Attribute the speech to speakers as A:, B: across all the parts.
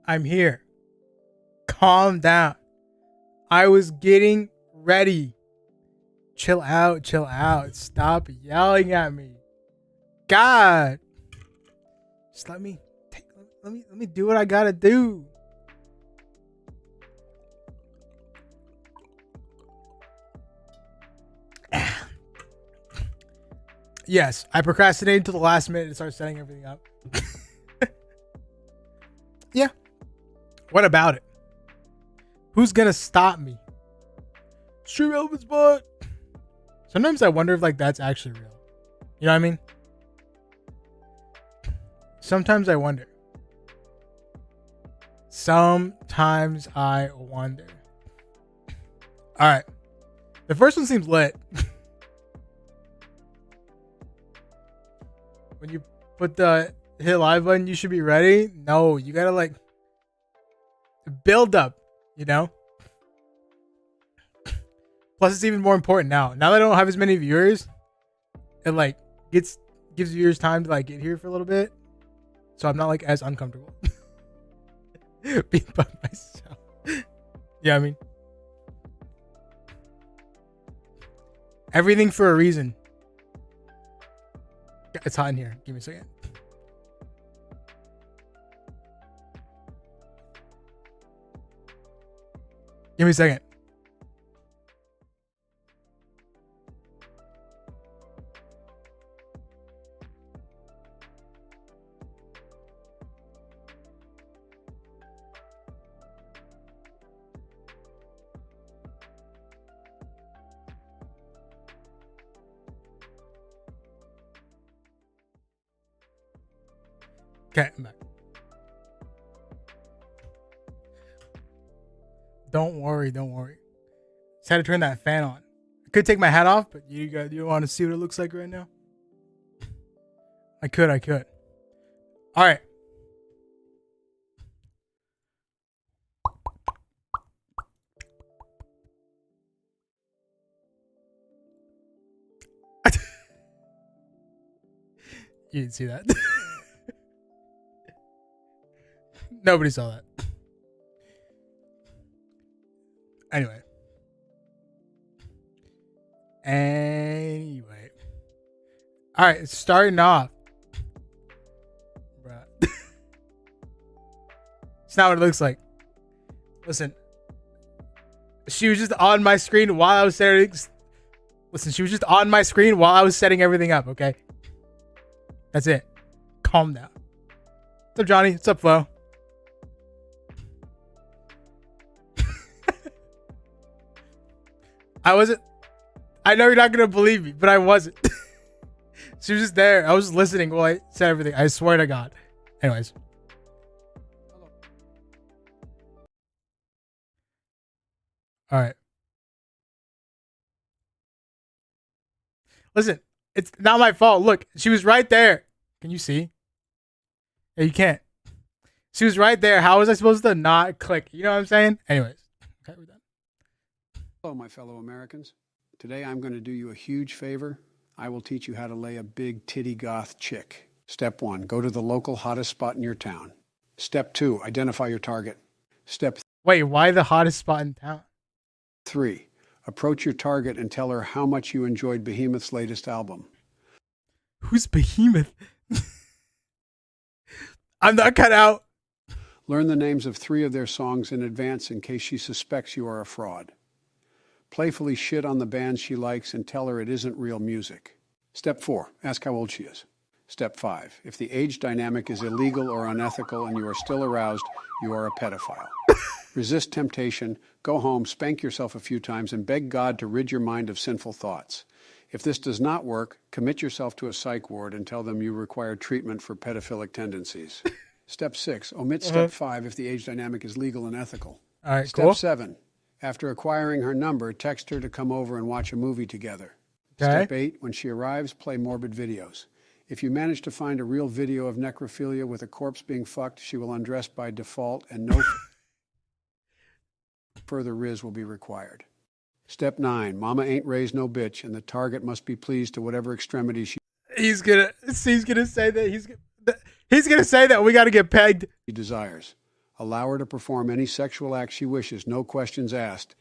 A: I'm here. Calm down. I was getting ready. Chill out, chill out. Stop yelling at me. God. Just let me do what I gotta do. Yes, I procrastinated until the last minute to start setting everything up. Yeah. What about it? Who's gonna stop me? Stream Elephant's butt. Sometimes I wonder if like that's actually real. You know what I mean? Sometimes I wonder. Sometimes I wonder. All right. The first one seems lit. When you put the hit live button, you should be ready. No, you gotta like build up, you know? Plus, it's even more important now. Now that I don't have as many viewers, it like gives viewers time to like get here for a little bit. So I'm not like as uncomfortable being by myself. Yeah, I mean, everything for a reason. It's hot in here. Give me a second. Give me a second. Okay, I'm back. Don't worry, don't worry. Just had to turn that fan on. I could take my hat off, but you want to see what it looks like right now? I could. All right. You didn't see that. Nobody saw that. Anyway. All right, it's starting off. Bruh. It's not what it looks like. Listen. She was just on my screen while I was setting. Listen, she was just on my screen while I was setting everything up, okay? That's it. Calm down. What's up, Johnny? What's up, Flo? I know you're not going to believe me, but I wasn't. She was just there. I was listening while I said everything. I swear to God. Anyways. All right. Listen, it's not my fault. Look, she was right there. Can you see? Yeah, you can't. She was right there. How was I supposed to not click? You know what I'm saying? Anyways. Okay, we're done.
B: Hello, my fellow Americans. Today I'm going to do you a huge favor. I will teach you how to lay a big titty goth chick. Step 1, go to the local hottest spot in your town. Step 2, identify your target. Step
A: Wait, why the hottest spot in town?
B: 3, approach your target and tell her how much you enjoyed Behemoth's latest album.
A: Who's Behemoth? I'm not cut out.
B: Learn the names of 3 of their songs in advance in case she suspects you are a fraud. Playfully shit on the bands she likes and tell her it isn't real music. Step 4, ask how old she is. Step 5, if the age dynamic is illegal or unethical and you are still aroused, you are a pedophile. Resist temptation, go home, spank yourself a few times, and beg God to rid your mind of sinful thoughts. If this does not work, commit yourself to a psych ward and tell them you require treatment for pedophilic tendencies. Step 6, omit Step 5 if the age dynamic is legal and ethical.
A: All right,
B: Step
A: cool.
B: 7, after acquiring her number, text her to come over and watch a movie together.
A: Okay.
B: Step 8, when she arrives, play morbid videos. If you manage to find a real video of necrophilia with a corpse being fucked, she will undress by default and no further riz will be required. Step 9, mama ain't raised no bitch and the target must be pleased to whatever extremity she
A: He's gonna say that he's gonna say that we gotta get pegged.
B: desires. Allow her to perform any sexual act she wishes, no questions asked.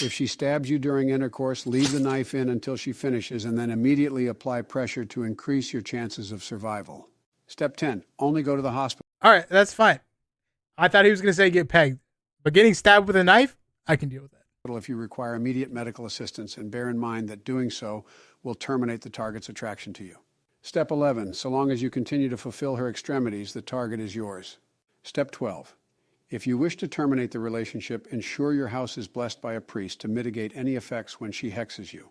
B: If she stabs you during intercourse, leave the knife in until she finishes and then immediately apply pressure to increase your chances of survival. Step 10. Only go to the hospital.
A: All right, that's fine. I thought he was going to say get pegged. But getting stabbed with a knife, I can deal with that.
B: If you require immediate medical assistance, and bear in mind that doing so will terminate the target's attraction to you. Step 11. So long as you continue to fulfill her extremities, the target is yours. Step 12. If you wish to terminate the relationship, ensure your house is blessed by a priest to mitigate any effects when she hexes you.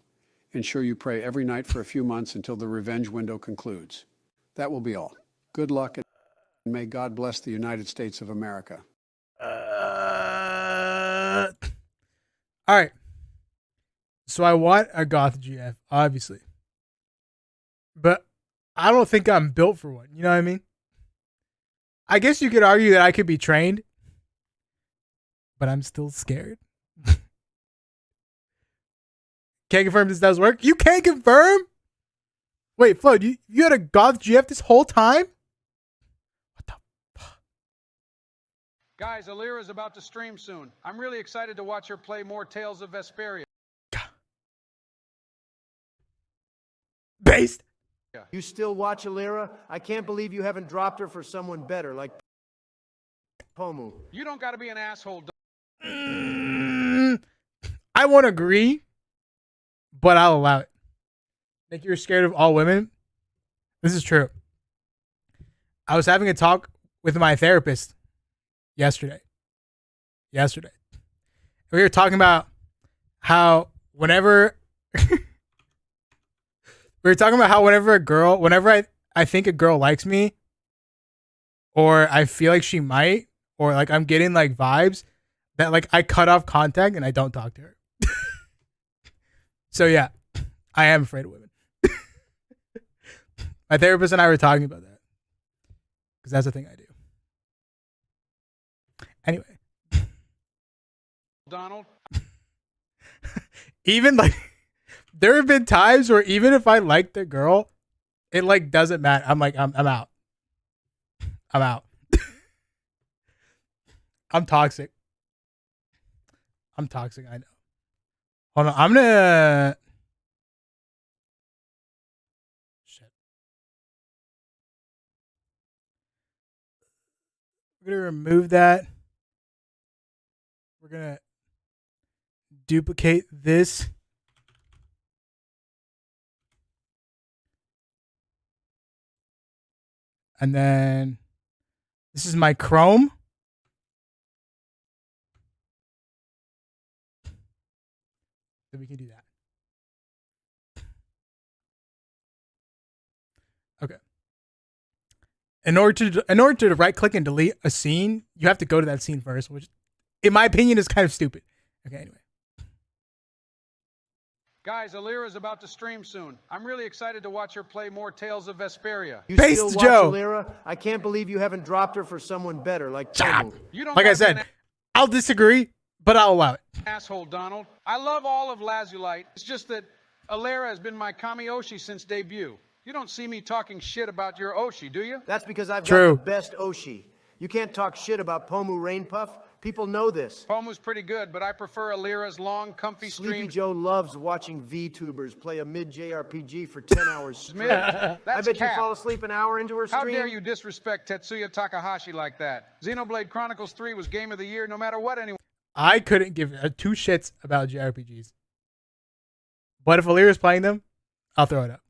B: Ensure you pray every night for a few months until the revenge window concludes. That will be all. Good luck, and may God bless the United States of America.
A: All right. So I want a goth GF, obviously. But I don't think I'm built for one. You know what I mean? I guess you could argue that I could be trained. But I'm still scared. Can't confirm this does work. You can't confirm? Wait, Flo, you had a goth GF this whole time? What the fuck?
B: Guys, Alira's about to stream soon. I'm really excited to watch her play more Tales of Vesperia.
A: Based.
C: You still watch Alira? I can't believe you haven't dropped her for someone better, like Pomu.
B: You don't got to be an asshole.
A: I won't agree, but I'll allow it. Think you're scared of all women? This is true. I was having a talk with my therapist yesterday. We were talking about how whenever I think a girl likes me, or I feel like she might, or like I'm getting like vibes, that like I cut off contact and I don't talk to her. So yeah, I am afraid of women. My therapist and I were talking about that because that's the thing I do. Anyway,
B: Donald.
A: even like there have been times where even if I like the girl, it like doesn't matter. I'm like I'm out. I'm out. I'm toxic. I know. Hold on. I'm gonna. Shit. We're gonna remove that. We're gonna duplicate this. And then this is my Chrome. So we can do that. Okay. In order to right click and delete a scene, you have to go to that scene first, which in my opinion is kind of stupid. Okay, anyway.
B: Guys, Alira's about to stream soon. I'm really excited to watch her play more Tales of Vesperia.
C: You
A: Based
C: still watch
A: Joe.
C: Alira? I can't believe you haven't dropped her for someone better, like
A: Stop.
C: Pomu.
B: You don't
A: Like I
B: gotta be
A: said,
B: an
A: I'll disagree, but I'll allow it.
B: asshole, Donald. I love all of Lazulite. It's just that Alira has been my Kami Oshi since debut. You don't see me talking shit about your Oshi, do you?
C: That's because I've
A: True.
C: got the best Oshi. You can't talk shit about Pomu Rainpuff. People know this.
B: Pomu's pretty good, but I prefer Alira's long, comfy
C: Sleepy
B: streams.
C: Joe loves watching VTubers play a mid-JRPG for 10 hours straight. I
B: That's
C: bet you
B: cap.
C: fall asleep an hour into her stream.
B: How dare you disrespect Tetsuya Takahashi like that? Xenoblade Chronicles 3 was game of the year no matter what anyone
A: I couldn't give two shits about JRPGs. But if Alira's playing them, I'll throw it up.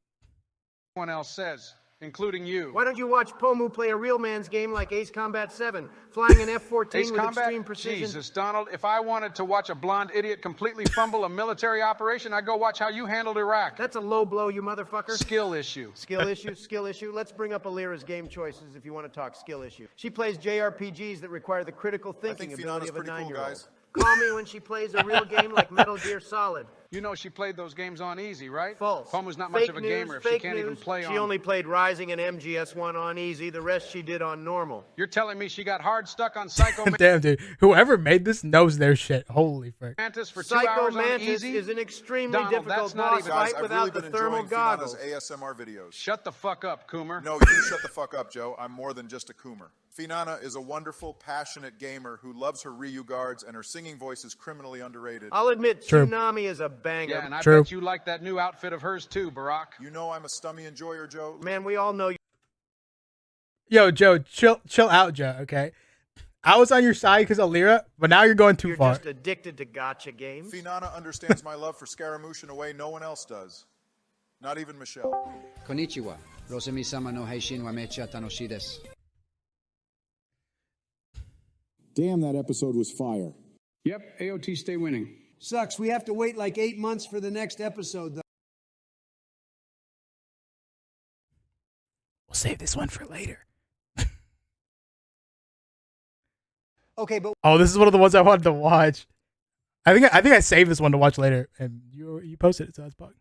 B: else says, including you.
C: Why don't you watch Pomu play a real man's game like Ace Combat 7, flying an F-14
B: Ace
C: with
B: Combat?
C: extreme precision?
B: Jesus, Donald, if I wanted to watch a blonde idiot completely fumble a military operation, I'd go watch how you handled Iraq.
C: That's a low blow, you motherfucker.
B: Skill issue.
C: Skill issue. Let's bring up Alira's game choices if you want to talk skill issue. She plays JRPGs that require the critical thinking ability of a 9-year-old. Call me when she plays a real game like Metal Gear Solid.
B: You know she played those games on easy, right?
C: False.
B: Poma's not
C: Fake
B: much of a
C: news,
B: gamer if she
C: fake
B: can't even
C: news.
B: play on...
C: She only played Rising and MGS1 on easy. The rest she did on normal.
B: You're telling me she got hard stuck on Psycho
A: Damn, dude. Whoever made this knows their shit. Holy frick.
B: Mantis for 2
C: Psycho
B: hours on
C: Mantis
B: easy?
C: is an extremely
B: Donald,
C: difficult
B: that's not
C: boss
B: even-
C: fight
D: Guys, I've
C: without
D: really
C: the
D: been
C: thermal
D: enjoying
C: goggles.
D: Finana's ASMR videos.
B: Shut the fuck up, Coomer.
D: No, you shut the fuck up, Joe. I'm more than just a Coomer. Finana is a wonderful, passionate gamer who loves her Ryu guards, and her singing voice is criminally underrated.
C: I'll admit,
A: True.
C: Tsunami is a banger.
B: Yeah, and I
A: True.
B: bet you like that new outfit of hers too, Barack.
D: You know I'm a stummy enjoyer, Joe.
C: Man, we all know you.
A: Yo, Joe, chill out, Joe, okay? I was on your side because of Lyra, but now you're going too
C: You're
A: far.
C: just addicted to gotcha games.
D: Finana understands my love for Scaramouche in a way no one else does. Not even Michelle.
E: Konnichiwa. Rosemi-sama no heishin wa mecha tanoshii desu.
F: Damn, that episode was fire.
B: Yep, AOT stay winning.
G: Sucks. We have to wait like 8 months for the next episode, though.
A: We'll save this one for later.
G: Okay, but
A: Oh, this is one of the ones I wanted to watch. I think I saved this one to watch later, and you posted it, so that's bug.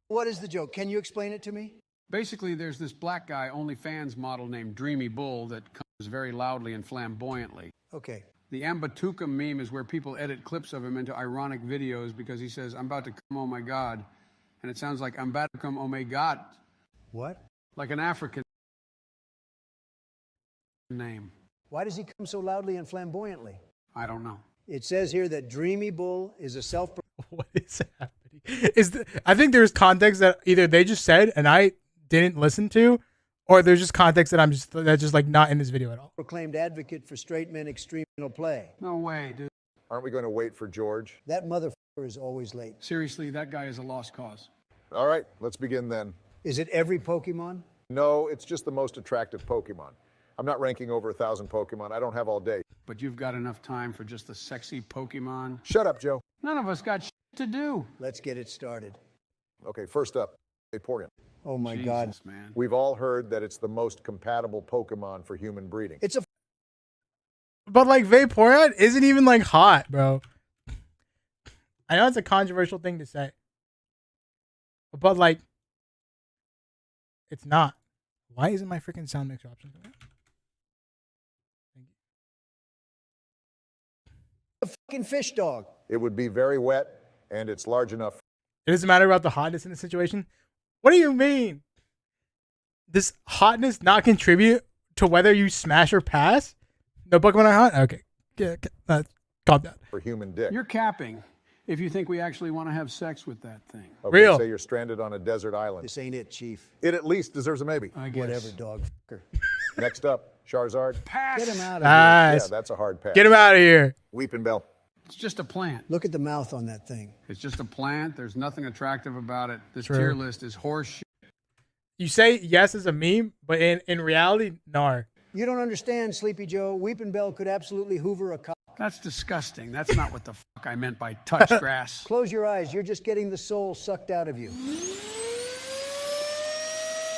G: what is the joke? Can you explain it to me?
B: Basically, there's this black guy OnlyFans model named Dreamy Bull that comes very loudly and flamboyantly.
G: Okay.
B: The Ambatuka meme is where people edit clips of him into ironic videos because he says, I'm about to come, oh my God. And it sounds like I'm about to come, oh my God.
G: What?
B: Like an African name.
G: Why does he come so loudly and flamboyantly?
B: I don't know.
G: It says here that Dreamy Bull is a self.
A: What is happening? I think there's context that either they just said and I didn't listen to, or there's just context that that's just like not in this video at all.
G: Proclaimed advocate for straight men extreme play.
B: No way, dude.
H: Aren't we going to wait for George?
G: That motherfucker is always late.
B: Seriously, that guy is a lost cause.
H: All right, let's begin then.
G: Is it every Pokemon?
H: No, it's just the most attractive Pokemon. I'm not ranking over 1,000 Pokemon. I don't have all day.
B: But you've got enough time for just the sexy Pokemon.
H: Shut up, Joe.
B: None of us got shit to do.
G: Let's get it started.
H: Okay, first up, Vaporeon.
G: Oh my
B: Jesus,
G: God.
B: man.
H: We've all heard that it's the most compatible Pokemon for human breeding.
G: It's a
A: But like Vaporeon isn't even like hot, bro. I know it's a controversial thing to say, but like, it's not. Why isn't my freaking sound mixer option coming up?
G: fucking fish dog.
H: It would be very wet, and it's large enough.
A: It doesn't matter about the hotness in the situation. What do you mean? Does hotness not contribute to whether you smash or pass? No Pokemon are hot? Okay. Yeah, calm down.
H: For human dick.
B: You're capping if you think we actually want to have sex with that thing.
H: Okay,
A: Real.
H: say you're stranded on a desert island.
G: This ain't it, Chief.
H: It at least deserves a maybe.
B: I guess.
G: Whatever, dog fucker.
H: Next up, Charizard.
B: Pass.
G: Get him out of
A: Nice.
H: Yeah, that's a hard pass.
A: Get him out of here.
H: Weeping Bell.
B: It's just a plant.
G: here. Look at the mouth on that thing.
B: It's just a plant. There's nothing attractive about it. This
A: True.
B: tier list is horse shit.
A: You say yes as a meme, but in reality, no.
G: You don't understand, Sleepy Joe. Weeping Bell could absolutely hoover a cock.
B: That's disgusting. That's not what the fuck I meant by touch grass.
G: Close your eyes. You're just getting the soul sucked out of you.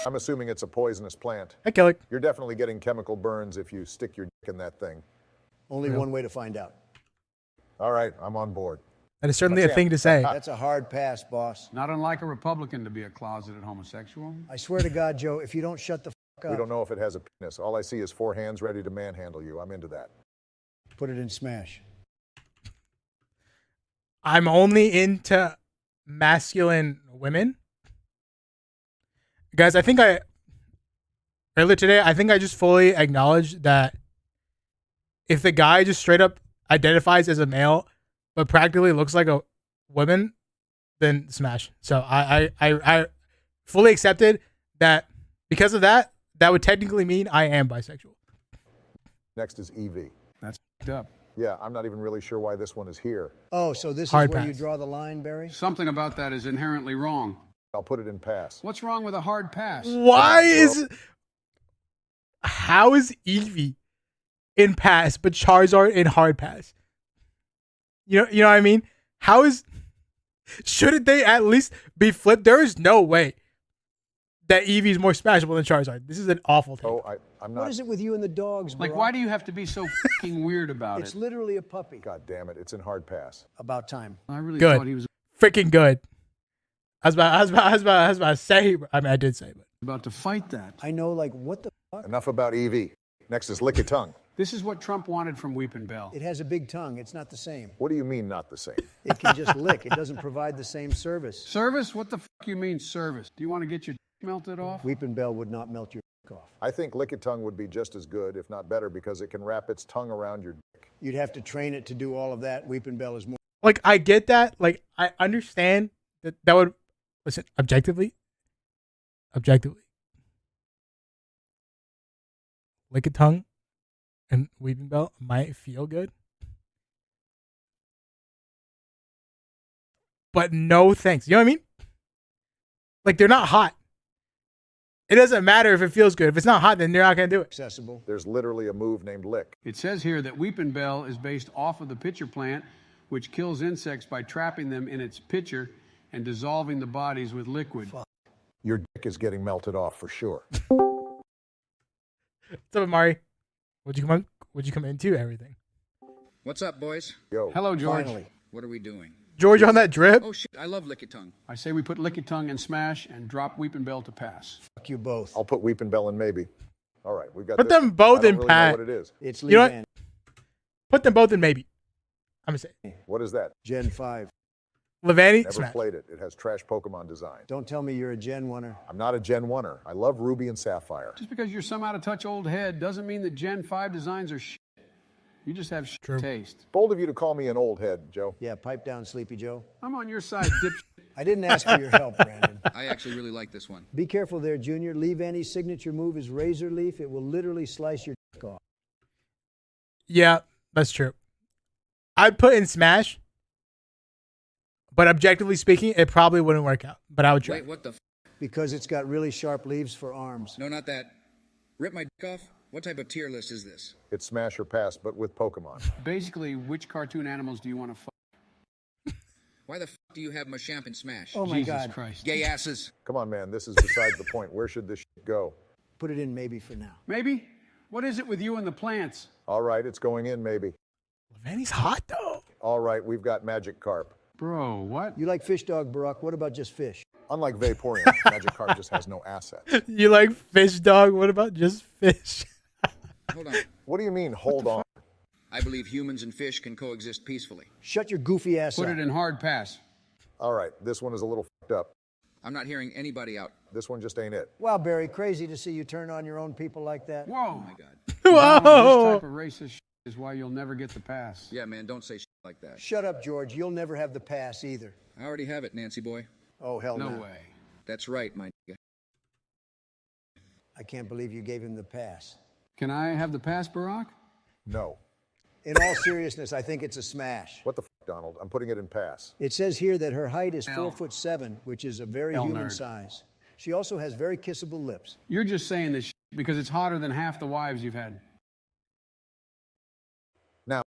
H: I'm assuming it's a poisonous plant.
A: I kill it.
H: You're definitely getting chemical burns if you stick your dick in that thing.
G: Only one way to find out.
H: All right, I'm on board.
A: That is certainly a thing to say.
G: That's a hard pass, boss.
B: Not unlike a Republican to be a closeted homosexual.
G: I swear to God, Joe, if you don't shut the fuck
H: We
G: up,
H: don't know if it has a penis. All I see is 4 hands ready to manhandle you. I'm into that.
G: put it in Smash.
A: I'm only into masculine women. Guys, earlier today, I think I just fully acknowledged that if the guy just straight up identifies as a male, but practically looks like a woman, then smash. So I fully accepted that because of that, that would technically mean I am bisexual.
H: Next is Eevee.
B: That's f***ed up.
H: Yeah, I'm not even really sure why this one is here.
G: Oh, so this
A: Hard
G: is where you
A: pass.
G: draw the line, Barry?
B: Something about that is inherently wrong.
H: I'll put it in pass.
B: What's wrong with a hard pass?
A: How is Eevee in pass but Charizard in hard pass? You know what I mean? Shouldn't they at least be flipped? There is no way that Eevee's more smashable than Charizard. This is an awful take.
H: Oh, I'm not.
G: What is it with you and the dogs,
I: Like,
G: Barack?
I: why do you have to be so fucking weird about
G: It's
I: it?
G: literally a puppy.
H: God damn it! It's in hard pass.
G: About time.
I: I really
A: Good.
I: thought he was
A: Freaking good. I was about to say. I mean, I did say, but
I: about to fight that.
G: I know, like, what the fuck?
H: Enough about EV. Next is Lick Your Tongue.
I: This is what Trump wanted from Weepin' Bell.
G: It has a big tongue. It's not the same.
H: What do you mean not the same?
G: It can just lick. It doesn't provide the same service.
I: Service? What the fuck you mean service? Do you want to get your melted off?
G: Weepin' Bell would not melt your off.
H: I think Lick Your Tongue would be just as good, if not better, because it can wrap its tongue around your dick.
G: You'd have to train it to do all of that. Weepin' Bell is more.
A: like I get that. Like I understand that would listen objectively. Lick a tongue and Weeping Bell might feel good. But no thanks. You know what I mean? Like they're not hot. It doesn't matter if it feels good. If it's not hot, then they're not going to do it.
G: Accessible.
H: There's literally a move named Lick.
I: It says here that Weepin' Bell is based off of the pitcher plant, which kills insects by trapping them in its pitcher and dissolving the bodies with liquid.
H: Your dick is getting melted off for sure.
A: What's up, Mari? What'd you come into everything?
J: What's up, boys?
H: Yo.
I: Hello, George.
G: Finally.
J: What are we doing?
A: George on that drip?
J: Oh, shit, I love Lick Your Tongue.
I: I say we put Lick Your Tongue in smash and drop Weepin' Bell to pass.
G: Fuck you both.
H: I'll put Weepin' Bell in maybe. All right, we got
A: Put
H: this.
A: them both
H: I don't
A: in
H: really
A: pat.
H: know what it is.
G: It's
A: You know what?
G: Lee
A: Put them both in maybe. I'm going to say.
H: What is that?
G: Gen 5.
A: Levani,
H: Never
A: smash.
H: played it. It has trash Pokemon design.
G: Don't tell me you're a Gen 1er.
H: I'm not a Gen 1er. I love Ruby and Sapphire.
I: Just because you're some out-of-touch old head doesn't mean that Gen 5 designs are shit. You just have shit taste.
H: Bold of you to call me an old head, Joe.
G: Yeah, pipe down, Sleepy Joe.
I: I'm on your side, dipshit.
G: I didn't ask for your help, Brandon.
J: I actually really like this one.
G: Be careful there, Junior. Lee Vanny's signature move is Razor Leaf. It will literally slice your dick off.
A: Yeah, that's true. I'd put in smash. But objectively speaking, it probably wouldn't work out. But I would try.
J: Wait, what the f?
G: Because it's got really sharp leaves for arms.
J: No, not that. Rip my dick off? What type of tier list is this?
H: It's smash or pass, but with Pokemon.
I: Basically, which cartoon animals do you want to fuck?
J: Why the f do you have Machamp in Smash?
G: Oh, my
I: Jesus
G: God.
I: Christ.
J: Gay asses.
H: Come on, man. This is besides the point. Where should this shit go?
G: Put it in maybe for now.
I: Maybe? What is it with you and the plants?
H: All right, it's going in maybe.
A: Levani's hot, though.
H: All right, we've got Magikarp.
I: Bro, what?
G: You like fish dog, Barack. What about just fish?
H: Unlike Vaporeon, Magikarp just has no assets.
A: You like fish, dog? What about just fish?
J: Hold on.
H: What do you mean, hold on?
J: I believe humans and fish can coexist peacefully.
G: Shut your goofy ass
I: Put
G: up.
I: it in hard pass.
H: All right, this one is a little fucked up.
J: I'm not hearing anybody out.
H: This one just ain't it.
G: Wow, Barry, crazy to see you turn on your own people like that.
I: Whoa.
J: Oh, my God.
I: This
A: Whoa!
I: type of racist shit is why you'll never get the pass.
J: Yeah, man, don't say shit like that.
G: Shut up, George. You'll never have the pass either.
J: I already have it, Nancy boy.
G: Oh, hell
I: No
G: no.
I: way.
J: That's right, my nigga.
G: I can't believe you gave him the pass.
I: Can I have the pass, Barack?
H: No.
G: In all seriousness, I think it's a smash.
H: What the fuck, Donald? I'm putting it in pass.
G: It says here that her height is
I: Hell.
G: 4'7", which is a very
I: Hell
G: human
I: nerd.
G: size. She also has very kissable lips.
I: You're just saying this shit because it's hotter than half the wives you've had.
H: Now,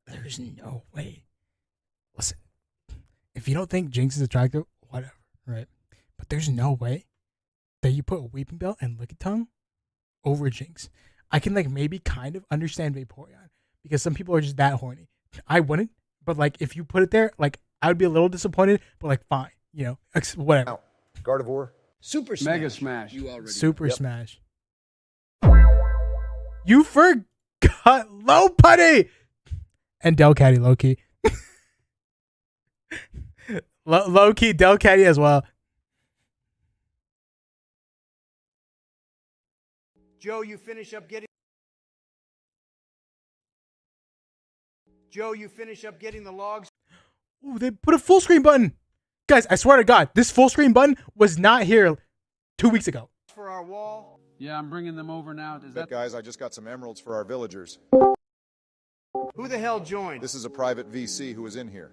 A: There's no way. Listen, if you don't think Jinx is attractive, whatever, right? But there's no way that you put Weeping Bell and Lickitung over Jinx. I can like maybe kind of understand Vaporeon because some people are just that horny. I wouldn't, but like if you put it there, like I would be a little disappointed, but like fine, you know, whatever.
H: now, Gardevoir.
G: Super smash.
I: Mega smash.
J: You already
A: Super
H: Yep.
A: Smash. You forgot Low Putty and Delcatty, low key. Low key Delcatty as well.
C: Joe, you finish up getting. Joe, you finish up getting the logs.
A: Ooh, they put a full screen button. Guys, I swear to God, this full screen button was not here 2 weeks ago.
C: For our wall.
I: Yeah, I'm bringing them over now. Is that
D: Guys, I just got some emeralds for our villagers.
C: Who the hell joined?
D: This is a private VC who is in here.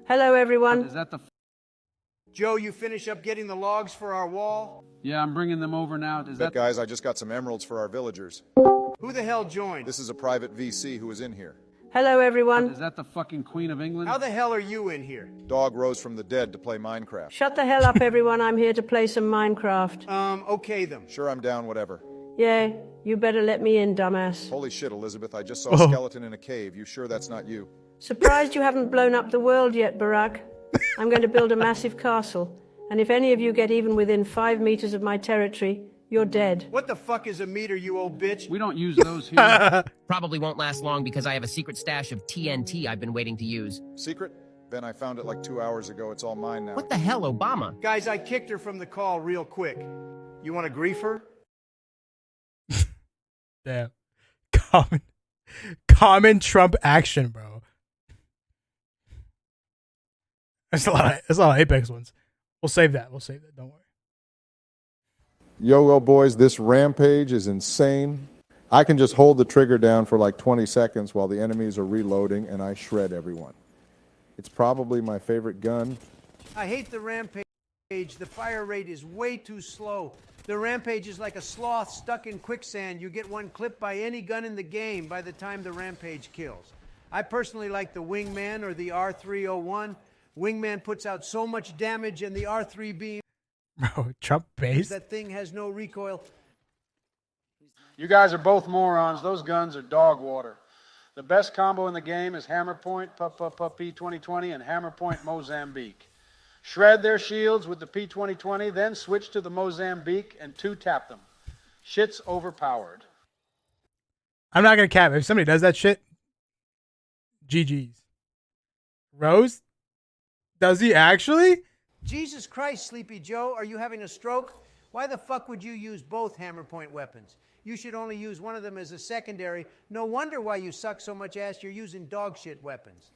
K: Hello, everyone.
I: is that the?
C: Joe, you finish up getting the logs for our wall.
I: Yeah, I'm bringing them over now. Is that?
D: Guys, I just got some emeralds for our villagers.
C: Who the hell joined?
D: This is a private VC who is in here.
K: Hello, everyone.
I: Is that the fucking Queen of England?
C: How the hell are you in here?
D: Dog rose from the dead to play Minecraft.
K: Shut the hell up, everyone. I'm here to play some Minecraft.
C: Okay then.
D: Sure, I'm down, whatever.
K: Yeah, you better let me in, dumbass.
D: Holy shit, Elizabeth, I just saw a skeleton in a cave. You sure that's not you?
K: Surprised you haven't blown up the world yet, Barack. I'm going to build a massive castle, and if any of you get even within 5 meters of my territory, you're dead.
C: What the fuck is a meter, you old bitch?
I: We don't use those here.
L: Probably won't last long because I have a secret stash of TNT I've been waiting to use.
D: Secret? Ben, I found it like 2 hours ago. It's all mine now.
L: What the hell, Obama?
C: Guys, I kicked her from the call real quick. You want to grief her?
A: Damn. Common Trump action, bro. There's a lot of Apex ones. We'll save that. Don't worry.
H: Yo, boys, this rampage is insane. I can just hold the trigger down for like 20 seconds while the enemies are reloading, and I shred everyone. It's probably my favorite gun.
C: I hate the rampage. The fire rate is way too slow. The rampage is like a sloth stuck in quicksand. You get one clipped by any gun in the game by the time the rampage kills. I personally like the Wingman or the R301. Wingman puts out so much damage, and the R3 beam,
A: Bro, Trump base.
C: that thing has no recoil.
I: You guys are both morons. Those guns are dog water. The best combo in the game is Hammer Point, P2020, and Hammer Point Mozambique. Shred their shields with the P2020, then switch to the Mozambique and two-tap them. Shit's overpowered.
A: I'm not gonna cap. If somebody does that shit, GG's. Rose? Does he actually?
C: Jesus Christ, Sleepy Joe, are you having a stroke? Why the fuck would you use both hammer point weapons? You should only use one of them as a secondary. No wonder why you suck so much ass. You're using dog shit weapons.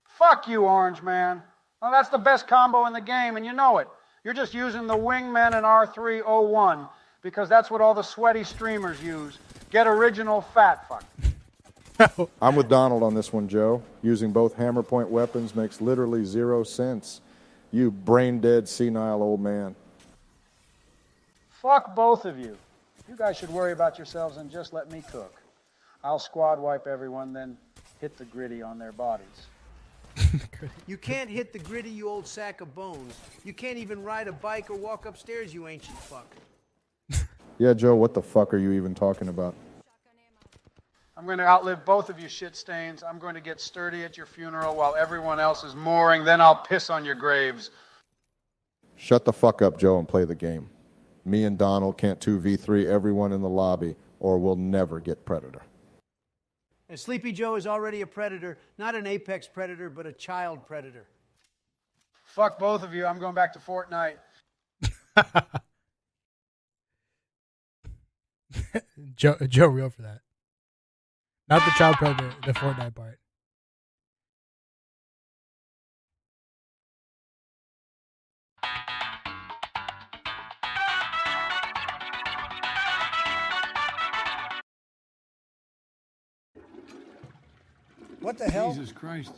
I: Fuck you, Orange Man. Well, that's the best combo in the game, and you know it. You're just using the Wingman and R301 because that's what all the sweaty streamers use. Get original fat fuck.
H: I'm with Donald on this one, Joe. Using both hammer point weapons makes literally 0 sense. You brain-dead, senile old man.
I: Fuck both of you. You guys should worry about yourselves and just let me cook. I'll squad wipe everyone, then hit the gritty on their bodies.
C: You can't hit the gritty, you old sack of bones. You can't even ride a bike or walk upstairs, you ancient fuck.
H: Yeah, Joe, what the fuck are you even talking about?
I: I'm going to outlive both of you shit stains. I'm going to get sturdy at your funeral while everyone else is mourning. Then I'll piss on your graves.
H: Shut the fuck up, Joe, and play the game. Me and Donald can't 2v3 everyone in the lobby, or we'll never get Predator.
C: And Sleepy Joe is already a predator, not an apex predator, but a child predator.
I: Fuck both of you. I'm going back to Fortnite.
A: Joe real for that. Not the child predator, the Fortnite part.
G: What the hell?
I: Jesus Christ.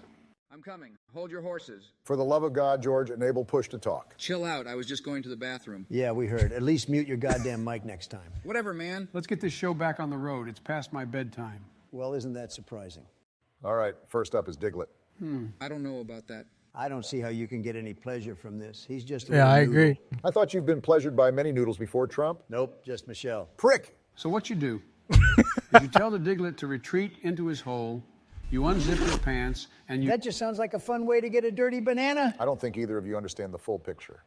J: I'm coming. Hold your horses.
H: For the love of God, George, enable push to talk.
J: Chill out. I was just going to the bathroom.
G: Yeah, we heard. At least mute your goddamn mic next time.
J: Whatever, man.
I: Let's get this show back on the road. It's past my bedtime.
G: Well, isn't that surprising?
H: All right, first up is Diglett.
J: I don't know about that.
G: I don't see how you can get any pleasure from this. He's just a
A: Yeah,
G: little
A: I
G: noodle.
A: agree.
H: I thought you've been pleasured by many noodles before, Trump.
G: Nope, just Michelle.
H: Prick!
I: So what you do is you tell the Diglett to retreat into his hole, you unzip his pants, and you...
G: That just sounds like a fun way to get a dirty banana.
H: I don't think either of you understand the full picture.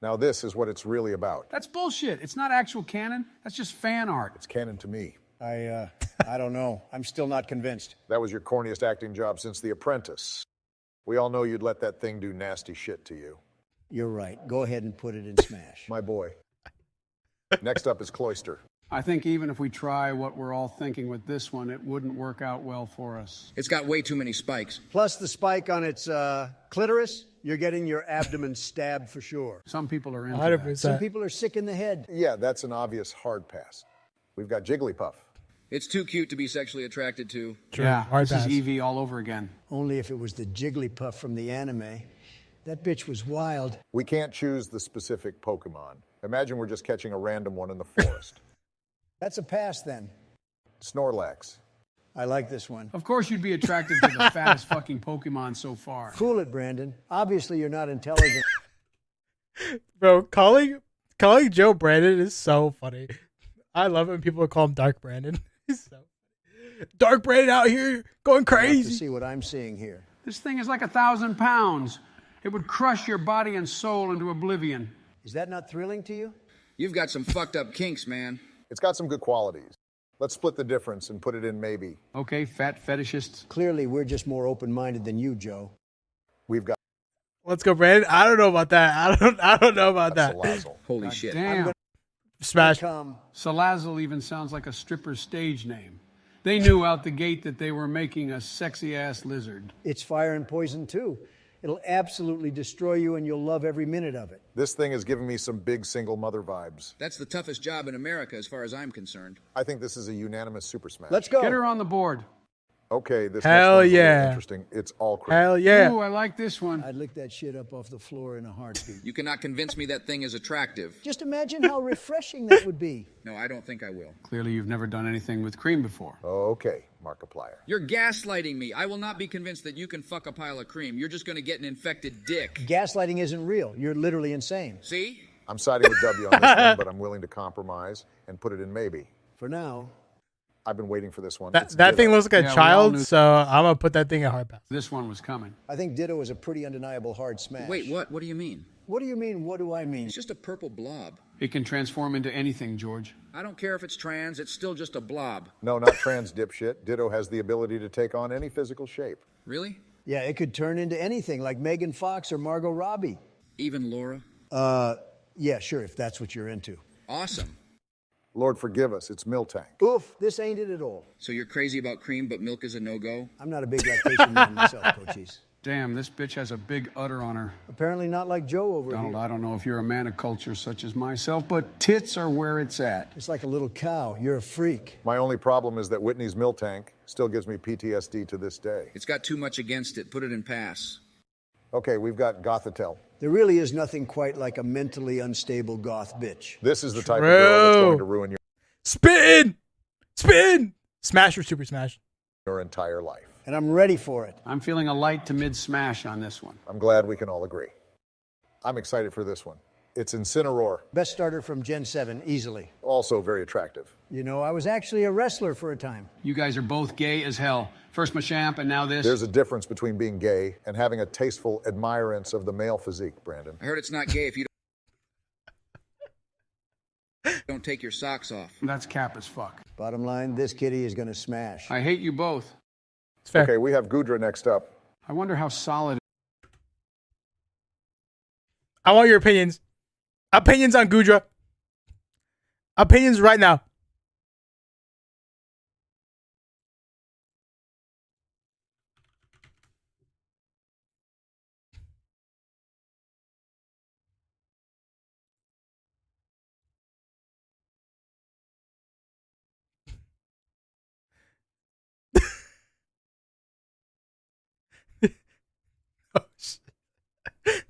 H: Now this is what it's really about.
I: That's bullshit. It's not actual canon. That's just fan art.
H: It's canon to me.
G: I don't know. I'm still not convinced.
H: That was your corniest acting job since The Apprentice. We all know you'd let that thing do nasty shit to you.
G: You're right. Go ahead and put it in smash.
H: My boy. Next up is Cloister.
I: I think even if we try what we're all thinking with this one, it wouldn't work out well for us.
J: It's got way too many spikes.
G: Plus the spike on its clitoris, you're getting your abdomen stabbed for sure.
I: Some people are into
A: 100%.
I: that.
G: Some people are sick in the head.
H: Yeah, that's an obvious hard pass. We've got Jigglypuff.
J: It's too cute to be sexually attracted to.
A: True.
I: Yeah,
A: Hard
I: this
A: pass.
I: is Eevee all over again.
G: Only if it was the Jigglypuff from the anime. That bitch was wild.
H: We can't choose the specific Pokemon. Imagine we're just catching a random one in the forest.
G: That's a pass then.
H: Snorlax.
G: I like this one.
I: Of course you'd be attracted to the fattest fucking Pokemon so far.
G: Cool it, Brandon. Obviously, you're not intelligent.
A: Bro, calling Joe Brandon is so funny. I love it when people call him Dark Brandon. He's so Dark Brandon out here going
G: To
A: crazy.
G: see what I'm seeing here.
I: This thing is like 1,000 pounds. It would crush your body and soul into oblivion.
G: Is that not thrilling to you?
J: You've got some fucked up kinks, man.
H: It's got some good qualities. Let's split the difference and put it in maybe.
I: Okay, fat fetishists.
G: Clearly, we're just more open-minded than you, Joe.
H: We've got
A: Let's go, Brandon. I don't know about that. I don't know about that.
H: Salazzle.
J: Holy shit.
I: Damn.
A: Smash.
I: Salazzle even sounds like a stripper's stage name. They knew out the gate that they were making a sexy-ass lizard.
G: It's fire and poison, too. It'll absolutely destroy you, and you'll love every minute of it.
H: This thing is giving me some big single mother vibes.
J: That's the toughest job in America as far as I'm concerned.
H: I think this is a unanimous super smash.
G: Let's go.
I: Get her on the board.
H: Okay, this
A: Hell
H: next one's a little
A: yeah.
H: interesting. It's all critical.
A: Hell yeah.
I: Ooh, I like this one.
G: I'd lick that shit up off the floor in a heartbeat.
J: You cannot convince me that thing is attractive.
G: Just imagine how refreshing that would be.
J: No, I don't think I will.
I: Clearly you've never done anything with cream before.
H: Okay, Markiplier.
J: You're gaslighting me. I will not be convinced that you can fuck a pile of cream. You're just going to get an infected dick.
G: Gaslighting isn't real. You're literally insane.
J: See?
H: I'm siding with W on this one, but I'm willing to compromise and put it in maybe.
G: For now.
H: I've been waiting for this one.
A: That
H: It's
A: thing
H: Ditto.
A: looks like a
I: Yeah, we all
A: child,
I: knew-
A: so I'm gonna put that thing in hard pass.
I: This one was coming.
G: I think Ditto is a pretty undeniable hard smash.
J: Wait, what? What do you mean?
G: What do you mean? What do I mean?
J: It's just a purple blob.
I: It can transform into anything, George.
J: I don't care if it's trans, it's still just a blob.
H: No, not trans dipshit. Ditto has the ability to take on any physical shape.
J: Really?
G: Yeah, it could turn into anything, like Megan Fox or Margot Robbie.
J: Even Laura?
G: Yeah, sure, if that's what you're into.
J: Awesome.
H: Lord forgive us, it's Miltank.
G: Oof, this ain't it at all.
J: So you're crazy about cream, but milk is a no-go?
G: I'm not a big lactation man myself, Cochise.
I: Damn, this bitch has a big udder on her.
G: Apparently not like Joe over
I: Donald,
G: here.
I: I don't know if you're a man of culture such as myself, but tits are where it's at.
G: It's like a little cow. You're a freak.
H: My only problem is that Whitney's Miltank still gives me PTSD to this day.
J: It's got too much against it. Put it in pass.
H: Okay, we've got Gothatel.
G: There really is nothing quite like a mentally unstable goth bitch.
H: This is the type of girl that's going to ruin
A: Spin! Smash or super smash?
H: your entire life.
G: And I'm ready for it.
I: I'm feeling a light to mid-smash on this one.
H: I'm glad we can all agree. I'm excited for this one. It's Incineroar,
G: Best starter from Gen 7, easily.
H: also very attractive.
G: You know, I was actually a wrestler for a time.
I: You guys are both gay as hell. First Machamp and now this.
H: There's a difference between being gay and having a tasteful admirance of the male physique, Brandon.
J: I heard it's not gay if you don't take your socks off.
I: That's cap as fuck.
G: Bottom line, this kitty is going to smash.
I: I hate you both.
A: It's fair.
H: Okay, we have Gudra next up.
I: I wonder how solid.
A: I want your opinions. Opinions on Gudra. Opinions right now. Oh, shit.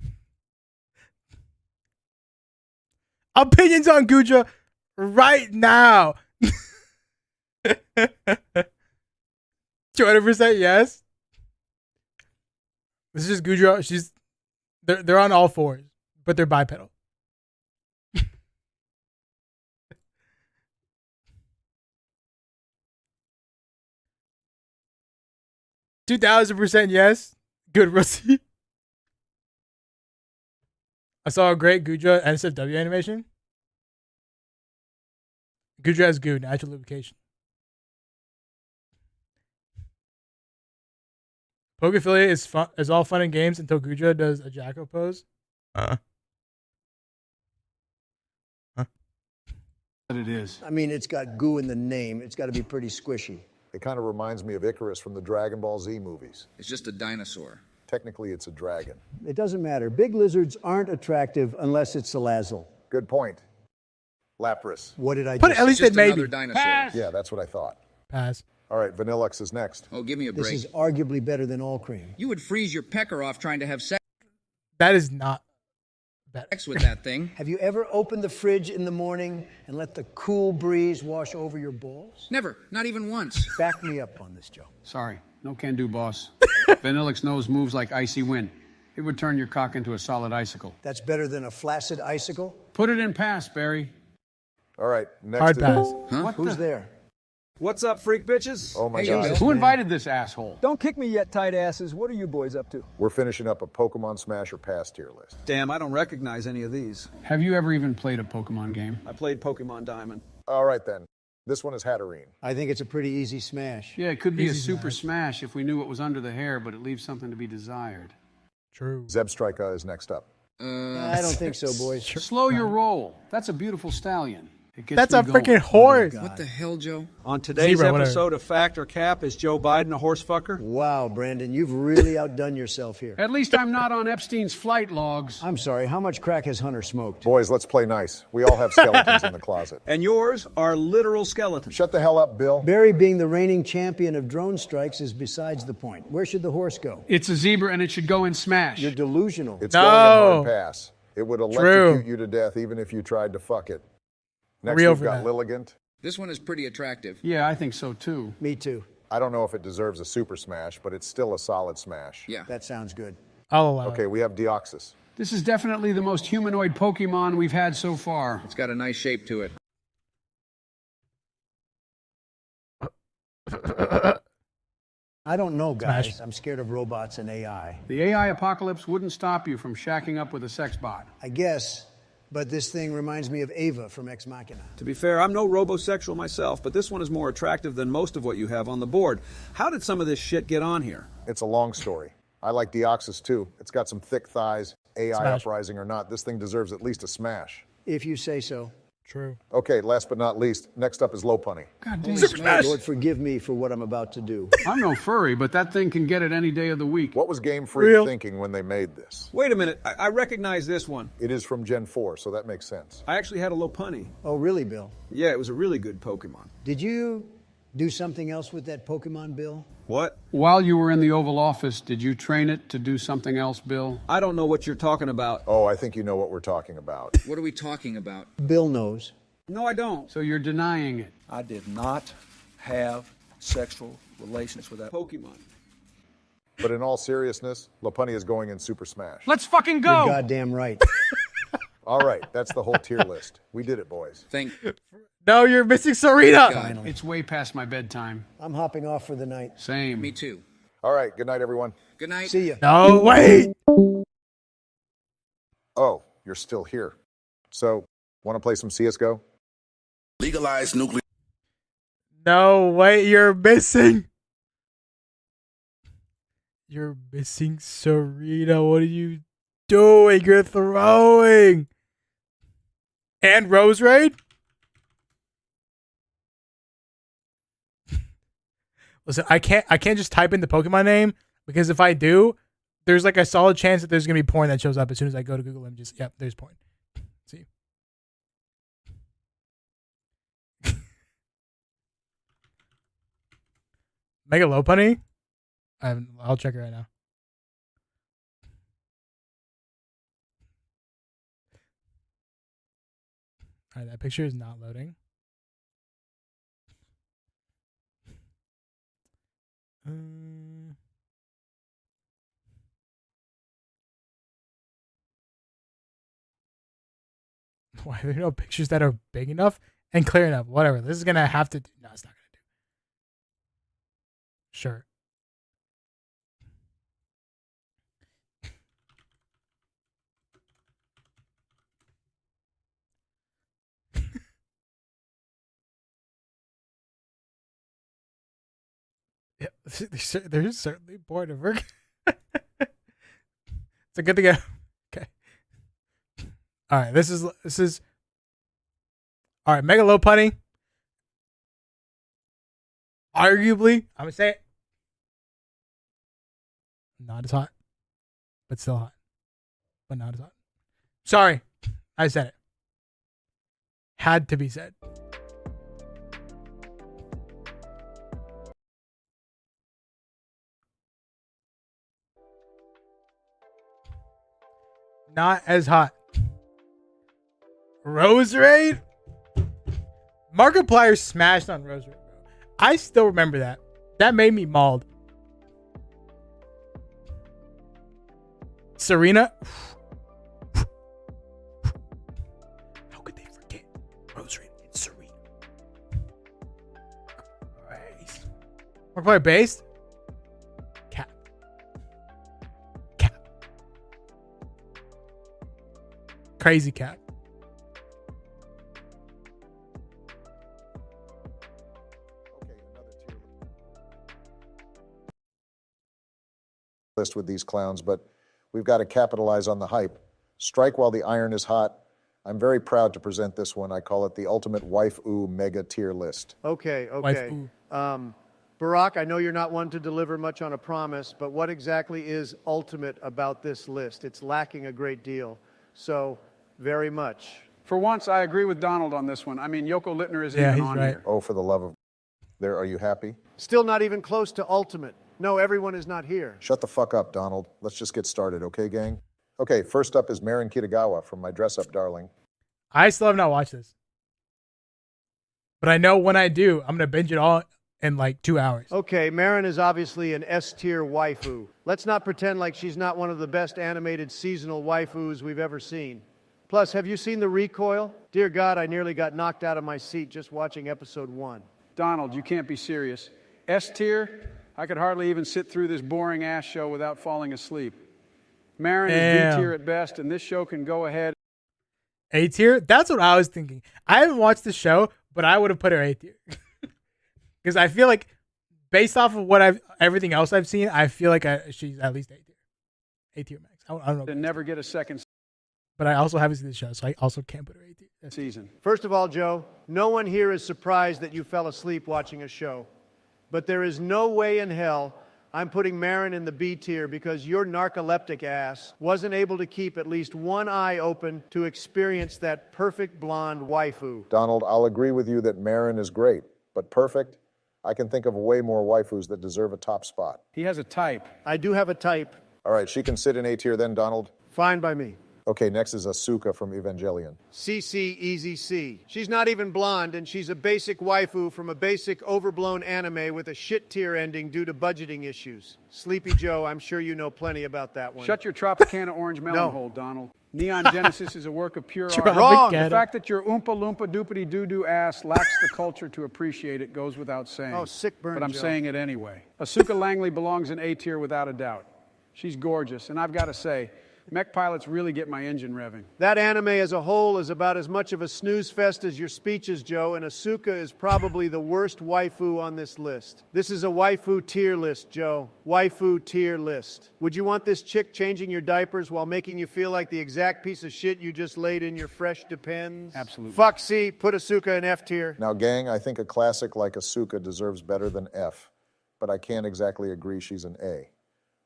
A: Opinions on Gudra right now. 200% yes. This is just Gudra. They're on all fours, but they're bipedal. 2000% yes. Good, Rusty. I saw a great Gudra NSFW animation. Gudra has goo, natural lubrication. Pokephilia is all fun and games until Gudra does a Jacko pose.
I: But it is.
G: I mean, it's got goo in the name. It's got to be pretty squishy.
H: It kind of reminds me of Icarus from the Dragon Ball Z movies.
J: It's just a dinosaur.
H: Technically, it's a dragon.
G: It doesn't matter. Big lizards aren't attractive unless it's Salazzle.
H: Good point. Lapras.
G: What did I
A: But
G: just
A: at least
J: It's
A: it
J: just
A: may
J: another
A: be.
J: dinosaur.
H: Yeah, that's what I thought.
A: Pass.
H: All right, Vanillux is next.
J: Oh, give me a
G: This
J: break.
G: is arguably better than all cream.
J: You would freeze your pecker off trying to have sex.
A: That is not
J: X with that thing.
G: Have you ever opened the fridge in the morning and let the cool breeze wash over your balls?
J: Never. Not even once.
G: Back me up on this, Joe.
I: Sorry, no can do, boss. Vanillick's nose moves like icy wind. It would turn your cock into a solid icicle.
G: That's better than a flaccid icicle?
I: Put it in pass, Barry.
H: All right, next
A: Hard
H: is...
A: pass.
J: Huh?
G: Who's there?
M: What's up, freak bitches?
H: Oh my
J: Hey,
H: God.
I: Who invited this asshole?
M: Don't kick me yet, tight asses. What are you boys up to?
H: We're finishing up a Pokemon Smash or Pass tier list.
M: Damn, I don't recognize any of these.
I: Have you ever even played a Pokemon game?
M: I played Pokemon Diamond.
H: All right then. This one is Hatterene.
G: I think it's a pretty easy smash.
I: Yeah, it could be a
A: Easy
I: super smash if we knew what was under the hair, but it leaves something to be desired.
A: True.
H: Zebstrika is next up.
G: I don't think so, boys.
I: Slow your roll. That's a beautiful stallion. It gets
A: That's
I: me
A: a
I: going.
A: freaking horse.
J: What the hell, Joe?
M: On today's
A: Zebra, whatever.
M: episode of Fact or Cap, is Joe Biden a horse fucker?
G: Wow, Brandon, you've really outdone yourself here.
I: At least I'm not on Epstein's flight logs.
G: I'm sorry, how much crack has Hunter smoked?
H: Boys, let's play nice. We all have skeletons in the closet.
M: And yours are literal skeletons.
H: Shut the hell up, Bill.
G: Barry being the reigning champion of drone strikes is besides the point. Where should the horse go?
I: It's a zebra and it should go in smash.
G: You're delusional.
H: It's
A: No.
H: going in hard pass. It would
A: True.
H: electrocute you to death even if you tried to fuck it. Next,
A: Real
H: we've
A: for
H: got
A: that.
H: Lilligant.
J: This one is pretty attractive.
I: Yeah, I think so too.
G: Me too.
H: I don't know if it deserves a super smash, but it's still a solid smash.
J: Yeah.
G: That sounds good.
A: I'll allow
H: Okay,
A: it.
H: we have Deoxys.
I: This is definitely the most humanoid Pokemon we've had so far.
J: It's got a nice shape to it.
G: I don't know, guys.
A: Smash.
G: I'm scared of robots and AI.
I: The AI apocalypse wouldn't stop you from shacking up with a sex bot.
G: I guess, but this thing reminds me of Ava from Ex Machina.
M: To be fair, I'm no robosexual myself, but this one is more attractive than most of what you have on the board. How did some of this shit get on here?
H: It's a long story. I like Deoxys too. It's got some thick thighs. AI
A: Smash.
H: uprising or not, this thing deserves at least a smash.
G: If you say so.
A: True.
H: Okay, last but not least, next up is Lopunny.
I: God damn.
G: Lord, forgive me for what I'm about to do.
I: I'm no furry, but that thing can get it any day of the week.
H: What was Game Freak
A: Real.
H: thinking when they made this?
M: Wait a minute, I recognize this one.
H: It is from Gen 4, so that makes sense.
M: I actually had a Lopunny.
G: Oh, really, Bill?
M: Yeah, it was a really good Pokemon.
G: Did you do something else with that Pokemon, Bill?
M: What?
I: While you were in the Oval Office, did you train it to do something else, Bill?
M: I don't know what you're talking about.
H: Oh, I think you know what we're talking about.
J: What are we talking about?
G: Bill knows.
M: No, I don't.
I: So you're denying it.
N: I did not have sexual relations with that
M: Pokemon.
H: But in all seriousness, Lopunny is going in Super Smash.
I: Let's fucking
G: You're
I: go!
G: goddamn right.
H: All right, that's the whole tier list. We did it, boys.
A: No, you're missing Sarita.
G: Finally.
I: It's way past my bedtime.
G: I'm hopping off for the night.
I: Same.
J: Me too.
H: All right, good night, everyone.
J: Good night.
G: See ya.
A: No, wait.
H: Oh, you're still here. So, want to play some CSGO?
O: Legalize nuclear.
A: No, wait, you're missing. You're missing Sarita. What are you doing? You're throwing. And Rose Raid? Listen, I can't just type in the Pokemon name because if I do, there's like a solid chance that there's gonna be porn that shows up as soon as I go to Google Images. Yep, there's porn. See. Mega Lopunny? I'll check it right now. Alright, that picture is not loading. Why are there no pictures that are big enough and clear enough? Whatever. This is gonna have to do. No, it's not gonna do. Sure. Yeah, there's certainly bored of her. It's a good thing. Okay. All right. This is. All right. Mega Lopunny. Arguably, I'm gonna say it. Not as hot, but still hot. But not as hot. Sorry, I said it. Had to be said. Not as hot. Rose Raid? Markiplier smashed on Rose Raid, bro. I still remember that. That made me mauled. Serena. How could they forget Rose Raid and Serena? Christ. Markiplier based? Cap. Crazy cap.
H: List with these clowns, but we've got to capitalize on the hype. Strike while the iron is hot. I'm very proud to present this one. I call it the ultimate wife-oo mega tier list.
C: Okay.
A: Wife-oo.
C: Barack, I know you're not one to deliver much on a promise, but what exactly is ultimate about this list? It's lacking a great deal. So, very much.
I: For once, I agree with Donald on this one. I mean, Yoko Littner isn't
A: Yeah,
I: even
A: he's
I: on
A: right.
I: here.
H: Oh, for the love of... There, are you happy?
C: Still not even close to ultimate. No, everyone is not here.
H: Shut the fuck up, Donald. Let's just get started, okay, gang? Okay, first up is Marin Kitagawa from My Dress Up Darling.
A: I still have not watched this. But I know when I do, I'm going to binge it all in like 2 hours.
C: Okay, Marin is obviously an S-tier waifu. Let's not pretend like she's not one of the best animated seasonal waifus we've ever seen. Plus, have you seen The Recoil? Dear God, I nearly got knocked out of my seat just watching episode 1.
I: Donald, you can't be serious. S tier? I could hardly even sit through this boring ass show without falling asleep. Marin is D tier at best, and this show can go ahead.
A: A tier? That's what I was thinking. I haven't watched the show, but I would have put her A tier. Because I feel like, based off of everything else I've seen, I feel like she's at least A tier. A tier max. I don't know.
I: And never get a second
A: But I also haven't seen the show, so I also can't put her A tier.
I: season.
C: First of all, Joe, no one here is surprised that you fell asleep watching a show. But there is no way in hell I'm putting Marin in the B tier because your narcoleptic ass wasn't able to keep at least one eye open to experience that perfect blonde waifu.
H: Donald, I'll agree with you that Marin is great, but perfect? I can think of way more waifus that deserve a top spot.
I: He has a type.
C: I do have a type.
H: All right, she can sit in A tier then, Donald.
C: Fine by me.
H: Okay, next is Asuka from Evangelion.
C: CC Easy C. She's not even blonde, and she's a basic waifu from a basic overblown anime with a shit tier ending due to budgeting issues. Sleepy Joe, I'm sure you know plenty about that one.
I: Shut your Tropicana orange melon
C: No.
I: hole, Donald. Neon Genesis is a work of pure art.
C: Wrong.
I: The fact that your Oompa Loompa Doopity Doo-Doo ass lacks the culture to appreciate it goes without saying.
C: Oh, sick burn,
I: But I'm
C: Joe.
I: saying it anyway. Asuka Langley belongs in A tier without a doubt. She's gorgeous, and I've got to say, mech pilots really get my engine revving.
C: That anime as a whole is about as much of a snooze fest as your speeches, Joe, and Asuka is probably the worst waifu on this list. This is a waifu tier list, Joe. Waifu tier list. Would you want this chick changing your diapers while making you feel like the exact piece of shit you just laid in your fresh Depends?
I: Absolutely.
C: Fuck C, put Asuka in F tier.
H: Now, gang, I think a classic like Asuka deserves better than F, but I can't exactly agree she's an A.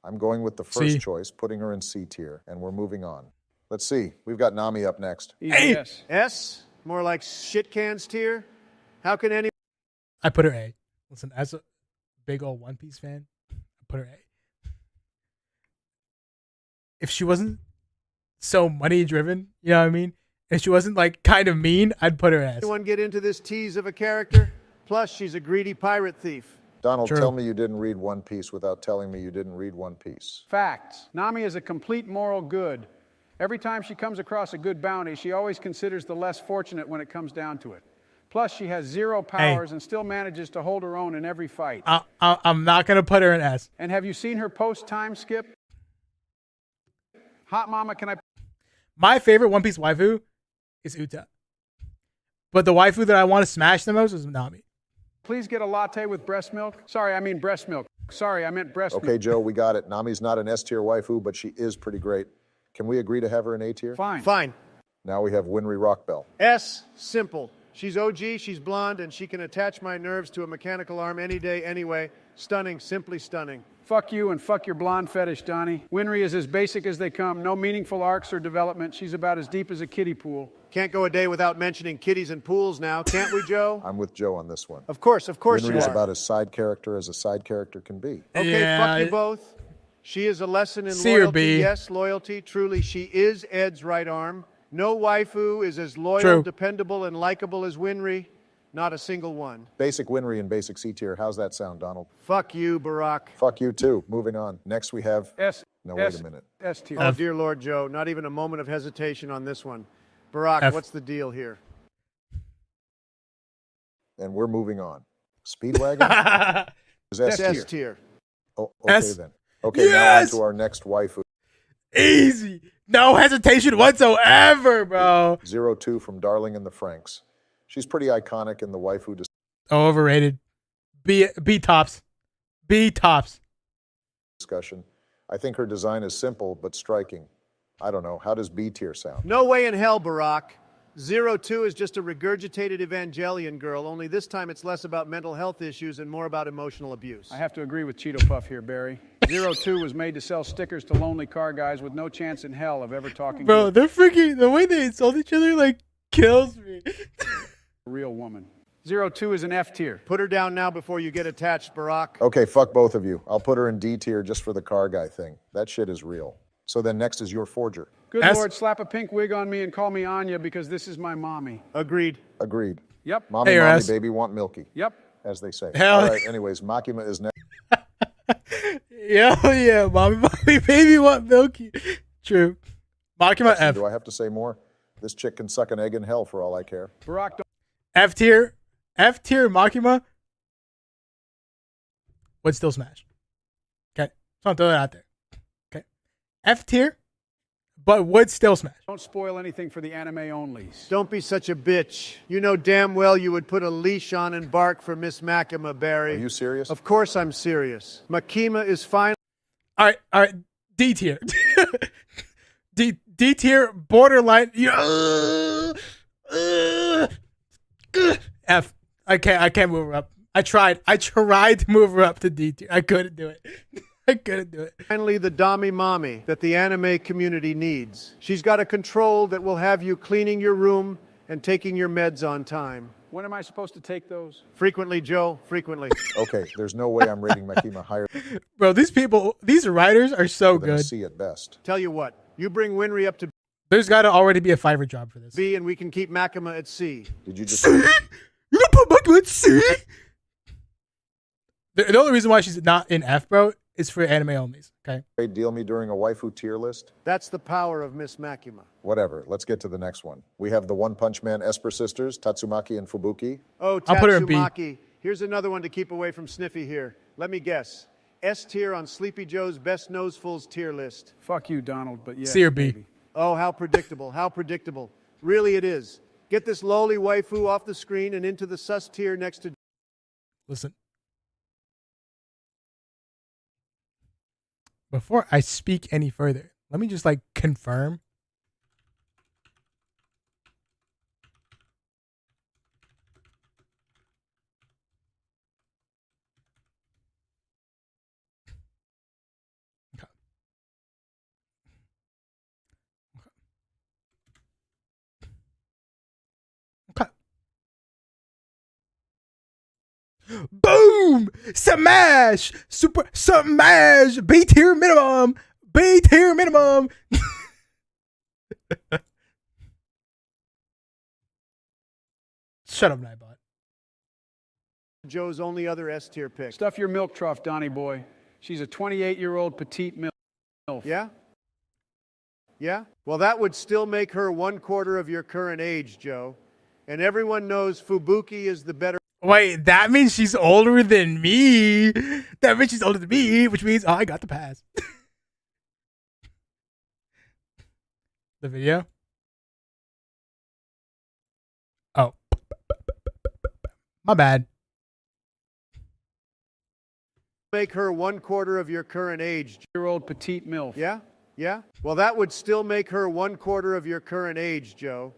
H: I'm going with the first choice, putting her in C tier, and we're moving on. Let's see. We've got Nami up next.
I: Yes.
C: S? More like shit cans tier? How can any...
A: I put her A. Listen, as a big old One Piece fan, I put her A. If she wasn't so money driven, you know what I mean? If she wasn't like kind of mean, I'd put her S.
C: Anyone get into this tease of a character? Plus, she's a greedy pirate thief.
H: Donald,
A: True.
H: tell me you didn't read One Piece without telling me you didn't read One Piece.
I: Facts. Nami is a complete moral good. Every time she comes across a good bounty, she always considers the less fortunate when it comes down to it. Plus, she has zero powers and still manages to hold her own in every fight.
A: I'm not going to put her in S.
I: And have you seen her post-time skip? Hot Mama, can I...
A: My favorite One Piece waifu is Uta. But the waifu that I want to smash the most is Nami.
I: Please get a latte with breast milk? Sorry, I mean breast milk. Sorry, I meant breast milk.
H: Okay, Joe, we got it. Nami's not an S tier waifu, but she is pretty great. Can we agree to have her in A tier?
I: Fine.
C: Fine.
H: Now we have Winry Rockbell.
C: S, simple. She's OG, she's blonde, and she can attach my nerves to a mechanical arm any day, anyway. Stunning, simply stunning.
I: Fuck you and fuck your blonde fetish, Donnie. Winry is as basic as they come. No meaningful arcs or development. She's about as deep as a kiddie pool.
C: Can't go a day without mentioning kitties and pools now, can't we, Joe?
H: I'm with Joe on this one.
C: Of course you
H: Winry is
C: are.
H: about as side character as a side character can be.
C: Okay,
A: Yeah,
C: fuck you both. She is a lesson in
A: C or
C: loyalty.
A: B.
C: Yes, loyalty. Truly, she is Ed's right arm. No waifu is as loyal,
A: True.
C: dependable, and likable as Winry. Not a single one.
H: Basic Winry and basic C tier. How's that sound, Donald?
C: Fuck you, Barack.
H: Fuck you too. Moving on. Next we have.
I: S.
H: No, wait a minute.
I: S tier.
C: Oh, dear Lord, Joe. Not even a moment of hesitation on this one. Barack,
A: F.
C: what's the deal here?
H: And we're moving on. Speedwagon is S
C: S
H: tier.
C: tier.
H: Oh, okay
A: S.
H: then. Okay, now on
A: Yes!
H: to our next waifu.
A: Easy. No hesitation whatsoever, bro.
H: 02 from Darling in the Franks. She's pretty iconic in the waifu
A: Oh, overrated. B tops. B tops.
H: discussion. I think her design is simple but striking. I don't know. How does B tier sound?
C: No way in hell, Barack. 02 is just a regurgitated Evangelion girl, only this time it's less about mental health issues and more about emotional abuse.
I: I have to agree with Cheeto Puff here, Barry. 02 was made to sell stickers to lonely car guys with no chance in hell of ever talking
A: Bro,
I: to
A: they're freaking, the way they insult each other, like, kills me.
I: a real woman. 02 is an F tier.
C: Put her down now before you get attached, Barack.
H: Okay, fuck both of you. I'll put her in D tier just for the car guy thing. That shit is real. So then next is your forger.
I: Good
A: S.
I: Lord, slap a pink wig on me and call me Anya because this is my mommy.
C: Agreed.
H: Agreed.
I: Yep.
H: Mommy,
A: Hey,
H: mommy,
A: S.
H: baby, want milky,
I: Yep.
H: as they say.
A: Hell.
H: All right, anyways, Makima is next.
A: Yeah, mommy, baby, want milky. True. Makima F.
H: Do I have to say more? This chick can suck an egg in hell for all I care.
I: Barack, don't
A: F tier. F tier Makima would still smash. Okay. So I'll throw that out there. Okay. F tier, but would still smash.
I: spoil anything for the anime onlys.
C: Don't be such a bitch. You know damn well you would put a leash on and bark for Miss Makima, Barry.
H: Are you serious?
C: Of course I'm serious. Makima is fine.
A: All right. D tier. D tier, borderline. F. I can't move her up. I tried to move her up to D tier. I couldn't do it. I couldn't do it.
C: Finally, the Dami Mommy that the anime community needs. She's got a control that will have you cleaning your room and taking your meds on time.
I: When am I supposed to take those?
C: Frequently, Joe, frequently.
H: Okay, there's no way I'm rating Makima higher
A: Bro, these writers are so
H: than a
A: good.
H: C at best.
C: Tell you what, you bring Winry up to
A: There's got to already be a Fiverr job for this.
C: B and we can keep Makima at C.
H: Did you just...
A: You gonna put Makima at C? The only reason why she's not in F, bro, is for anime onlys. Okay.
H: deal me during a waifu tier list?
C: That's the power of Miss Makima.
H: Whatever. Let's get to the next one. We have the One Punch Man Esper sisters, Tatsumaki and Fubuki.
C: Oh,
A: I'll put her in B.
C: Tatsumaki. Here's another one to keep away from Sniffy here. Let me guess. S tier on Sleepy Joe's best nosefuls tier list.
I: Fuck you, Donald, but yeah.
A: C or B.
I: maybe.
C: Oh, how predictable. How predictable. Really it is. Get this lowly waifu off the screen and into the sus tier next to...
A: Listen. Before I speak any further, let me just confirm. Okay. Boom! Smash! Super smash! B tier minimum! B tier minimum! Shut up, Nightbot.
C: Joe's only other S tier pick.
I: Stuff your milk trough, Donnie boy. She's a 28-year-old petite MILF.
C: Yeah? Yeah? Well, that would still make her 1/4 of your current age, Joe. And everyone knows Fubuki is the better...
A: Wait, that means she's older than me. That means she's older than me, which means I got the pass. The video? Oh. My bad.
C: Make her 1/4 of your current age.
I: Year-old petite MILF.
C: Yeah? Yeah? Well, that would still make her 1/4 of your current age, Joe.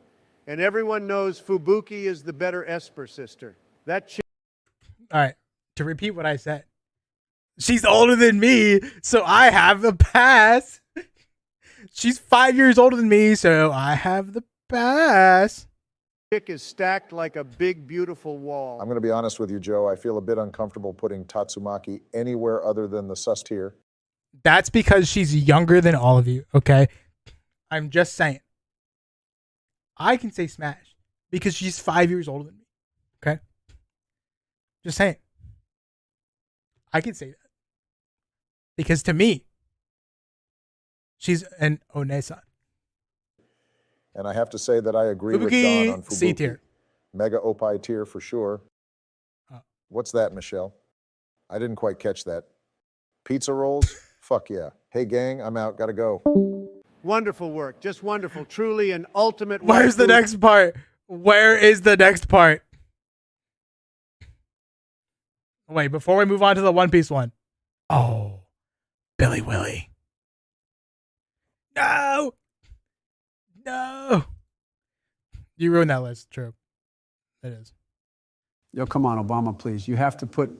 C: And everyone knows Fubuki is the better Esper sister. That chick...
A: All right. To repeat what I said. She's older than me, so I have the pass. She's 5 years older than me, so I have the pass.
C: Chick is stacked like a big, beautiful wall.
H: I'm going to be honest with you, Joe. I feel a bit uncomfortable putting Tatsumaki anywhere other than the sus tier.
A: That's because she's younger than all of you, okay? I'm just saying. I can say smash because she's 5 years older than me. Okay? Just saying. I can say that. Because to me, she's an Onesan.
H: And I have to say that I agree with
A: Fubuki,
H: Don on Fubuki.
A: C tier.
H: Mega Opie tier for sure. What's that, Michelle? I didn't quite catch that. Pizza rolls? Fuck yeah. Hey, gang, I'm out. Gotta go.
C: Wonderful work. Just wonderful. Truly an ultimate.
A: Where's the next part? Where is the next part? Wait, before we move on to the One Piece one. Oh, Billy Willie. No! No! You ruined that list, true. It is.
B: Yo, come on, Obama, please. You have to put...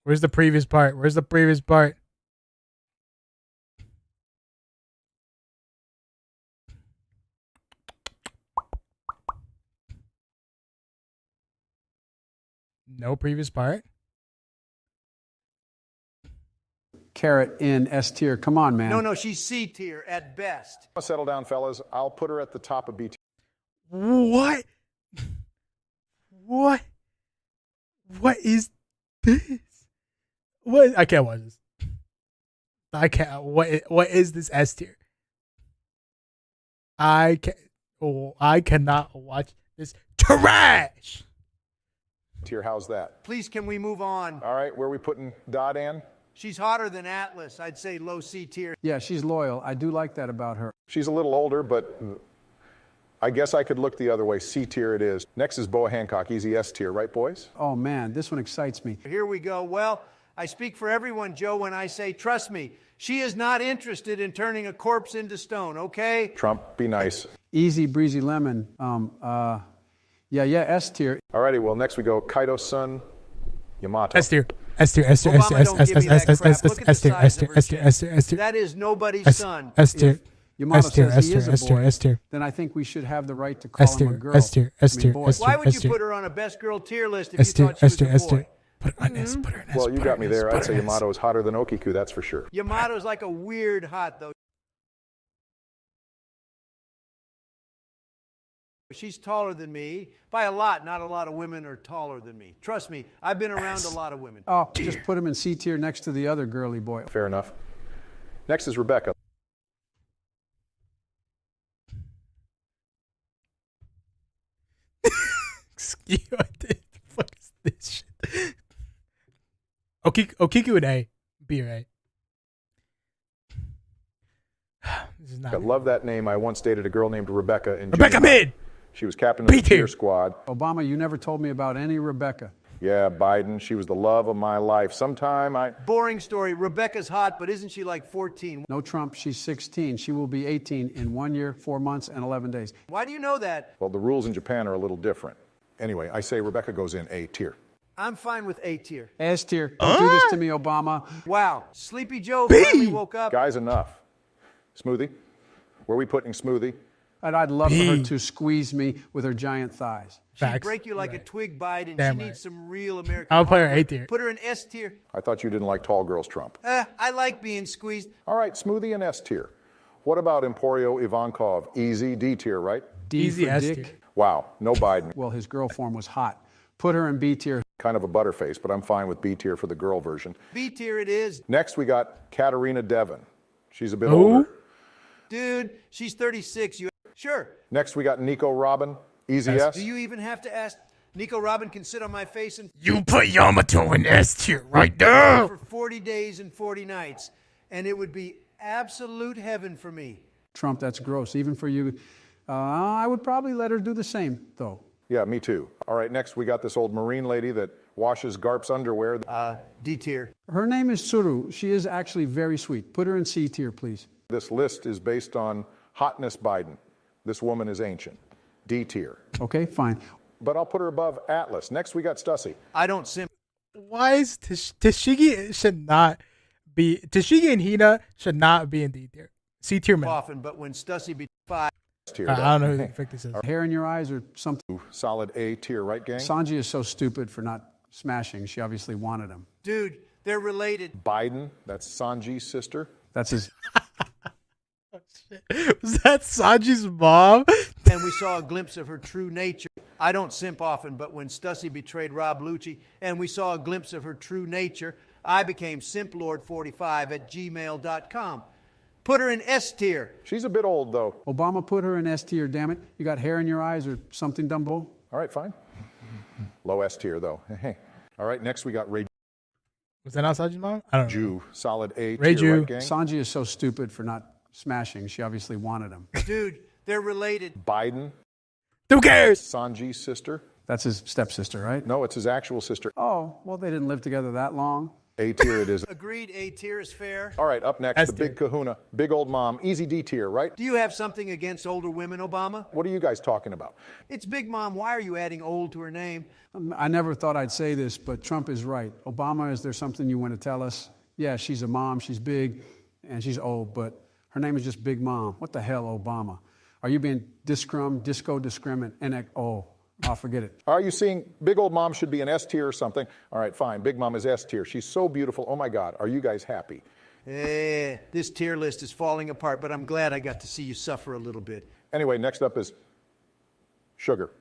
A: Where's the previous part? Where's the previous part? No previous part?
B: Carrot in S tier. Come on, man.
C: No, she's C tier at best.
H: Settle down, fellas. I'll put her at the top of B tier.
A: What? What? What is this? What? I can't watch this. I can't. What is this S tier? I can't. Oh, I cannot watch this trash.
H: Tier, how's that?
C: Please, can we move on?
H: All right, where are we putting Dodan?
C: She's hotter than Atlas. I'd say low C tier.
B: Yeah, she's loyal. I do like that about her.
H: She's a little older, but I guess I could look the other way. C tier it is. Next is Boa Hancock. Easy S tier, right, boys?
B: Oh, man, this one excites me.
C: Here we go. Well, I speak for everyone, Joe, when I say, trust me, she is not interested in turning a corpse into stone, okay?
H: Trump, be nice.
B: Easy, breezy lemon. Yeah, S tier.
H: All righty, well, next we go Kaido's son, Yamato.
A: S tier. S tier. S tier. S tier. S tier. S tier. S tier. S tier. S tier. S tier.
C: That is nobody's son.
A: S tier.
B: Yamato
A: S tier.
B: says
A: S
B: he
A: tier.
B: is a
A: S tier.
B: boy,
A: S tier.
B: then I think we should have the right to call him a girl.
A: S tier. S tier. S tier.
C: Why would you put her on a best girl tier list if you thought she was a boy?
A: Put her on S. Put her on S.
H: Well, you got me there. I'd say Yamato is hotter than Okiku, that's for sure.
C: Yamato's like a weird hot, though. She's taller than me by a lot. Not a lot of women are taller than me. Trust me, I've been around a lot of women.
B: Oh, just put him in C tier next to the other girly boy.
H: Fair enough. Next is Rebecca.
A: Excuse me, what the fuck is this shit? Okiku and A. B or A. This is not.
H: I love that name. I once dated a girl named Rebecca in
A: Rebecca Mid!
H: She was captain of the cheer squad.
B: Obama, you never told me about any Rebecca.
H: Yeah, Biden. She was the love of my life. Sometime I...
C: Boring story. Rebecca's hot, but isn't she like 14?
B: No Trump, she's 16. She will be 18 in 1 year, 4 months, and 11 days.
C: Why do you know that?
H: Well, the rules in Japan are a little different. Anyway, I say Rebecca goes in A tier.
C: I'm fine with A tier.
B: S tier. Don't do this to me, Obama.
C: Wow. Sleepy Joe finally woke up.
H: Guys, enough. Smoothie? Where are we putting Smoothie?
B: And I'd love for her to squeeze me with her giant thighs.
C: She'd break you like a twig bite, and she needs some real American.
A: I'll put her A tier.
C: Put her in S tier.
H: I thought you didn't like tall girls, Trump.
C: I like being squeezed.
H: All right, Smoothie and S tier. What about Emporio Ivankov? Easy, D tier, right?
B: D
A: Easy
B: for
A: S
B: Dick.
A: tier.
H: Wow, no Biden.
B: Well, his girl form was hot. Put her in B tier.
H: Kind of a butterface, but I'm fine with B tier for the girl version.
C: B tier it is.
H: Next, we got Katarina Devon. She's a bit older.
C: Dude, she's 36. Sure.
H: Next, we got Nico Robin. Easy S.
C: Do you even have to ask? Nico Robin can sit on my face and...
A: You put Yamato in S tier right now.
C: ...for 40 days and 40 nights, and it would be absolute heaven for me.
B: Trump, that's gross. Even for you. I would probably let her do the same, though.
H: Yeah, me too. All right, next we got this old Marine lady that washes Garp's underwear.
C: D tier.
B: Her name is Suru. She is actually very sweet. Put her in C tier, please.
H: This list is based on hotness Biden. This woman is ancient. D tier.
B: Okay, fine.
H: But I'll put her above Atlas. Next we got Stussy.
C: I don't sim.
A: Why is Tashigi should not be... Tashigi and Hina should not be in D tier. C tier man.
C: Often, but when Stussy be 5.
H: Tier,
A: I don't know who the fuck this is.
B: Hair in your eyes or something.
H: Solid A tier, right, gang?
B: Sanji is so stupid for not smashing. She obviously wanted him.
C: Dude, they're related.
H: Biden, that's Sanji's sister.
B: That's his...
A: Was that Sanji's mom?
C: And we saw a glimpse of her true nature. I don't simp often, but when Stussy betrayed Rob Lucci and we saw a glimpse of her true nature, I became simplord45@gmail.com. Put her in S tier.
H: She's a bit old, though.
B: Obama put her in S tier, damn it. You got hair in your eyes or something, Dumbo?
H: All right, fine. Low S tier, though. Hey. All right, next we got Ray
A: Was that not Sanji's mom? I don't know.
H: Jew. Solid A
A: Ray
H: tier,
A: Jew.
H: right, gang?
B: Sanji is so stupid for not smashing. She obviously wanted him.
C: Dude, they're related.
H: Biden.
A: Who cares?
H: Sanji's sister.
B: That's his stepsister, right?
H: No, it's his actual sister.
B: Oh, well, they didn't live together that long.
H: A tier it is.
C: Agreed, A tier is fair.
H: All right, up next,
A: S
H: the big kahuna. Big old mom. Easy D tier, right?
C: Do you have something against older women, Obama?
H: What are you guys talking about?
C: It's Big Mom. Why are you adding old to her name?
B: I never thought I'd say this, but Trump is right. Obama, is there something you want to tell us? Yeah, she's a mom, she's big, and she's old, but her name is just Big Mom. What the hell, Obama? Are you being disco discriminant? I'll forget it.
H: Are you seeing big old mom should be an S tier or something? All right, fine. Big mom is S tier. She's so beautiful. Oh my God. Are you guys happy?
C: This tier list is falling apart, but I'm glad I got to see you suffer a little bit.
H: Anyway, next up is Sugar.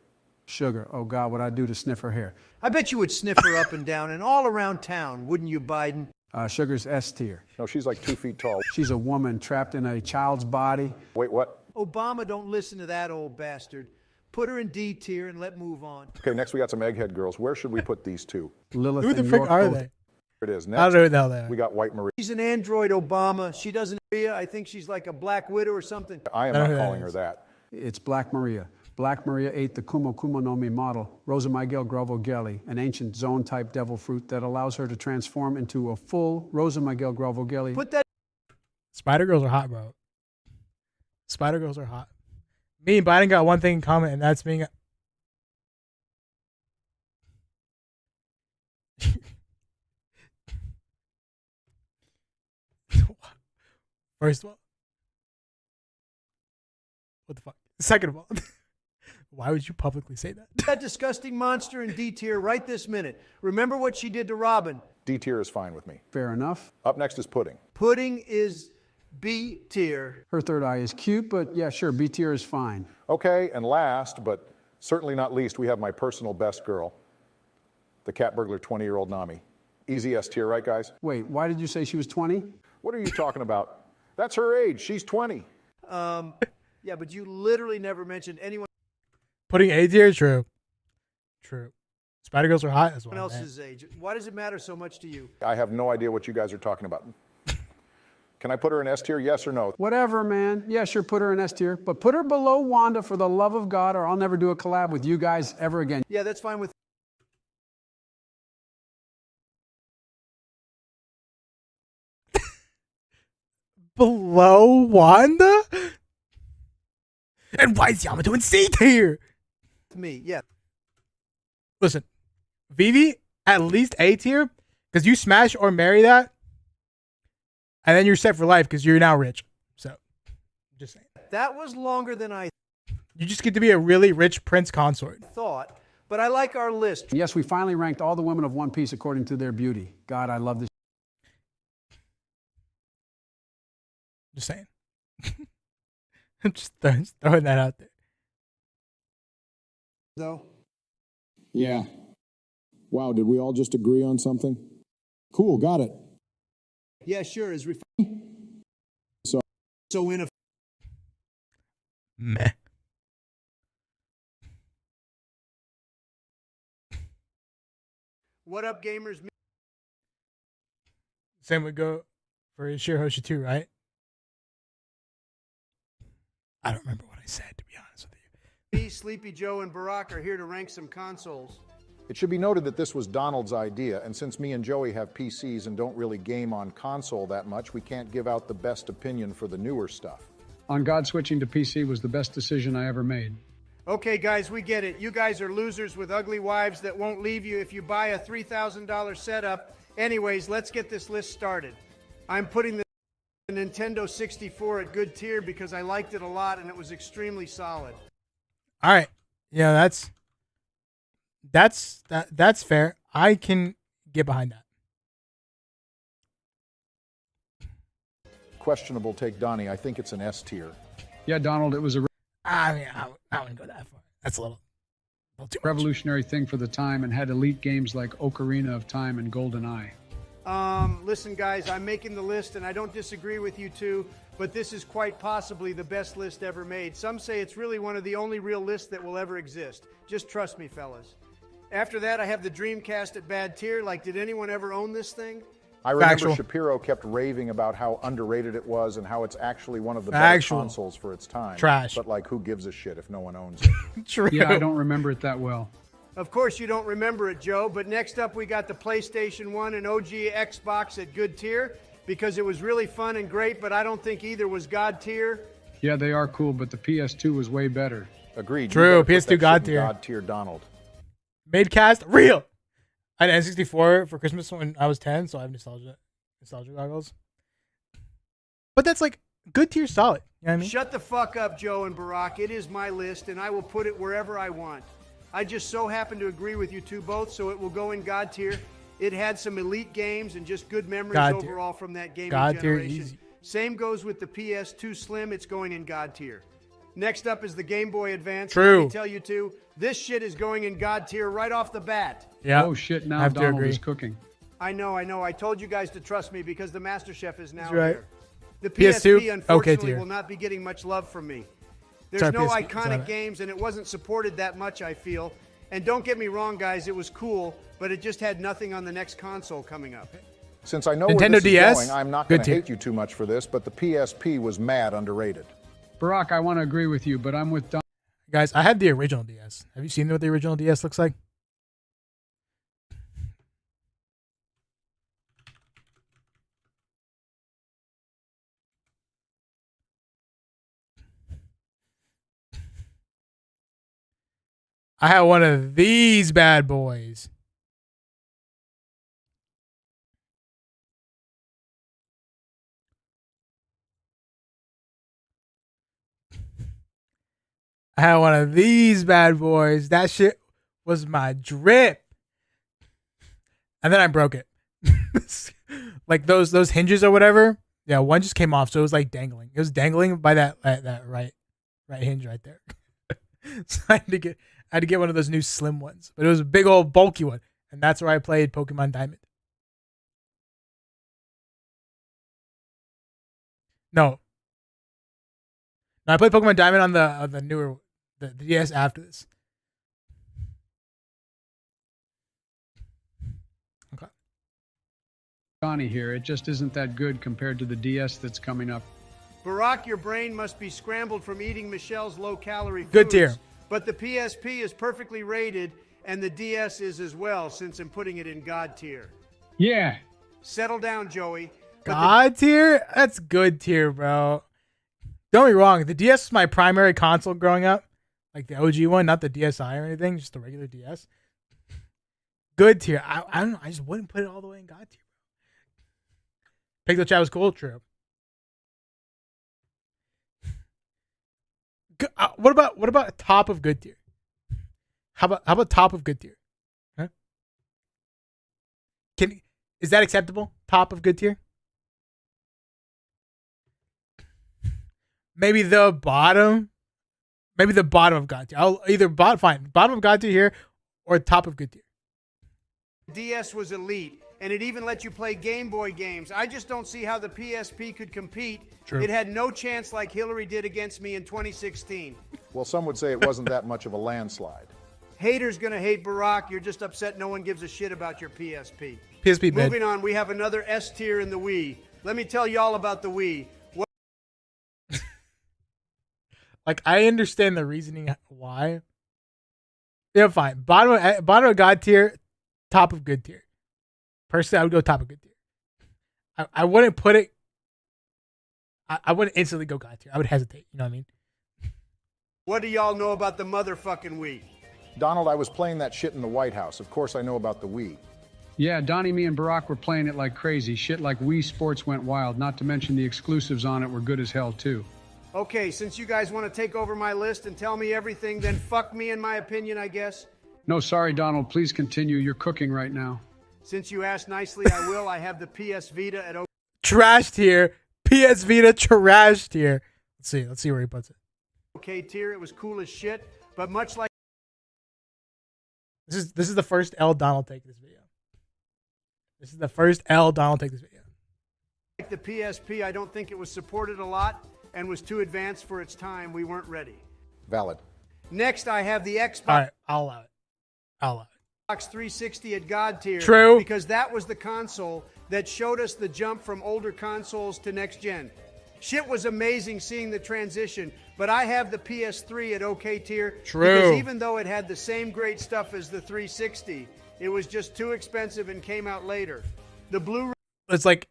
B: Sugar. Oh God, what'd I do to sniff her hair?
C: I bet you would sniff her up and down and all around town, wouldn't you, Biden?
B: Sugar's S tier.
H: No, she's like 2 feet tall.
B: She's a woman trapped in a child's body.
H: Wait, what?
C: Obama, don't listen to that old bastard. Put her in D tier and let move on.
H: Okay, next we got some egghead girls. Where should we put these two?
B: Lilith
A: Who the
B: and
A: frick
B: York
A: are
B: both-
A: they?
H: Here it is.
A: I
H: Next,
A: don't know who the hell they are.
H: we got White Maria.
C: She's an android, Obama. She doesn't. I think she's like a Black Widow or something.
H: I am
A: I don't
H: not
A: know who that
H: calling her
A: is.
H: that.
B: It's Black Maria. Black Maria ate the Kumo Kumo no Mi model, Rosa Miguel Grovo Gelly, an ancient zone-type devil fruit that allows her to transform into a full Rosa Miguel Grovo Gelly.
C: Put that.
A: Spider Girls are hot, bro. Spider Girls are hot. Me and Biden got one thing in common, and that's being. First of all, what the fuck? Second of all, why would you publicly say that?
C: That disgusting monster in D tier right this minute. Remember what she did to Robin.
H: D tier is fine with me.
B: Fair enough.
H: Up next is Pudding.
C: Pudding is B tier.
B: Her third eye is cute, but yeah, sure, B tier is fine.
H: Okay, and last, but certainly not least, we have my personal best girl, the cat burglar 20-year-old Nami. Easy S tier, right, guys?
B: Wait, why did you say she was 20?
H: What are you talking about? That's her age. She's 20.
C: Yeah, but you literally never mentioned anyone
A: Putting A tier, true. True. Spider Girls are hot as well. Man.
C: else's age. Why does it matter so much to you?
H: I have no idea what you guys are talking about. Can I put her in S tier, yes or no?
B: Whatever, man. Yeah, sure, put her in S tier, but put her below Wanda for the love of God, or I'll never do a collab with you guys ever again.
C: Yeah, that's fine with.
A: Below Wanda? And why is Yamato in C tier?
C: Me, yeah.
A: Listen, Vivi, at least A tier, because you smash or marry that, and then you're set for life because you're now rich. So, just saying.
C: That was longer than I
A: You just get to be a really rich prince consort.
C: thought, but I like our list.
B: Yes, we finally ranked all the women of One Piece according to their beauty. God, I love this.
A: Just saying. I'm just throwing that out there.
C: Though.
F: Yeah. Wow, did we all just agree on something? Cool, got it.
C: Yeah, sure. Is
F: So
C: in a.
A: Meh.
C: What up, gamers?
A: Same would go for Shirahoshi too, right? I don't remember what I said, to be honest with you.
C: Me, Sleepy Joe, and Barack are here to rank some consoles.
H: It should be noted that this was Donald's idea, and since me and Joey have PCs and don't really game on console that much, we can't give out the best opinion for the newer stuff.
B: On God, switching to PC was the best decision I ever made.
C: Okay, guys, we get it. You guys are losers with ugly wives that won't leave you if you buy a $3,000 setup. Anyways, let's get this list started. I'm putting the Nintendo 64 at good tier because I liked it a lot and it was extremely solid.
A: All right. Yeah, that's fair. I can get behind that.
H: questionable take, Donnie. I think it's an S tier.
M: Yeah, Donald, it was a
A: I mean, I wouldn't go that far. That's a little too much.
M: revolutionary thing for the time and had elite games like Ocarina of Time and GoldenEye.
C: Listen, guys, I'm making the list, and I don't disagree with you two, but this is quite possibly the best list ever made. Some say it's really one of the only real lists that will ever exist. Just trust me, fellas. After that, I have the Dreamcast at bad tier. Like, did anyone ever own this thing?
H: I remember
A: Factual.
H: Shapiro kept raving about how underrated it was and how it's actually one of the best
A: Factual.
H: consoles for its time.
A: Trash.
H: But like, who gives a shit if no one owns it?
A: True.
M: Yeah, I don't remember it that well.
C: Of course you don't remember it, Joe, but next up we got the PlayStation 1 and OG Xbox at good tier because it was really fun and great, but I don't think either was God tier.
M: Yeah, they are cool, but the PS2 was way better.
H: Agreed.
A: True,
H: You better put
A: PS2
H: that
A: God
H: shit in
A: tier.
H: God tier, Donald.
A: Midcast, real. I had an N64 for Christmas when I was 10, so I have nostalgia goggles. But that's like good tier solid. You know what I mean?
C: Shut the fuck up, Joe and Barack. It is my list, and I will put it wherever I want. I just so happen to agree with you two both, so it will go in God tier. It had some elite games and just good memories
A: God tier.
C: overall from that gaming
A: God tier,
C: generation.
A: easy.
C: Same goes with the PS2 Slim. It's going in God tier. Next up is the Game Boy Advance.
A: True.
C: Let me tell you two, this shit is going in God tier right off the bat.
A: Yeah.
M: Oh shit,
A: I
M: now
A: have to
M: Donald
A: agree.
M: is cooking.
C: I know. I told you guys to trust me because the Master Chef is now
A: That's right.
C: here. The
A: PS2,
C: PSP, unfortunately,
A: okay tier.
C: will not be getting much love from me. There's
A: Sorry,
C: no
A: PSP,
C: iconic
A: sorry.
C: games, and it wasn't supported that much, I feel. And don't get me wrong, guys, it was cool, but it just had nothing on the next console coming up.
H: Since I know
A: Nintendo
H: where this
A: DS,
H: is going, I'm not
A: good
H: going to
A: tier.
H: hate you too much for this, but the PSP was mad underrated.
M: Barack, I want to agree with you, but I'm with Don.
A: Guys, I had the original DS. Have you seen what the original DS looks like? I had one of these bad boys. I had one of these bad boys. That shit was my drip. And then I broke it. Like those hinges or whatever. Yeah, one just came off, so it was like dangling. It was dangling by that right hinge right there. So I had to get one of those new slim ones. But it was a big old bulky one. And that's where I played Pokemon Diamond. No, I played Pokemon Diamond on the newer the DS after this. Okay.
M: Donnie here. It just isn't that good compared to the DS that's coming up.
C: Barack, your brain must be scrambled from eating Michelle's low-calorie foods.
A: Good tier.
C: But the PSP is perfectly rated, and the DS is as well, since I'm putting it in God tier.
M: Yeah.
C: Settle down, Joey. But
A: God tier? That's good tier, bro. Don't be wrong. The DS was my primary console growing up. Like the OG one, not the DSi or anything, just the regular DS. Good tier. I don't know. I just wouldn't put it all the way in God tier. Pixel Chat was cool, true. What about top of good tier? How about top of good tier? Huh? Is that acceptable? Top of good tier? Maybe the bottom of God tier. I'll either bottom of God tier here or top of good tier.
C: DS was elite, and it even let you play Game Boy games. I just don't see how the PSP could compete.
A: True.
C: It had no chance like Hillary did against me in 2016.
H: Well, some would say it wasn't that much of a landslide.
C: Haters gonna hate Barack. You're just upset no one gives a shit about your PSP.
A: PSP bad.
C: Moving on, we have another S tier in the Wii. Let me tell you all about the Wii.
A: Like, I understand the reasoning why. Yeah, fine. Bottom of God tier, top of good tier. Personally, I would go top of good tier. I wouldn't put it. I wouldn't instantly go God tier. I would hesitate. You know what I mean?
C: What do y'all know about the motherfucking Wii?
H: Donald, I was playing that shit in the White House. Of course I know about the Wii.
M: Yeah, Donnie, me, and Barack were playing it like crazy. Shit like Wii Sports went wild, not to mention the exclusives on it were good as hell, too.
C: Okay, since you guys want to take over my list and tell me everything, then fuck me in my opinion, I guess.
M: No, sorry, Donald. Please continue. You're cooking right now.
C: Since you asked nicely, I will. I have the PS Vita at
A: Trash tier. PS Vita trash tier. Let's see where he puts it.
C: Okay tier. It was cool as shit, but much like
A: This is the first L Donald take this video. This is the first L Donald take this video.
C: like the PSP, I don't think it was supported a lot and was too advanced for its time. We weren't ready.
H: Valid.
C: Next, I have the Xbox.
A: All right, I'll allow it. I'll allow it.
C: Xbox 360 at God tier.
A: True.
C: Because that was the console that showed us the jump from older consoles to next gen. Shit was amazing seeing the transition, but I have the PS3 at OK tier.
A: True.
C: Because even though it had the same great stuff as the 360, it was just too expensive and came out later. The Blu-ray.
A: It's like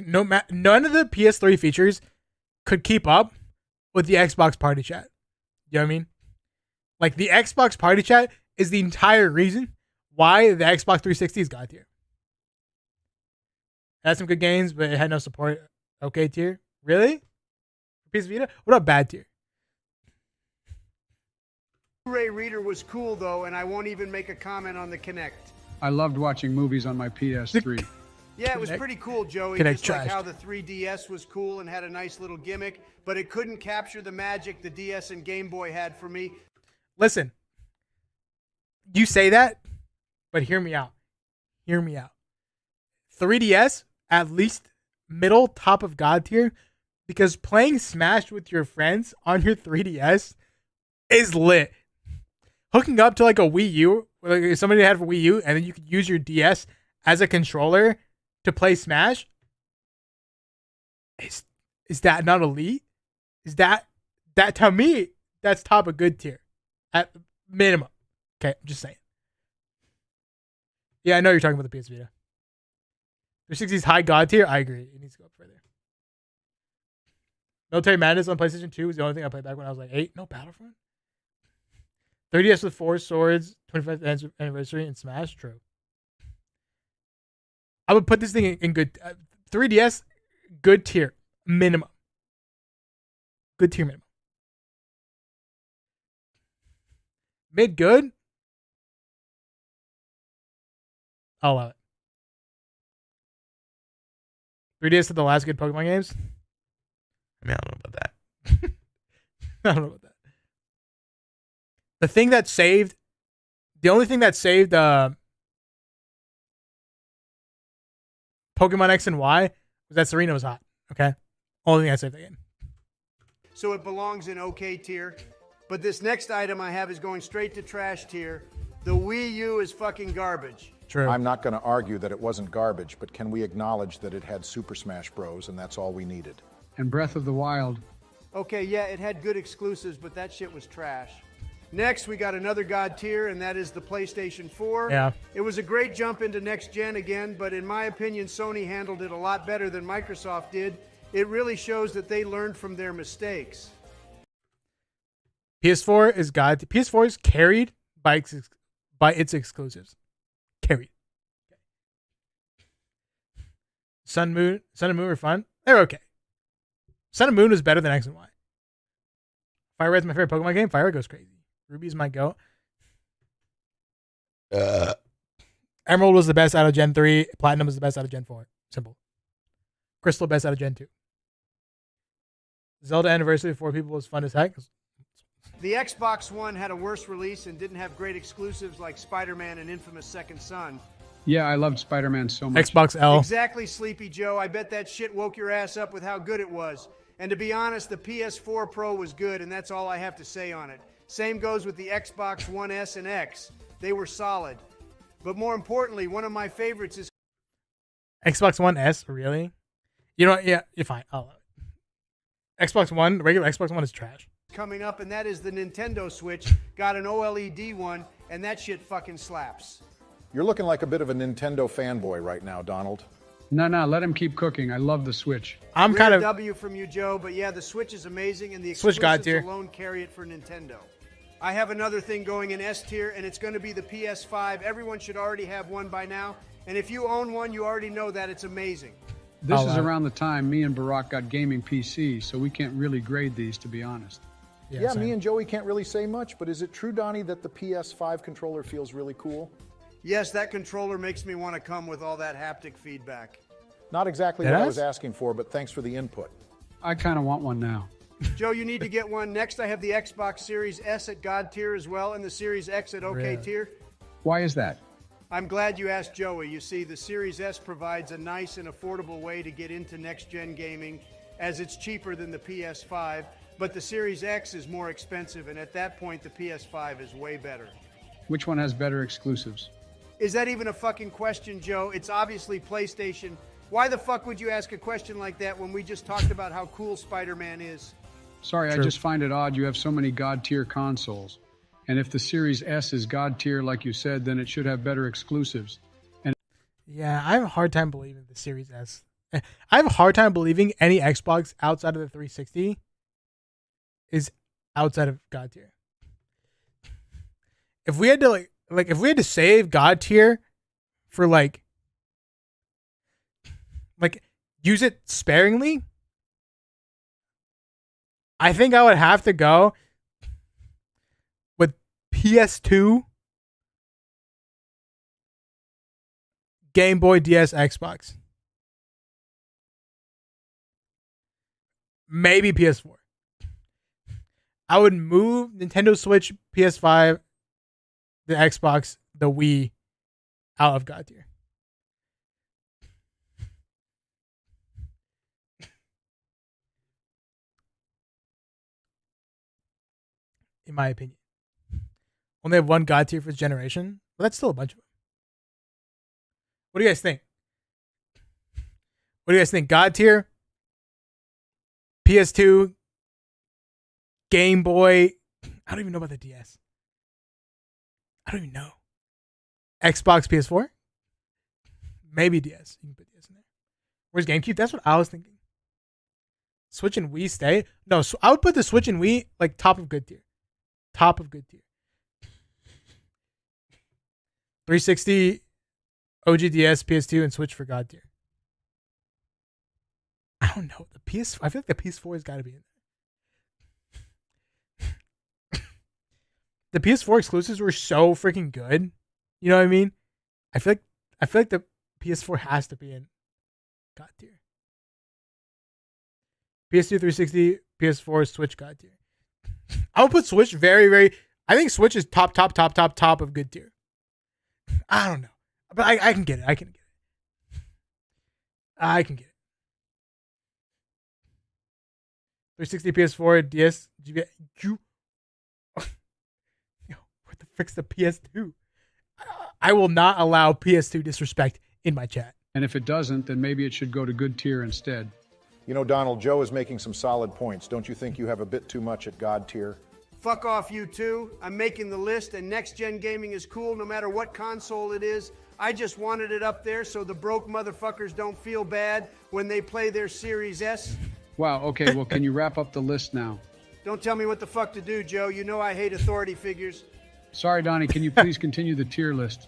A: none of the PS3 features could keep up with the Xbox Party Chat. You know what I mean? Like the Xbox Party Chat is the entire reason why the Xbox 360 is God tier. It had some good games, but it had no support. Okay tier? Really? PS Vita? What about bad tier?
C: Blu-ray reader was cool though, and I won't even make a comment on the Kinect.
I: I loved watching movies on my PS3.
C: Yeah, it was pretty cool, Joey.
A: Kinect
C: Just like
A: trashed.
C: how the 3DS was cool and had a nice little gimmick, but it couldn't capture the magic the DS and Game Boy had for me.
A: Listen, you say that, but hear me out. Hear me out. 3DS, at least middle top of God tier, because playing Smash with your friends on your 3DS is lit. Hooking up to like a Wii U, like somebody had a Wii U, and then you could use your DS as a controller to play Smash. Is that not elite? Is that to me, that's top of good tier at minimum. Okay, I'm just saying. Yeah, I know you're talking about the PS Vita. 360's high God tier. I agree. It needs to go up further. Military Madness on PlayStation 2 was the only thing I played back when I was like 8. No Battlefront. 3DS with 4 swords, 25th anniversary, and Smash. True. I would put this thing in good. 3DS, good tier. Minimum. Good tier minimum. Mid good. I'll allow it. 3DS to the last good Pokemon games. I mean, I don't know about that. I don't know about that. The only thing that saved Pokemon X and Y was that Serena was hot. Okay? Only thing I saved that game.
C: So it belongs in OK tier. But this next item I have is going straight to trash tier. The Wii U is fucking garbage.
A: True.
H: I'm not going to argue that it wasn't garbage, but can we acknowledge that it had Super Smash Bros. And that's all we needed?
I: And Breath of the Wild.
C: Okay, yeah, it had good exclusives, but that shit was trash. Next, we got another God tier, and that is the PlayStation 4.
A: Yeah.
C: It was a great jump into next gen again, but in my opinion, Sony handled it a lot better than Microsoft did. It really shows that they learned from their mistakes.
A: PS4 is God. PS4 is carried by its exclusives. Carried. Sun and Moon were fun. They're okay. Sun and Moon was better than X and Y. Fire Red's my favorite Pokemon game. Fire Red goes crazy. Ruby's my goat. Emerald was the best out of Gen 3. Platinum was the best out of Gen 4. Simple. Crystal best out of Gen 2. Zelda Anniversary of 4 People was fun as heck.
C: The Xbox One had a worse release and didn't have great exclusives like Spider-Man and Infamous Second Son.
I: Yeah, I loved Spider-Man so much.
A: Xbox L.
C: Exactly, Sleepy Joe. I bet that shit woke your ass up with how good it was. And to be honest, the PS4 Pro was good, and that's all I have to say on it. Same goes with the Xbox One S and X. They were solid. But more importantly, one of my favorites is
A: Xbox One S, really? You know what? Yeah, you're fine. I'll allow it. Xbox One, the regular Xbox One is trash.
C: coming up, and that is the Nintendo Switch. Got an OLED one, and that shit fucking slaps.
H: You're looking like a bit of a Nintendo fanboy right now, Donald.
I: No, let him keep cooking. I love the Switch.
A: I'm kind of
C: W from you, Joe, but yeah, the Switch is amazing, and the
A: Switch God
C: exclusives
A: tier.
C: alone carry it for Nintendo. I have another thing going in S tier, and it's going to be the PS5. Everyone should already have one by now, and if you own one, you already know that it's amazing.
I: This is around the time me and Barack got gaming PCs, so we can't really grade these, to be honest.
H: Yeah, me and Joey can't really say much, but is it true, Donnie, that the PS5 controller feels really cool?
C: Yes, that controller makes me want to come with all that haptic feedback.
H: Not exactly what I was asking for, but thanks for the input.
I: I kind of want one now.
C: Joe, you need to get one. Next, I have the Xbox Series S at God tier as well, and the Series X at OK tier.
I: Why is that?
C: I'm glad you asked Joey. You see, the Series S provides a nice and affordable way to get into next-gen gaming, as it's cheaper than the PS5, but the Series X is more expensive, and at that point, the PS5 is way better.
I: Which one has better exclusives?
C: Is that even a fucking question, Joe? It's obviously PlayStation. Why the fuck would you ask a question like that when we just talked about how cool Spider-Man is?
I: Sorry, I just find it odd you have so many God-tier consoles. And if the Series S is God tier, like you said, then it should have better exclusives. And
A: yeah, I have a hard time believing the Series S. I have a hard time believing any Xbox outside of the 360 is outside of God tier. If we had to if we had to save God tier for like use it sparingly, I think I would have to go with PS2, Game Boy, DS, Xbox. Maybe PS4. I would move Nintendo Switch, PS5, the Xbox, the Wii out of God tier. In my opinion. Only have one God tier for this generation, but that's still a bunch of them. What do you guys think? What do you guys think? God tier, PS2, Game Boy. I don't even know about the DS. I don't even know. Xbox, PS4, maybe DS. You can put DS in there. Where's GameCube? That's what I was thinking. Switch and Wii stay. No, so I would put the Switch and Wii like top of good tier. Top of good tier. 360, OGDS, PS2, and Switch for God tier. I don't know. The PS. I feel like the PS4 has got to be in there. The PS4 exclusives were so freaking good. You know what I mean? I feel like the PS4 has to be in God tier. PS2, 360, PS4, Switch, God tier. I would put Switch very, very. I think Switch is top of good tier. I don't know, but I can get it. I can get it. 360, PS4, DS. Yo, what the frick's the PS2? I will not allow PS2 disrespect in my chat.
I: And if it doesn't, then maybe it should go to good tier instead.
H: You know, Donald, Joe is making some solid points. Don't you think you have a bit too much at God tier?
C: Fuck off, you two. I'm making the list, and next-gen gaming is cool no matter what console it is. I just wanted it up there so the broke motherfuckers don't feel bad when they play their Series S.
I: Wow, okay, well, can you wrap up the list now?
C: Don't tell me what the fuck to do, Joe. You know I hate authority figures.
I: Sorry, Donnie, can you please continue the tier list?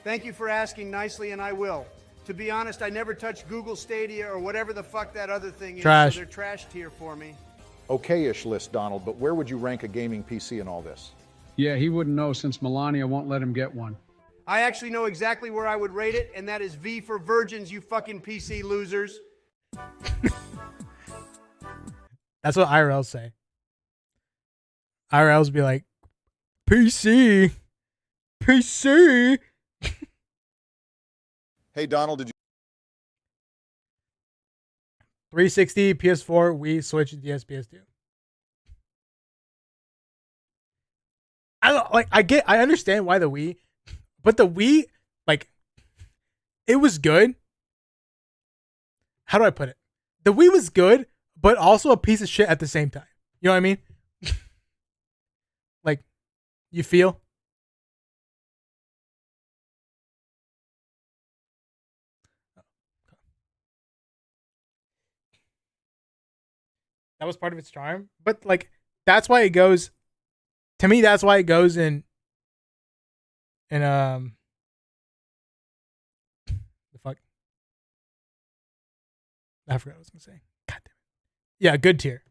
C: Thank you for asking nicely, and I will. To be honest, I never touched Google Stadia or whatever the fuck that other thing is,
A: Trash.
C: so they're trash tier for me.
H: Okay-ish list, Donald, but where would you rank a gaming PC in all this?
I: Yeah, he wouldn't know since Melania won't let him get one.
C: I actually know exactly where I would rate it, and that is V for virgins, you fucking PC losers.
A: That's what IRLs say. IRLs be like, PC.
H: Hey, Donald, did you...
A: 360, PS4, Wii, Switch, DS, PS2. I understand why the Wii, but the Wii, it was good. How do I put it? The Wii was good, but also a piece of shit at the same time. You know what I mean? You feel? That was part of its charm, but that's why it goes. To me, that's why it goes in the fuck. I forgot what I was gonna say. God damn it. Yeah, good tier.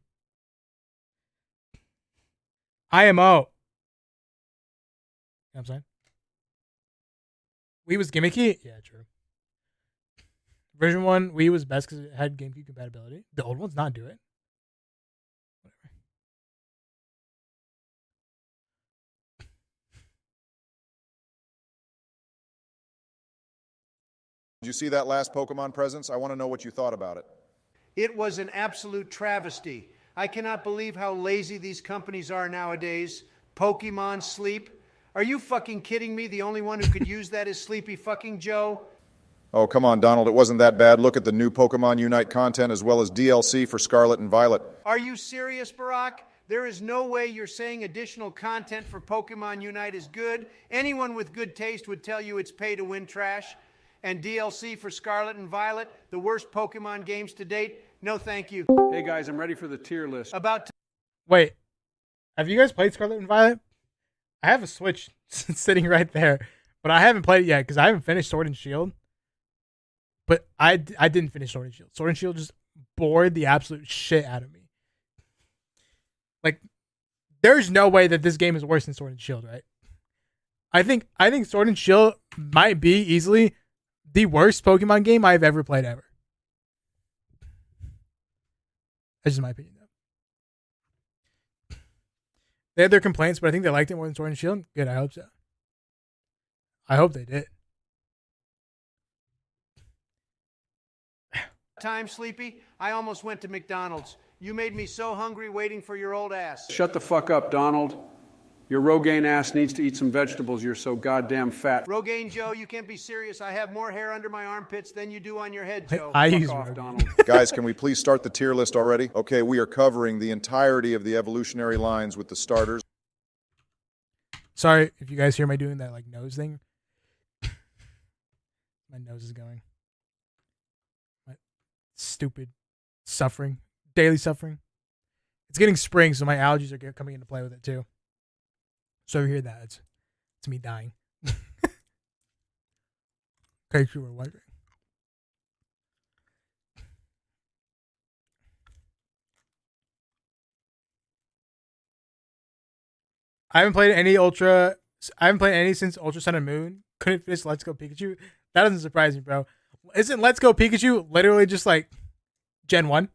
A: IMO. You know what I'm saying? We was gimmicky? Yeah, true. Version 1 Wii was best because it had GameCube compatibility. The old ones not do it. Whatever.
D: Did you see that last Pokemon presence? I want to know what you thought about it.
C: It was an absolute travesty. I cannot believe how lazy these companies are nowadays. Pokemon Sleep. Are you fucking kidding me? The only one who could use that is Sleepy fucking Joe.
D: Oh, come on, Donald. It wasn't that bad. Look at the new Pokemon Unite content as well as DLC for Scarlet and Violet.
C: Are you serious, Barack? There is no way you're saying additional content for Pokemon Unite is good. Anyone with good taste would tell you it's pay-to-win trash. And DLC for Scarlet and Violet, the worst Pokemon games to date. No, thank you.
B: Hey guys, I'm ready for the tier list.
A: Wait, have you guys played Scarlet and Violet? I have a Switch sitting right there, but I haven't played it yet because I haven't finished Sword and Shield. But I didn't finish Sword and Shield. Sword and Shield just bored the absolute shit out of me. Like, there's no way that this game is worse than Sword and Shield, right? I think Sword and Shield might be easily the worst Pokemon game I've ever played ever. That's just my opinion, though. They had their complaints, but I think they liked it more than Sword and Shield. Good, I hope so. I hope they did.
C: Time, Sleepy. I almost went to McDonald's. You made me so hungry waiting for your old ass.
B: Shut the fuck up, Donald. Your Rogaine ass needs to eat some vegetables. You're so goddamn fat.
C: Rogaine Joe, you can't be serious. I have more hair under my armpits than you do on your head, Joe.
A: I
B: Fuck
A: use
B: off,
A: Rogaine.
B: Donald.
D: Guys, can we please start the tier list already? Okay, we are covering the entirety of the evolutionary lines with the starters.
A: Sorry if you guys hear me doing that like nose thing. My nose is going. My stupid suffering. Daily suffering. It's getting spring, so my allergies are coming into play with it too. So you hear that, it's me dying. In case you were wondering. I haven't played any since Ultra Sun and Moon. Couldn't finish Let's Go Pikachu. That doesn't surprise me, bro. Isn't Let's Go Pikachu literally just like Gen 1?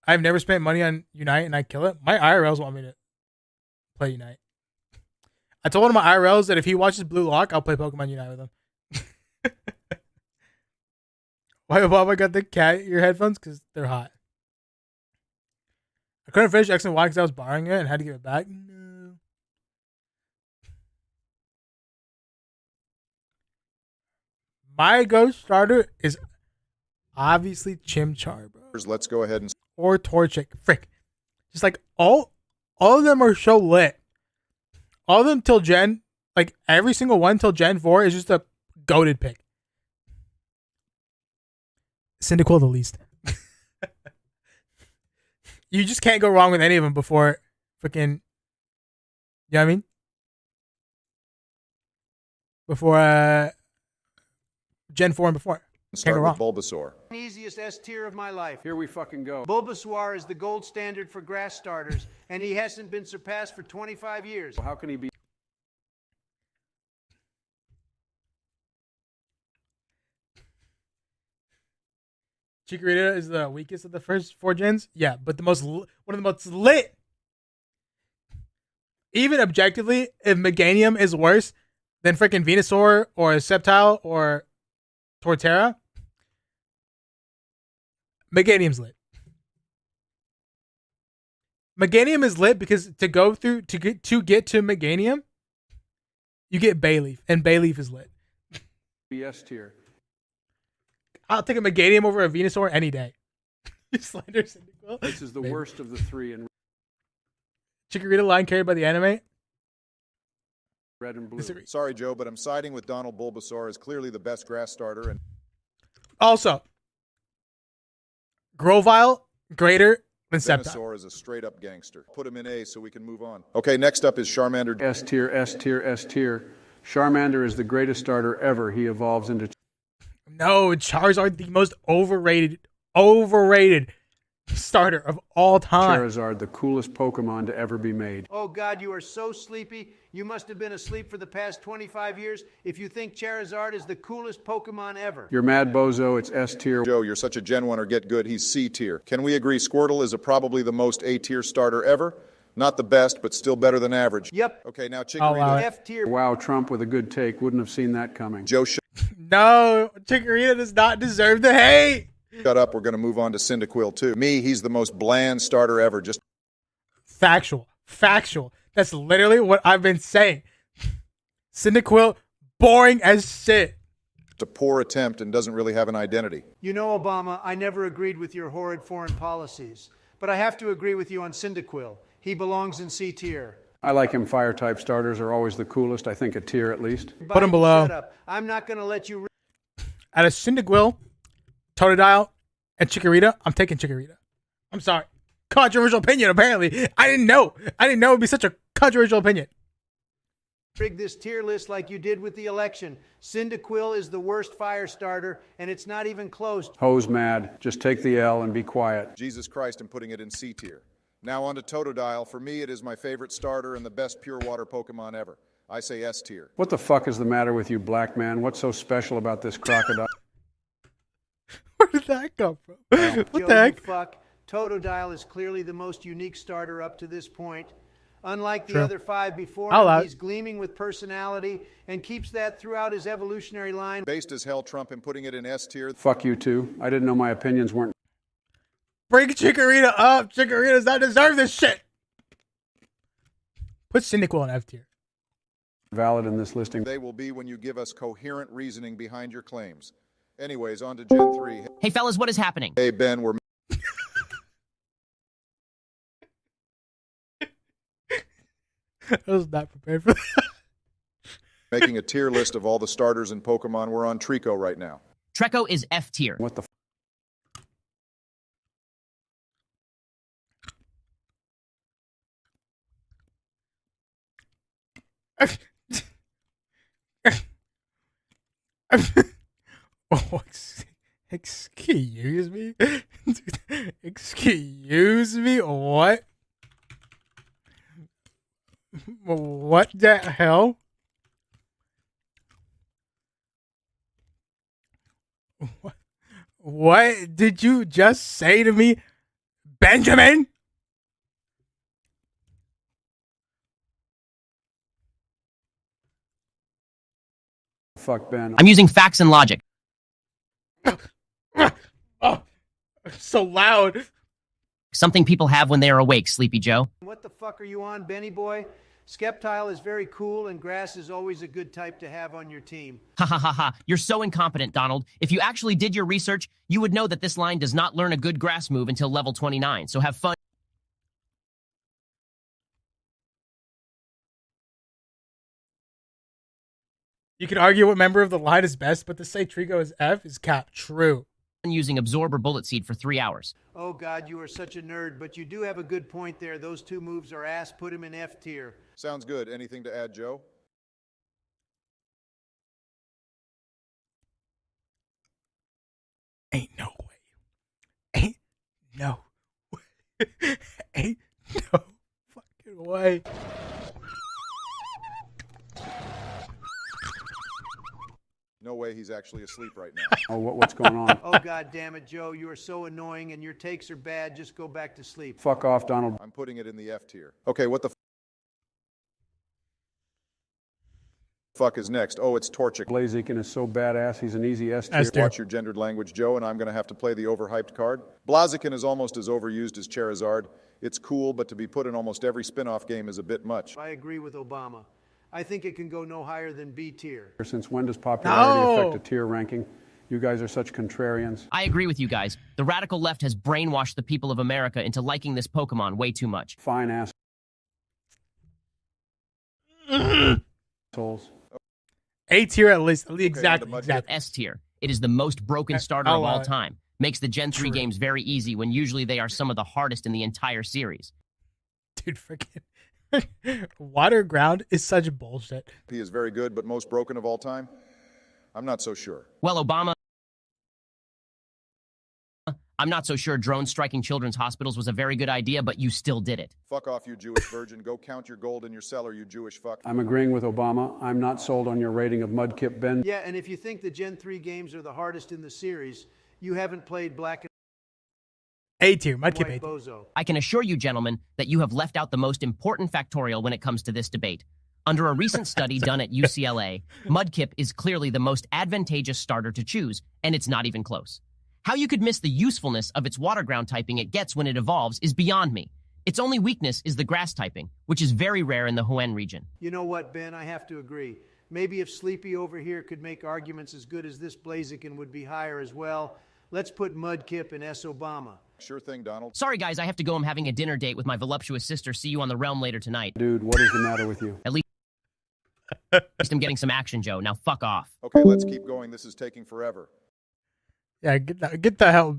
A: I've never spent money on Unite and I kill it. My IRLs want me to play Unite. I told one of my IRLs that if he watches Blue Lock, I'll play Pokemon Unite with him. Why have I got the cat ear headphones? Because they're hot. I couldn't finish X and Y because I was borrowing it and had to give it back. No. My ghost starter is obviously Chimchar, bro.
D: Let's go ahead and...
A: Or Torchic. Frick. Just like all of them are so lit. All of them till Gen, like every single one till Gen 4 is just a goated pick. Cyndaquil the least. You just can't go wrong with any of them before freaking, you know what I mean? Before Gen 4 and before. Can't go wrong.
D: Bulbasaur.
C: Easiest S tier of my life.
B: Here we fucking go.
C: Bulbasaur is the gold standard for grass starters, and he hasn't been surpassed for 25 years.
B: How can he be?
A: Chikorita is the weakest of the first 4 gens. Yeah, but one of the most lit. Even objectively, if Meganium is worse than freaking Venusaur or Sceptile or Torterra, Meganium's lit. Meganium is lit because to get to Meganium, you get Bayleaf, and Bayleaf is lit.
B: S tier.
A: I'll take a Meganium over a Venusaur any day. Slender Cyndaquil.
B: This is the worst of the 3 in
A: Chikorita line carried by the anime.
B: red and blue.
A: Disagree.
D: Sorry, Joe, but I'm siding with Donald. Bulbasaur is clearly the best grass starter. And
A: Also, Grovyle greater than Sceptile.
D: Venusaur is a straight-up gangster. Put him in A so we can move on. Okay, next up is Charmander.
B: S tier, S tier, S tier. Charmander is the greatest starter ever. He evolves into...
A: No, Charizard the most overrated. Overrated. starter of all time.
B: Charizard, the coolest Pokemon to ever be made.
C: Oh, God, you are so sleepy. You must have been asleep for the past 25 years if you think Charizard is the coolest Pokemon ever.
B: You're mad, Bozo. It's S tier.
D: Joe, you're such a Gen 1er, get good. He's C tier. Can we agree Squirtle is probably the most A tier starter ever? Not the best, but still better than average.
C: Yep.
D: Okay, now Chikorita.
C: F tier.
B: Wow, Trump with a good take. Wouldn't have seen that coming.
D: Joe,
A: No, Chikorita does not deserve the hate.
D: shut up. We're going to move on to Cyndaquil, too. Me, he's the most bland starter ever. Just
A: Factual. That's literally what I've been saying. Cyndaquil, boring as shit.
D: a poor attempt and doesn't really have an identity.
C: You know, Obama, I never agreed with your horrid foreign policies. But I have to agree with you on Cyndaquil. He belongs in C tier.
B: I like him. Fire-type starters are always the coolest. I think a tier at least.
A: Put him below.
C: Shut up. I'm not going to let you...
A: Out of Cyndaquil, Totodile, and Chikorita, I'm taking Chikorita. I'm sorry. Controversial opinion, apparently. I didn't know it would be such a controversial opinion.
C: rig this tier list like you did with the election. Cyndaquil is the worst fire starter, and it's not even close.
B: Hose mad. Just take the L and be quiet.
D: Jesus Christ, I'm putting it in C tier. Now on to Totodile. For me, it is my favorite starter and the best pure water Pokemon ever. I say S tier.
B: What the fuck is the matter with you, black man? What's so special about this crocodile?
A: Where did that come from? What
C: Joe,
A: the heck?
C: you fuck. Totodile is clearly the most unique starter up to this point. Unlike the
A: True.
C: other five before
A: I'll
C: him,
A: allow it.
C: he's gleaming with personality and keeps that throughout his evolutionary line.
D: Based as hell, Trump, and putting it in S tier.
B: Fuck you too. I didn't know my opinions weren't.
A: Bring Chikorita up. Chikorita does not deserve this shit. Put Cyndaquil in F tier.
B: Valid in this listing.
D: They will be when you give us coherent reasoning behind your claims. Anyways, on to Gen 3.
L: Hey, fellas, what is happening?
D: Hey, Ben, we're
A: I was not prepared for that.
D: making a tier list of all the starters in Pokemon. We're on Trico right now.
L: Treco is F tier.
B: What the
A: Oh, excuse me? Excuse me? What? What the hell? What did you just say to me, Benjamin?
B: fuck, Ben?
L: I'm using facts and logic.
A: Oh, so loud.
L: Something people have when they are awake, Sleepy Joe.
C: What the fuck are you on, Benny boy? Skeptile is very cool, and grass is always a good type to have on your team.
L: Ha ha ha ha. You're so incompetent, Donald. If you actually did your research, you would know that this line does not learn a good grass move until level 29, so have fun.
A: You could argue what member of the line is best, but to say Trico is F is cap. True.
L: Using Absorb or Bullet Seed for 3 hours.
C: Oh, God, you are such a nerd, but you do have a good point there. Those two moves are ass. Put him in F tier.
D: Sounds good. Anything to add, Joe?
A: Ain't no way. Ain't no way. Ain't no fucking way.
D: No way he's actually asleep right now.
B: Oh, what's going on?
C: Oh, God damn it, Joe. You are so annoying, and your takes are bad. Just go back to sleep.
B: Fuck off, Donald.
D: I'm putting it in the F tier. Okay, what the fuck is next? Oh, it's Torchic.
B: Blaziken is so badass. He's an easy S tier.
A: S tier.
D: Watch your gendered language, Joe, and I'm going to have to play the overhyped card. Blaziken is almost as overused as Charizard. It's cool, but to be put in almost every spin-off game is a bit much.
C: I agree with Obama. I think it can go no higher than B tier.
B: Since when does popularity
A: No.
B: affect a tier ranking? You guys are such contrarians.
L: I agree with you guys. The radical left has brainwashed the people of America into liking this Pokemon way too much.
B: Fine ass. Assholes.
A: A tier at least.
D: Okay,
A: Exactly. Exactly.
L: S tier. It is the most broken starter
A: I'll
L: of all
A: allow it.
L: time. Makes the Gen 3
A: True.
L: games very easy when usually they are some of the hardest in the entire series.
A: Dude, freaking water ground is such bullshit.
D: He is very good, but most broken of all time? I'm not so sure.
L: Well, Obama, I'm not so sure drones striking children's hospitals was a very good idea, but you still did it.
D: Fuck off, you Jewish virgin. Go count your gold in your cellar, you Jewish fuck.
B: I'm agreeing with Obama. I'm not sold on your rating of Mudkip Ben.
C: Yeah, and if you think the Gen 3 games are the hardest in the series, you haven't played Black and
A: A tier, Mudkip A
C: White
A: tier.
C: Bozo.
L: I can assure you, gentlemen, that you have left out the most important factorial when it comes to this debate. Under a recent study done at UCLA, Mudkip is clearly the most advantageous starter to choose, and it's not even close. How you could miss the usefulness of its water ground typing it gets when it evolves is beyond me. Its only weakness is the grass typing, which is very rare in the Hoenn region.
C: You know what, Ben? I have to agree. Maybe if Sleepy over here could make arguments as good as this Blaziken would be higher as well. Let's put Mudkip and S. Obama.
D: Sure thing, Donald.
L: Sorry, guys, I have to go. I'm having a dinner date with my voluptuous sister. See you on the realm later tonight.
B: Dude, what is the matter with you?
L: At least I'm getting some action, Joe. Now fuck off.
D: Okay, let's keep going. This is taking forever.
A: Yeah, get the hell,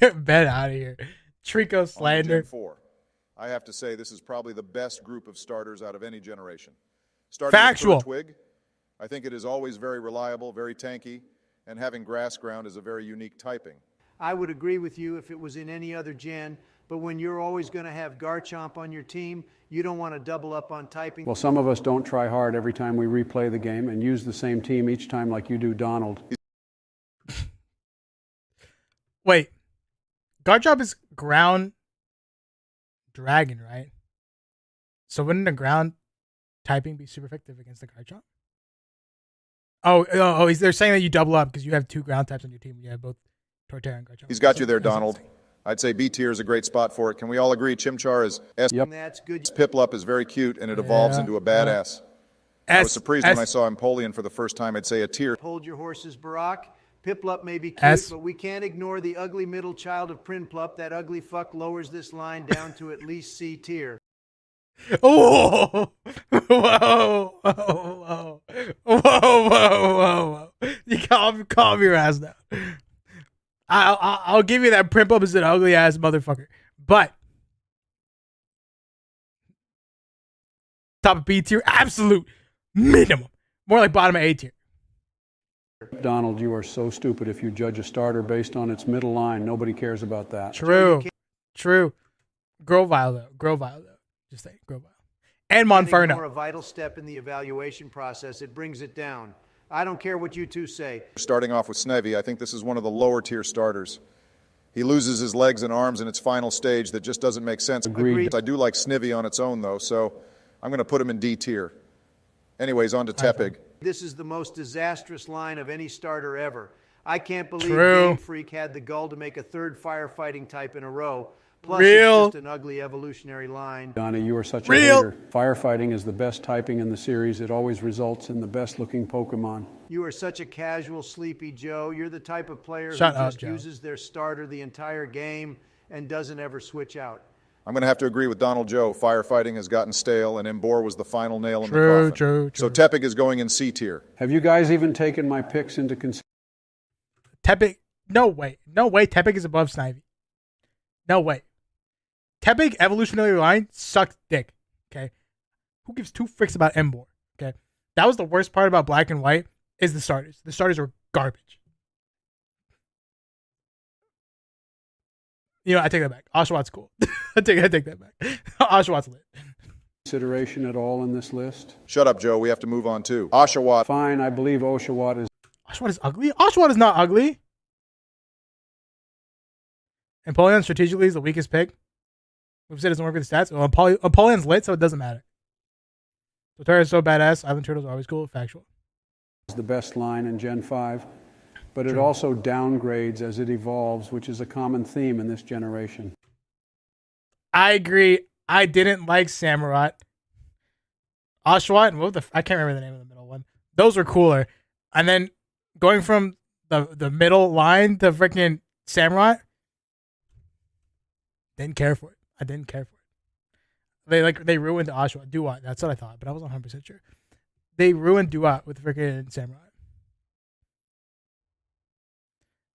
A: get Ben out of here. Trico slander.
D: Gen 4. I have to say, this is probably the best group of starters out of any generation. Starting
A: Factual.
D: with Twig, I think it is always very reliable, very tanky, and having grass ground is a very unique typing.
C: I would agree with you if it was in any other gen, but when you're always going to have Garchomp on your team, you don't want to double up on typing.
B: Well, some of us don't try hard every time we replay the game and use the same team each time like you do, Donald.
A: Wait, Garchomp is ground dragon, right? So wouldn't the ground typing be super effective against the Garchomp? They're saying that you double up because you have two ground types on your team. You have both Torterra and Garchomp.
D: He's got you there, Donald. I'd say B tier is a great spot for it. Can we all agree Chimchar is S?
B: Yep.
C: That's good.
D: Piplup is very cute, and it evolves into a badass. I was surprised when I saw Empoleon for the first time. I'd say a tier.
C: Hold your horses, Barack. Piplup may be cute,
A: S.
C: but we can't ignore the ugly middle child of Prinplup. That ugly fuck lowers this line down to at least C tier.
A: Oh, whoa, whoa, whoa, whoa. You calm your ass down. I'll give you that. Prinplup is an ugly ass motherfucker, but top of B tier, absolute minimum. More like bottom of A tier.
B: Donald, you are so stupid if you judge a starter based on its middle line. Nobody cares about that.
A: True. Grovyle though. Just say Grovyle. And Monferno.
C: More a vital step in the evaluation process. It brings it down. I don't care what you two say.
D: Starting off with Snevy, I think this is one of the lower tier starters. He loses his legs and arms in its final stage. That just doesn't make sense.
B: Agreed.
D: I do like Snivy on its own, though, so I'm going to put him in D tier. Anyways, on to Tepig.
C: This is the most disastrous line of any starter ever. I can't believe
A: True.
C: Game Freak had the gall to make a third firefighting type in a row. Plus,
A: Real.
C: it's just an ugly evolutionary line.
B: Donnie, you are such a
A: Real.
B: hater. Firefighting is the best typing in the series. It always results in the best looking Pokemon.
C: You are such a casual, sleepy Joe. You're the type of player
A: Shut
C: who
A: up,
C: just
A: Joe.
C: uses their starter the entire game and doesn't ever switch out.
D: I'm going to have to agree with Donald Joe. Firefighting has gotten stale, and Embor was the final nail in the coffin.
A: True.
D: So Tepig is going in C tier.
B: Have you guys even taken my picks into consideration?
A: Tepig. No way. Tepig is above Snivy. No way. Tepig evolutionary line sucks dick. Okay. Who gives two fricks about Embor? Okay. That was the worst part about Black and White is the starters. The starters were garbage. You know, I take that back. Oshawott cool. I take that back. Oshawott's lit.
B: Consideration at all in this list?
D: Shut up, Joe. We have to move on, too. Oshawott.
B: Fine, I believe Oshawott is.
A: Oshawott is ugly? Oshawott is not ugly. Empoleon strategically is the weakest pick. We've said it doesn't work with the stats. Well, Empoleon's lit, so it doesn't matter. Torterra is so badass. Island Turtles are always cool. Factual.
B: Is the best line in Gen 5, but it also downgrades as it evolves, which is a common theme in this generation.
A: I agree. I didn't like Samurott. Oshawott and I can't remember the name of the middle one. Those were cooler. And then going from the middle line to freaking Samurott, didn't care for it. I didn't care for it. They ruined the Oshawott. Duat. That's what I thought, but I wasn't 100% sure. They ruined Duat with freaking Samurai.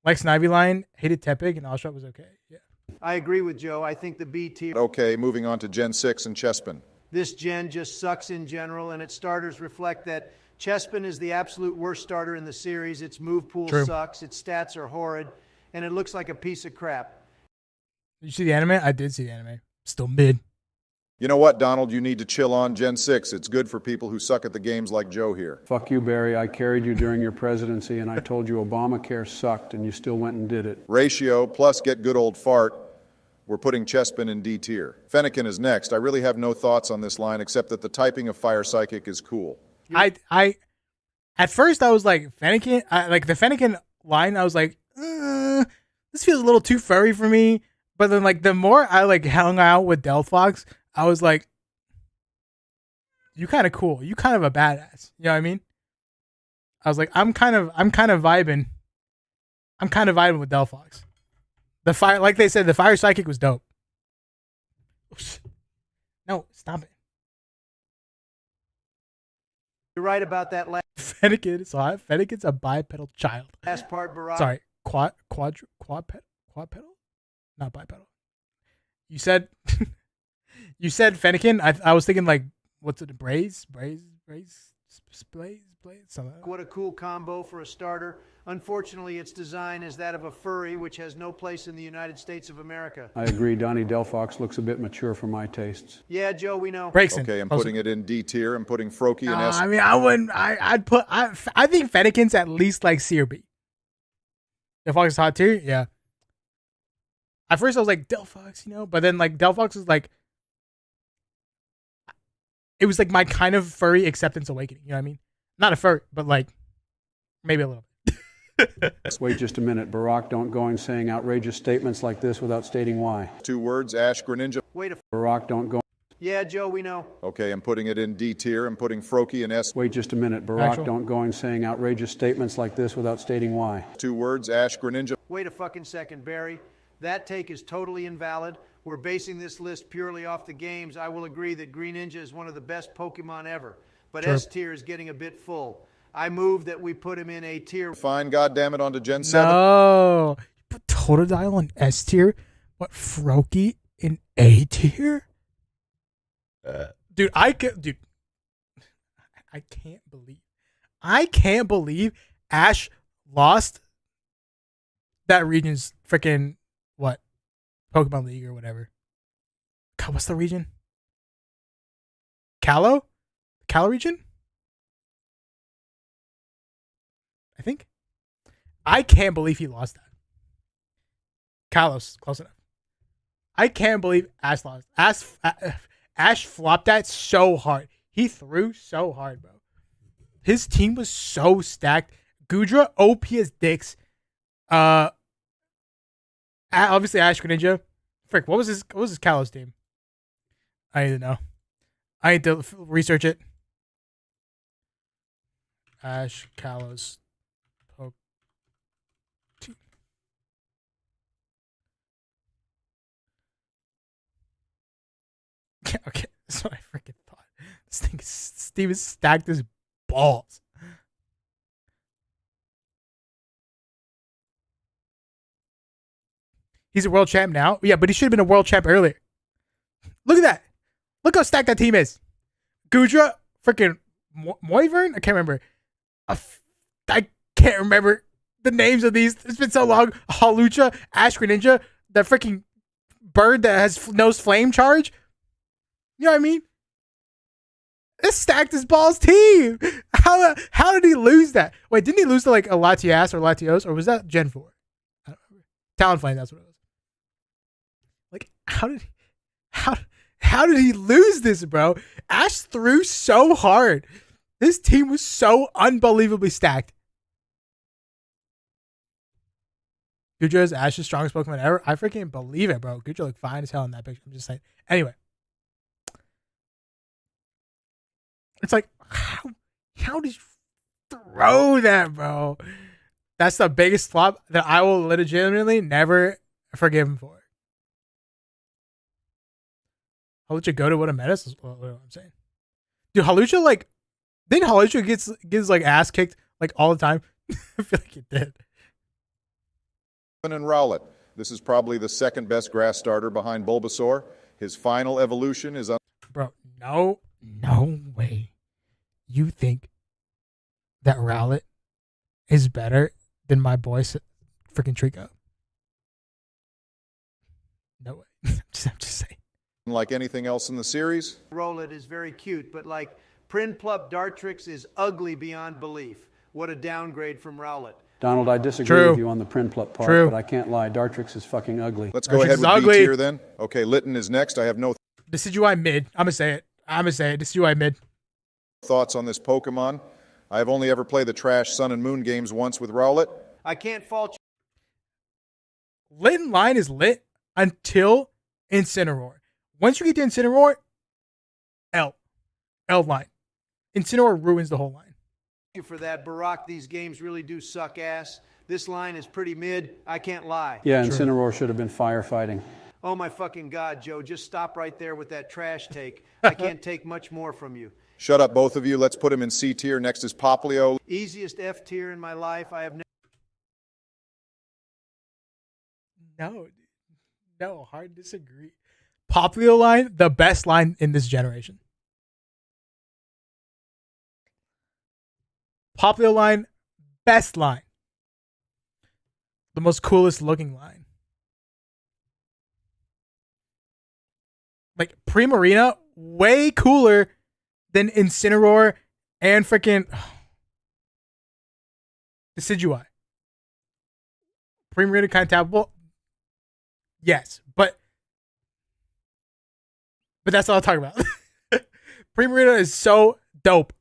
A: Like Snivy line, hated Tepig, and Oshawott was okay. Yeah.
C: I agree with Joe. I think the B tier.
D: Okay, moving on to Gen 6 and Chespin.
C: This gen just sucks in general, and its starters reflect that. Chespin is the absolute worst starter in the series. Its move pool sucks. Its stats are horrid. and it looks like a piece of crap.
A: Did you see the anime? I did see the anime. Still mid.
H: You know what, Donald? You need to chill on Gen 6. It's good for people who suck at the games like Joe here.
B: Fuck you, Barry. I carried you during your presidency, and I told you Obamacare sucked, and you still went and did it.
H: Ratio plus get good old fart. We're putting Chespin in D tier. Fennekin is next. I really have no thoughts on this line except that the typing of Fire Psychic is cool.
A: At first I was like Fennekin, like the Fennekin line. I was like, this feels a little too furry for me. But then like the more I like hung out with Delphox, I was like, you kind of cool. You kind of a badass. You know what I mean? I was like, I'm kind of vibing. I'm kind of vibing with Delphox. The fire, like they said, the Fire Psychic was dope. No, stop it.
C: You're right about that last
A: Fennekin's a bipedal child.
C: last part, Barack.
A: Sorry, quad pedal, not bipedal. You said Fennekin. I was thinking like, what's it? Blaze, something.
C: What a cool combo for a starter. Unfortunately, its design is that of a furry, which has no place in the United States of America.
B: I agree. Donnie Delphox looks a bit mature for my tastes.
C: Yeah, Joe, we know.
H: Okay, I'm putting it in D tier. I'm putting Froki in S.
A: I mean, I wouldn't. I think Fennekin's at least like C or B. Delphox is hot tier, yeah. At first, I was like Delphox, but then like Delphox is like, it was like my kind of furry acceptance awakening. You know what I mean? Not a furry, but like maybe a little bit.
B: Wait just a minute. Barack, don't go in saying outrageous statements like this without stating why.
H: 2 words, Ash Greninja.
C: Wait a
B: Barack, don't go.
C: Yeah, Joe, we know.
H: Okay, I'm putting it in D tier. I'm putting Froki in S.
B: Wait just a minute. Barack, don't go in saying outrageous statements like this without stating why.
H: 2 words, Ash Greninja.
C: Wait a fucking second, Barry. That take is totally invalid. We're basing this list purely off the games. I will agree that Greninja is one of the best Pokemon ever, but
A: Sure.
C: S tier is getting a bit full. I move that we put him in A tier.
H: Fine, goddammit, onto Gen 7.
A: No, you put Totodile in S tier, but Froakie in A tier. Dude, I can't believe Ash lost that region's freaking what? Pokemon League or whatever. God, what's the region? Kalos region? I think. I can't believe he lost that. Kalos, close enough. I can't believe Ash lost. Ash flopped that so hard. He threw so hard, bro. His team was so stacked. Gudra, OP as dicks. Obviously Ash Greninja. Frick, what was his Kalos team? I need to know. I need to research it. Ash Kalos. Okay, that's what I freaking thought. This team is stacked as balls. He's a world champ now? Yeah, but he should have been a world champ earlier. Look at that. Look how stacked that team is. Gudra, freaking Moivern? I can't remember. I can't remember the names of these. It's been so long. Halucha, Ash Greninja, the freaking bird that has nose flame charge. You know what I mean? This stacked as balls team. How did he lose that? Wait, didn't he lose to like a Latias or Latios, or was that Gen 4? I don't remember. Talonflame, that's what it was. Like, how did he lose this, bro? Ash threw so hard. This team was so unbelievably stacked. Gudra is Ash's strongest Pokemon ever. I freaking believe it, bro. Gudra looked fine as hell in that picture. I'm just saying. Anyway. It's like, how did you throw that, bro? That's the biggest flop that I will legitimately never forgive him for. Halucha go to what a menace is what I'm saying. Dude, Halucha, like, didn't Halucha gets like ass kicked like all the time? I feel like it did.
H: And Rowlet. This is probably the second best grass starter behind Bulbasaur. His final evolution is
A: Bro, no way. You think that Rowlet is better than my boy freaking Trico? I'm just saying.
D: Like anything else in the series?
C: Rowlet is very cute, but like Prinplup Dartrix is ugly beyond belief. What a downgrade from Rowlet.
B: Donald, I disagree with you on the Prinplup part, but I can't lie. Dartrix is fucking ugly.
D: Let's go ahead with B tier then. Okay, Litten is next. I have no
A: Decidueye mid. I'm going to say it. Decidueye mid.
D: thoughts on this Pokemon. I have only ever played the trash Sun and Moon games once with Rowlet.
C: I can't fault you.
A: Litten line is lit until Incineroar. Once you get to Incineroar, L line. Incineroar ruins the whole line.
C: Thank you for that, Barack. These games really do suck ass. This line is pretty mid. I can't lie.
B: Yeah, Incineroar should have been firefighting.
C: Oh my fucking God, Joe. Just stop right there with that trash take. I can't take much more from you.
D: Shut up, both of you. Let's put him in C tier. Next is Poplio.
C: Easiest F tier in my life. I have
A: No, hard disagree. Poplio line, the best line in this generation. Poplio line, best line. The most coolest looking line. Like Primarina, way cooler than Incineroar and freaking Decidueye. Primarina kind of tappable. Yes, but that's all I'll talk about. Primarina is so dope.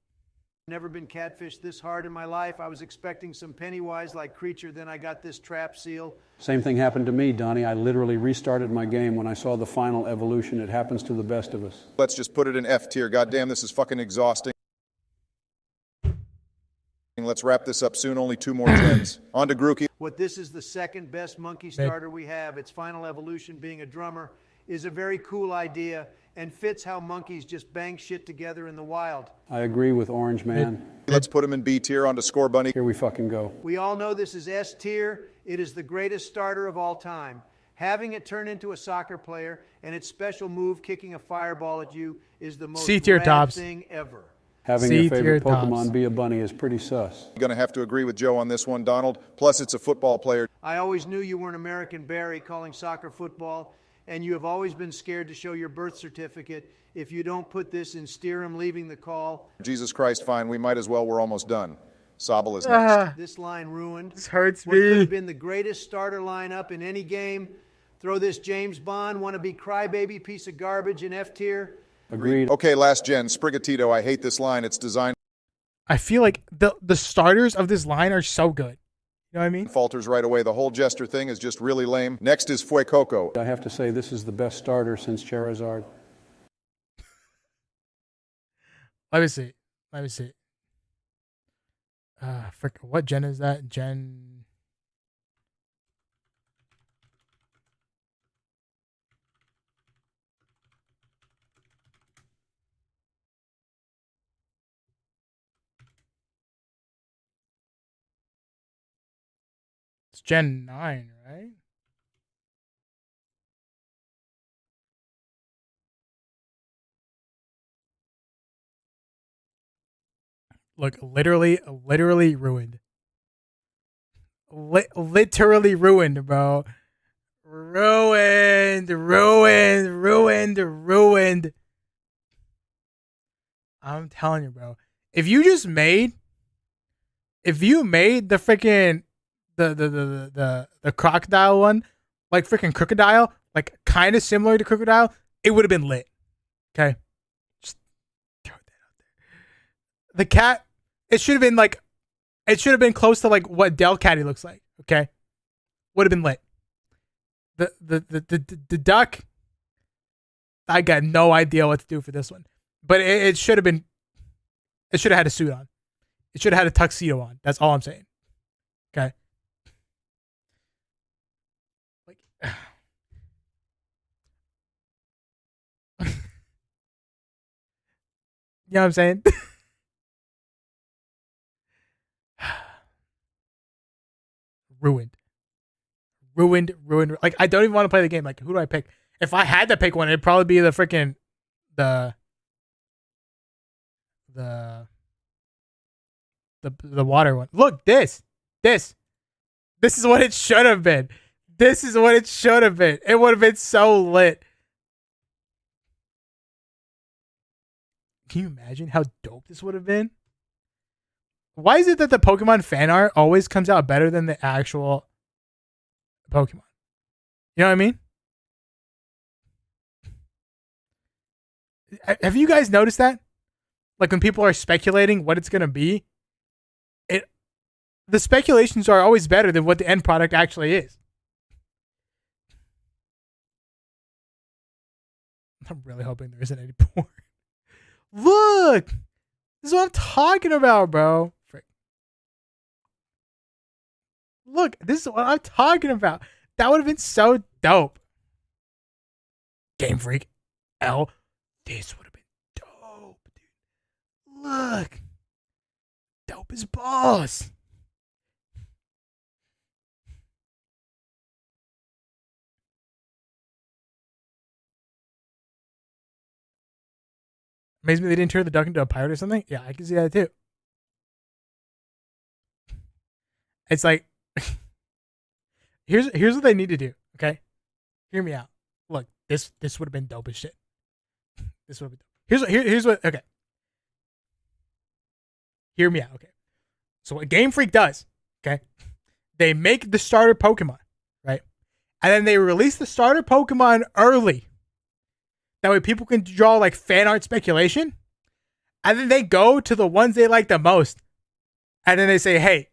C: never been catfished this hard in my life. I was expecting some Pennywise-like creature, then I got this trap seal.
B: Same thing happened to me, Donnie. I literally restarted my game when I saw the final evolution. It happens to the best of us.
D: Let's just put it in F tier. Goddamn, this is fucking exhausting. Let's wrap this up soon. Only 2 more gens. On to Grookey.
C: What this is the second best monkey starter we have. Its final evolution, being a drummer, is a very cool idea and fits how monkeys just bang shit together in the wild.
B: I agree with Orange Man.
D: Let's put him in B tier. On to Score Bunny.
B: Here we fucking go.
C: We all know this is S tier. It is the greatest starter of all time. Having it turn into a soccer player and its special move, kicking a fireball at you, is the most rad thing ever.
B: Having your favorite Pokemon be a bunny is pretty sus.
D: You're going to have to agree with Joe on this one, Donald. Plus, it's a football player.
C: I always knew you were an American Barry calling soccer football, and you have always been scared to show your birth certificate if you don't put this in Steerum leaving the call.
D: Jesus Christ, fine. We might as well. We're almost done. Sobble is next.
C: This line ruined.
A: This hurts
C: what
A: me.
C: Could have been the greatest starter lineup in any game. Throw this James Bond wannabe crybaby piece of garbage in F tier.
B: Agreed.
D: Okay, last gen. Sprigatito. I hate this line. It's designed.
A: I feel like the starters of this line are so good. You know what I mean?
D: Falters right away. The whole Jester thing is just really lame. Next is Fuecoco.
B: I have to say this is the best starter since Charizard.
A: Let me see. What gen is that? Gen. It's Gen 9, right? Look, literally ruined. Literally ruined, bro. Ruined. I'm telling you, bro. If you made the freaking the crocodile one, like freaking crocodile, like kind of similar to crocodile, it would have been lit. Okay. Just throw that out there. The cat, it should have been close to like what Delcatty looks like. Okay. Would have been lit. The duck, I got no idea what to do for this one. But it should have had a suit on. It should have had a tuxedo on. That's all I'm saying. Okay. Like, you know what I'm saying? Ruined. Like, I don't even want to play the game. Like, who do I pick? If I had to pick one, it'd probably be the freaking the water one. Look, this is what it should have been. This is what it should have been. It would have been so lit. Can you imagine how dope this would have been? Why is it that the Pokemon fan art always comes out better than the actual Pokemon? You know what I mean? Have you guys noticed that? Like when people are speculating what it's going to be, the speculations are always better than what the end product actually is. I'm really hoping there isn't any porn. Look! This is what I'm talking about, bro. Frick. Look, this is what I'm talking about. That would have been so dope. Game Freak. L. This would have been dope, dude. Look. Dope as balls. Amazes me they didn't turn the duck into a pirate or something. Yeah, I can see that too. It's like, here's what they need to do. Okay, hear me out. Look, this would have been dope as shit. This would have been dope. Here's what. Okay, hear me out. Okay, so what Game Freak does? Okay, they make the starter Pokemon, right, and then they release the starter Pokemon early. That way people can draw like fan art speculation. And then they go to the ones they like the most. And then they say, hey,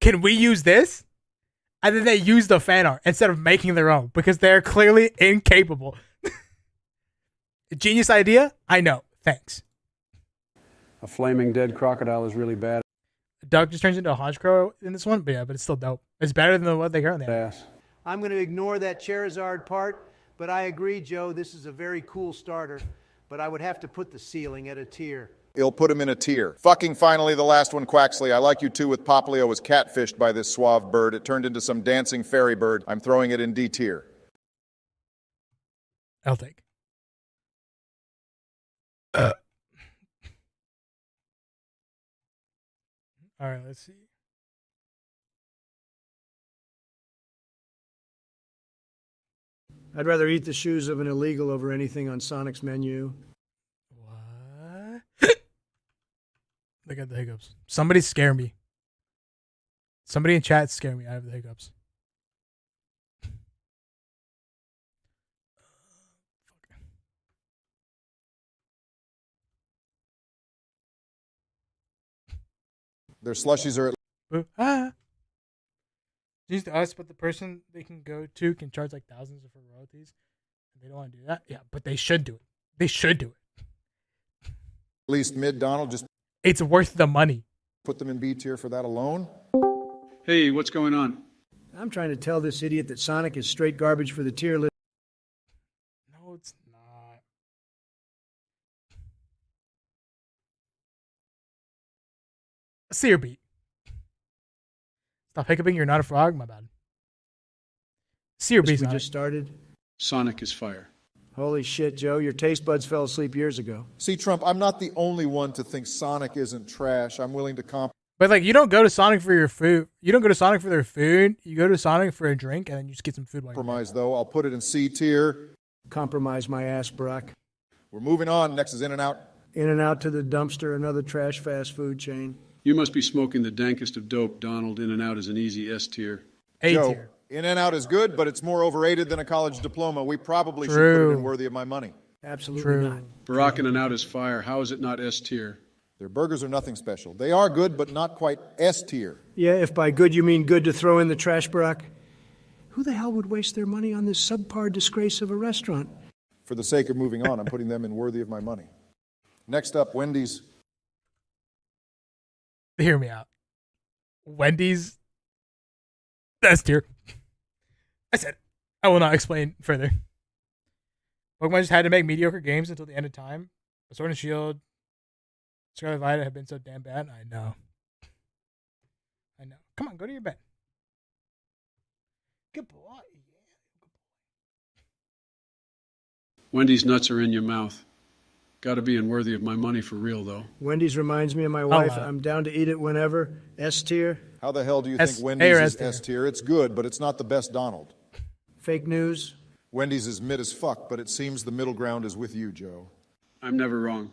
A: can we use this? And then they use the fan art instead of making their own because they're clearly incapable. Genius idea? I know. Thanks.
B: A flaming dead crocodile is really bad.
A: Duck just turns into a Honchkrow in this one. But yeah, but it's still dope. It's better than what they currently have.
C: I'm going to ignore that Charizard part. But I agree, Joe, this is a very cool starter, but I would have to put the ceiling at a tier.
D: He'll put him in a tier. Fucking finally, the last one, Quaxley. I like you too with Poplio was catfished by this suave bird. It turned into some dancing fairy bird. I'm throwing it in D tier.
A: I'll take. All right, let's see.
G: I'd rather eat the shoes of an illegal over anything on Sonic's menu.
A: What? They got the hiccups. Somebody scare me. Somebody in chat scare me. I have the hiccups.
D: Their slushies are at
A: It's to us, but the person they can go to can charge like thousands for royalties. They don't want to do that. Yeah, but they should do it. They should do it.
D: least mid, Donald. Just
A: it's worth the money.
D: Put them in B tier for that alone.
I: Hey, what's going on?
G: I'm trying to tell this idiot that Sonic is straight garbage for the tier list.
A: No, it's not. See your beat. Stop hiccuping. You're not a frog. My bad. See your beat.
G: We just started.
I: Sonic is fire.
G: Holy shit, Joe. Your taste buds fell asleep years ago.
D: See, Trump, I'm not the only one to think Sonic isn't trash. I'm willing to compromise.
A: But like, you don't go to Sonic for your food. You don't go to Sonic for their food. You go to Sonic for a drink, and then you just get some food.
D: Compromise, though. I'll put it in C tier.
G: Compromise my ass, Barack.
D: We're moving on. Next is In-N-Out.
G: In-N-Out to the dumpster, another trash fast food chain.
I: You must be smoking the dankest of dope, Donald. In-N-Out is an easy S tier.
A: A
D: Joe,
A: tier.
D: In-N-Out is good, but it's more overrated than a college diploma. We probably should put it in worthy of my money.
G: Absolutely not.
I: Barack In-N-Out is fire. How is it not S tier?
D: Their burgers are nothing special. They are good, but not quite S tier.
G: Yeah, if by good you mean good to throw in the trash, Barack. Who the hell would waste their money on this subpar disgrace of a restaurant?
D: For the sake of moving on, I'm putting them in worthy of my money. Next up, Wendy's.
A: Hear me out. Wendy's S tier. I said, I will not explain further. Pokemon just had to make mediocre games until the end of time. Sword and Shield, Scarlet Violet have been so damn bad. I know. Come on, go to your bed. Good boy.
I: Wendy's nuts are in your mouth. Got to be unworthy of my money for real, though.
G: Wendy's reminds me of my wife. I'm down to eat it whenever. S tier.
H: How the hell do you think Wendy's is S tier? It's good, but it's not the best Donald.
G: Fake news.
H: Wendy's is mid as fuck, but it seems the middle ground is with you, Joe.
I: I'm never wrong.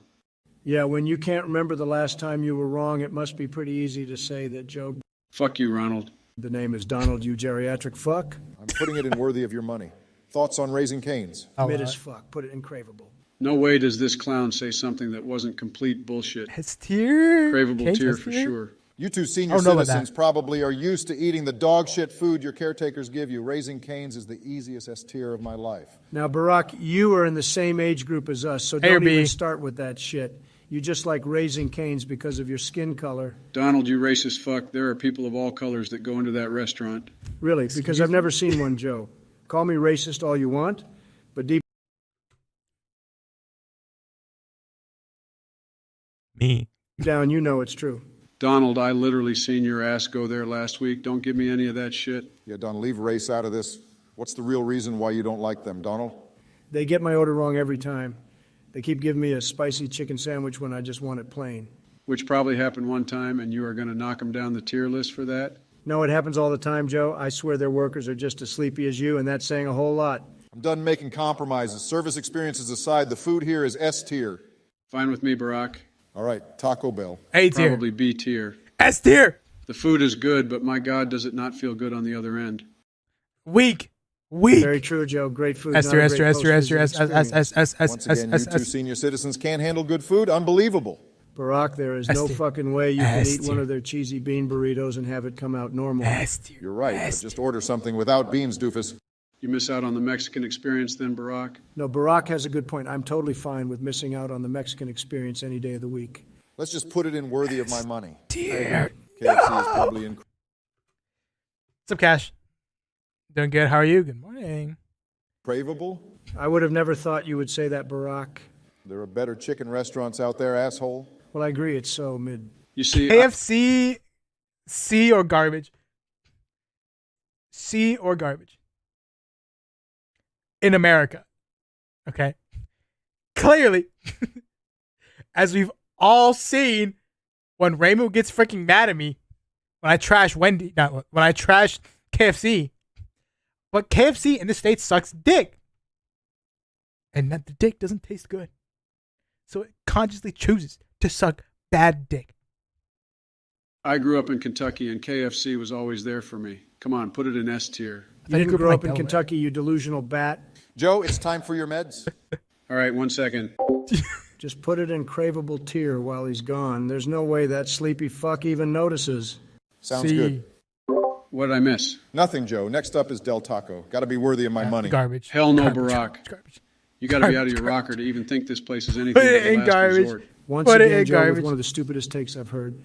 G: Yeah, when you can't remember the last time you were wrong, it must be pretty easy to say that Joe...
I: Fuck you, Ronald.
G: The name is Donald, you geriatric fuck.
H: I'm putting it in worthy of your money. Thoughts on Raising Cane's?
G: Mid as fuck. Put it in craveable.
I: No way does this clown say something that wasn't complete bullshit.
A: S tier?
I: Craveable tier for sure.
H: You two senior citizens probably are used to eating the dog shit food your caretakers give you. Raising Cane's is the easiest S tier of my life.
G: Now, Barack, you are in the same age group as us, so don't even start with that shit. You just like Raising Cane's because of your skin color.
I: Donald, you racist fuck. There are people of all colors that go into that restaurant.
G: Really? Because I've never seen one, Joe. Call me racist all you want, but deep down, you know it's true.
I: Donald, I literally seen your ass go there last week. Don't give me any of that shit.
H: Yeah, Don, leave race out of this. What's the real reason why you don't like them, Donald?
G: They get my order wrong every time. They keep giving me a spicy chicken sandwich when I just want it plain.
I: Which probably happened one time, and you are going to knock them down the tier list for that?
G: No, it happens all the time, Joe. I swear their workers are just as sleepy as you, and that's saying a whole lot.
H: I'm done making compromises. Service experiences aside, the food here is S tier.
I: Fine with me, Barack.
H: All right, Taco Bell.
A: A tier.
I: Probably B tier.
A: S tier.
I: The food is good, but my God, does it not feel good on the other end?
A: Weak.
G: Very true, Joe. Great food.
A: S tier, S tier, S tier, S tier,
H: Once again, you two senior citizens can't handle good food? Unbelievable.
G: Barack, there is no fucking way you can eat one of their cheesy bean burritos and have it come out normal.
H: You're right, but just order something without beans, doofus.
I: You miss out on the Mexican experience then, Barack?
G: No, Barack has a good point. I'm totally fine with missing out on the Mexican experience any day of the week.
H: Let's just put it in worthy of my money.
A: Dear.
H: KFC is probably in.
A: What's up, Cash? Doing good. How are you? Good morning.
H: Craveable?
G: I would have never thought you would say that, Barack.
H: There are better chicken restaurants out there, asshole.
G: Well, I agree. It's so mid.
I: You see,
A: KFC, C or garbage? C or garbage? In America. Okay. Clearly, as we've all seen, when Raymond gets freaking mad at me when I trash when I trash KFC, but KFC in the States sucks dick, and that the dick doesn't taste good, so it consciously chooses to suck bad dick.
I: I grew up in Kentucky, and KFC was always there for me. Come on, put it in S tier.
G: You didn't grow up in Kentucky, you delusional bat.
H: Joe, it's time for your meds.
I: All right, 1 second.
G: Just put it in craveable tier while he's gone. There's no way that sleepy fuck even notices.
H: Sounds good.
I: What did I miss?
H: Nothing, Joe. Next up is Del Taco. Got to be worthy of my money.
A: Garbage.
I: Hell no,
A: Garbage.
I: Barack.
A: Garbage.
I: You got to be out of your rocker to even think this place is anything
A: Put
I: but
A: it
I: the
A: in
I: last
A: garbage.
I: resort.
G: Once
A: Put it
G: again,
A: in
G: Joe,
A: garbage.
G: with one of the stupidest takes I've heard.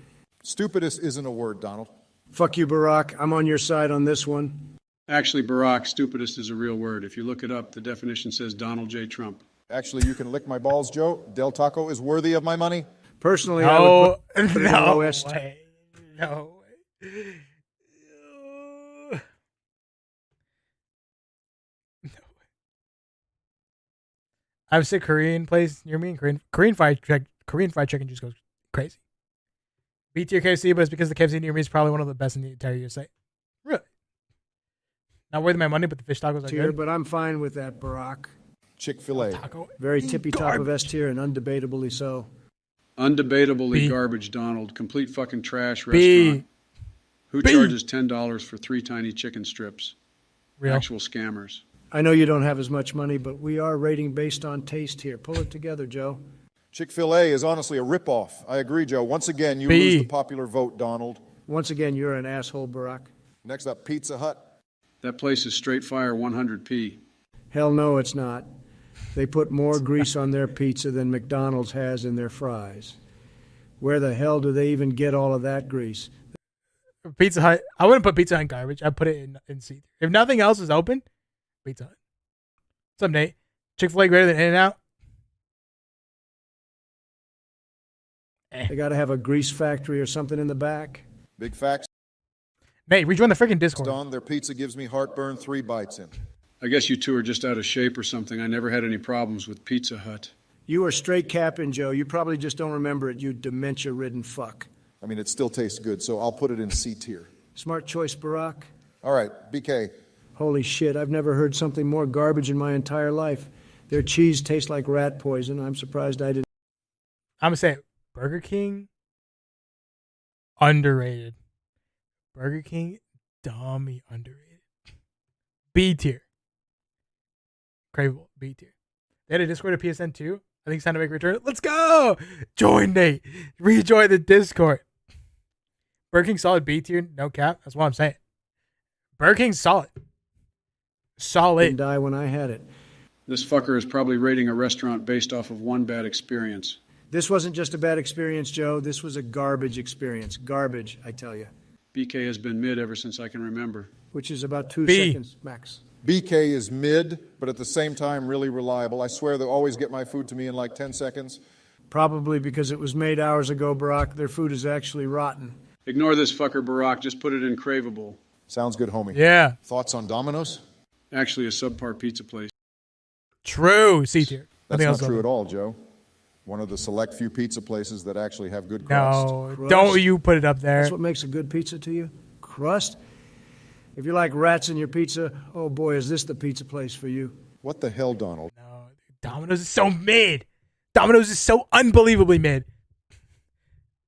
H: Stupidest isn't a word, Donald.
G: Fuck you, Barack. I'm on your side on this one.
I: Actually, Barack, stupidest is a real word. If you look it up, the definition says Donald J. Trump.
H: Actually, you can lick my balls, Joe. Del Taco is worthy of my money.
G: Personally, I would put it in
A: no
G: lowest.
A: way. No way. I have a Korean place near me, and Korean fried chicken just goes crazy. B tier KFC, but it's because the KFC near me is probably one of the best in the entire US site. Really? Not worth my money, but the fish tacos are
G: Tier,
A: good.
G: but I'm fine with that, Barack.
H: Chick-fil-A.
G: Very tippy top of S tier and undebatably so.
I: Undebatably
A: B.
I: garbage, Donald. Complete fucking trash
A: B.
I: restaurant. Who
A: B.
I: charges $10 for 3 tiny chicken strips?
A: Real.
I: Actual scammers.
G: I know you don't have as much money, but we are rating based on taste here. Pull it together, Joe.
H: Chick-fil-A is honestly a ripoff. I agree, Joe. Once again, you
A: B.
H: lose the popular vote, Donald.
G: Once again, you're an asshole, Barack.
H: Next up, Pizza Hut.
I: That place is straight fire 100p.
G: Hell no, it's not. They put more grease on their pizza than McDonald's has in their fries. Where the hell do they even get all of that grease?
A: Pizza Hut. I wouldn't put Pizza Hut in garbage. I'd put it in C. If nothing else is open, Pizza Hut. What's up, Nate? Chick-fil-A greater than In-N-Out?
G: They got to have a grease factory or something in the back.
H: Big facts.
A: Nate, rejoin the freaking Discord.
H: Don, their pizza gives me heartburn 3 bites in.
I: I guess you two are just out of shape or something. I never had any problems with Pizza Hut.
G: You are straight capping, Joe. You probably just don't remember it, you dementia-ridden fuck.
H: I mean, it still tastes good, so I'll put it in C tier.
G: Smart choice, Barack.
H: All right, BK.
G: Holy shit, I've never heard something more garbage in my entire life. Their cheese tastes like rat poison. I'm surprised I didn't.
A: I'm going to say Burger King, underrated. Burger King, dummy underrated. B tier. Craveable, B tier. They had a Discord at PSN too. I think it's time to make a return. Let's go! Join Nate. Rejoin the Discord. Burger King solid B tier, no cap. That's what I'm saying. Burger King solid. Solid.
G: Didn't die when I had it.
B: This fucker is probably rating a restaurant based off of one bad experience.
G: This wasn't just a bad experience, Joe. This was a garbage experience. Garbage, I tell you.
B: BK has been mid ever since I can remember.
G: Which is about 2
A: B.
G: seconds max.
H: BK is mid, but at the same time really reliable. I swear they'll always get my food to me in like 10 seconds.
G: Probably because it was made hours ago, Barack. Their food is actually rotten.
B: Ignore this fucker, Barack. Just put it in craveable.
H: Sounds good, homie.
A: Yeah.
H: Thoughts on Domino's?
B: Actually, a subpar pizza place.
A: True. C tier.
H: That's not true at all, Joe. One of the select few pizza places that actually have good crust.
A: No,
G: Crust?
A: don't you put it up there.
G: That's what makes a good pizza to you? Crust? If you like rats in your pizza, oh boy, is this the pizza place for you.
H: What the hell, Donald?
A: No, Domino's is so mid. Domino's is so unbelievably mid.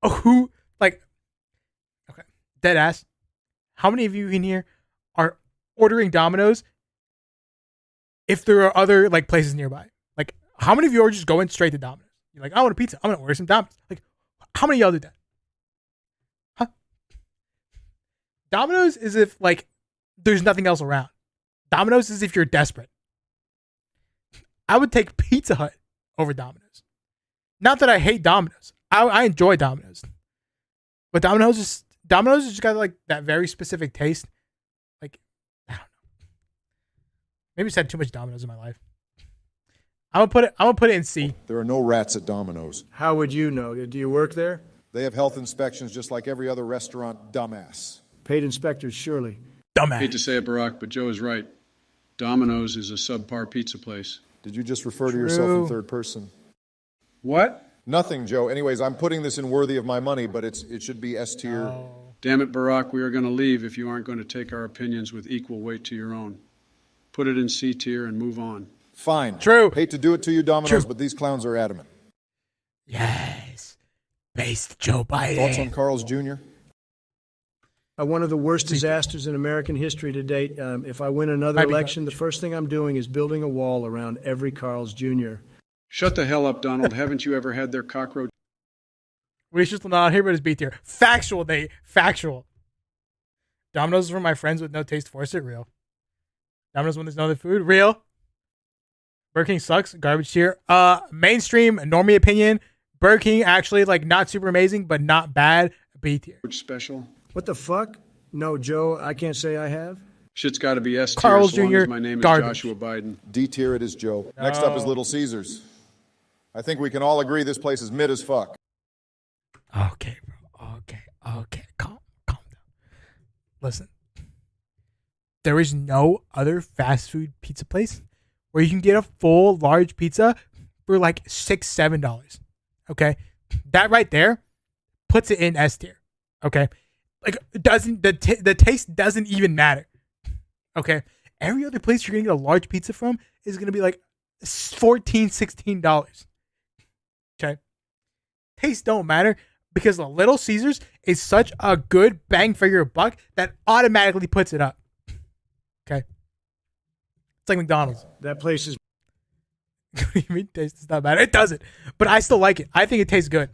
A: Oh, who, like, okay, dead ass. How many of you in here are ordering Domino's if there are other, like, places nearby? Like, how many of you are just going straight to Domino's? You're like, I want a pizza. I'm going to order some Domino's. Like, how many of y'all do that? Huh? Domino's is if, like, there's nothing else around. Domino's is if you're desperate. I would take Pizza Hut over Domino's. Not that I hate Domino's. I enjoy Domino's. But Domino's just got like that very specific taste. Like, I don't know. Maybe I just had too much Domino's in my life. I'm gonna put it in C.
H: There are no rats at Domino's.
G: How would you know? Do you work there?
H: They have health inspections just like every other restaurant, dumbass.
G: Paid inspectors, surely.
A: Dumbass.
B: I hate to say it, Barack, but Joe is right. Domino's is a subpar pizza place.
H: Did you just refer to yourself in third person?
B: What?
H: Nothing, Joe. Anyways, I'm putting this in worthy of my money, but it should be S tier.
A: Oh.
B: Damn it, Barack, we are going to leave if you aren't going to take our opinions with equal weight to your own. Put it in C tier and move on.
H: Fine.
A: True.
H: Hate to do it to you, Domino's,
A: True.
H: but these clowns are adamant.
A: Yes. Based Joe Biden.
H: Thoughts on Carl's Jr.?
G: One of the worst disasters in American history to date. If I win another election, the first thing I'm doing is building a wall around every Carl's Jr.
B: Shut the hell up, Donald. Haven't you ever had their cockroach?
A: We're just not here, but it's B tier. Factual, Nate. Factual. Domino's is for my friends with no taste. Force it. Real. Domino's when there's no other food. Real. Burger King sucks. Garbage tier. Mainstream, normie opinion. Burger King actually like not super amazing, but not bad. B tier.
B: Which special?
G: What the fuck? No, Joe, I can't say I have.
B: Shit's got to be S tier
A: Carl's
B: as long
A: Jr.
B: as my name is
A: garbage.
B: Joshua Biden.
H: D tier it is, Joe. Next up is Little Caesars. I think we can all agree this place is mid as fuck.
A: Okay, bro. Okay. Calm down. Listen. There is no other fast food pizza place where you can get a full large pizza for like $6-7. Okay? That right there puts it in S tier. Okay? Like it doesn't the taste doesn't even matter. Okay? Every other place you're going to get a large pizza from is going to be like $14-16. Okay? Taste don't matter because the Little Caesars is such a good bang for your buck that automatically puts it up. Okay? It's like McDonald's.
G: That place is...
A: What do you mean taste does not matter? It doesn't. But I still like it. I think it tastes good.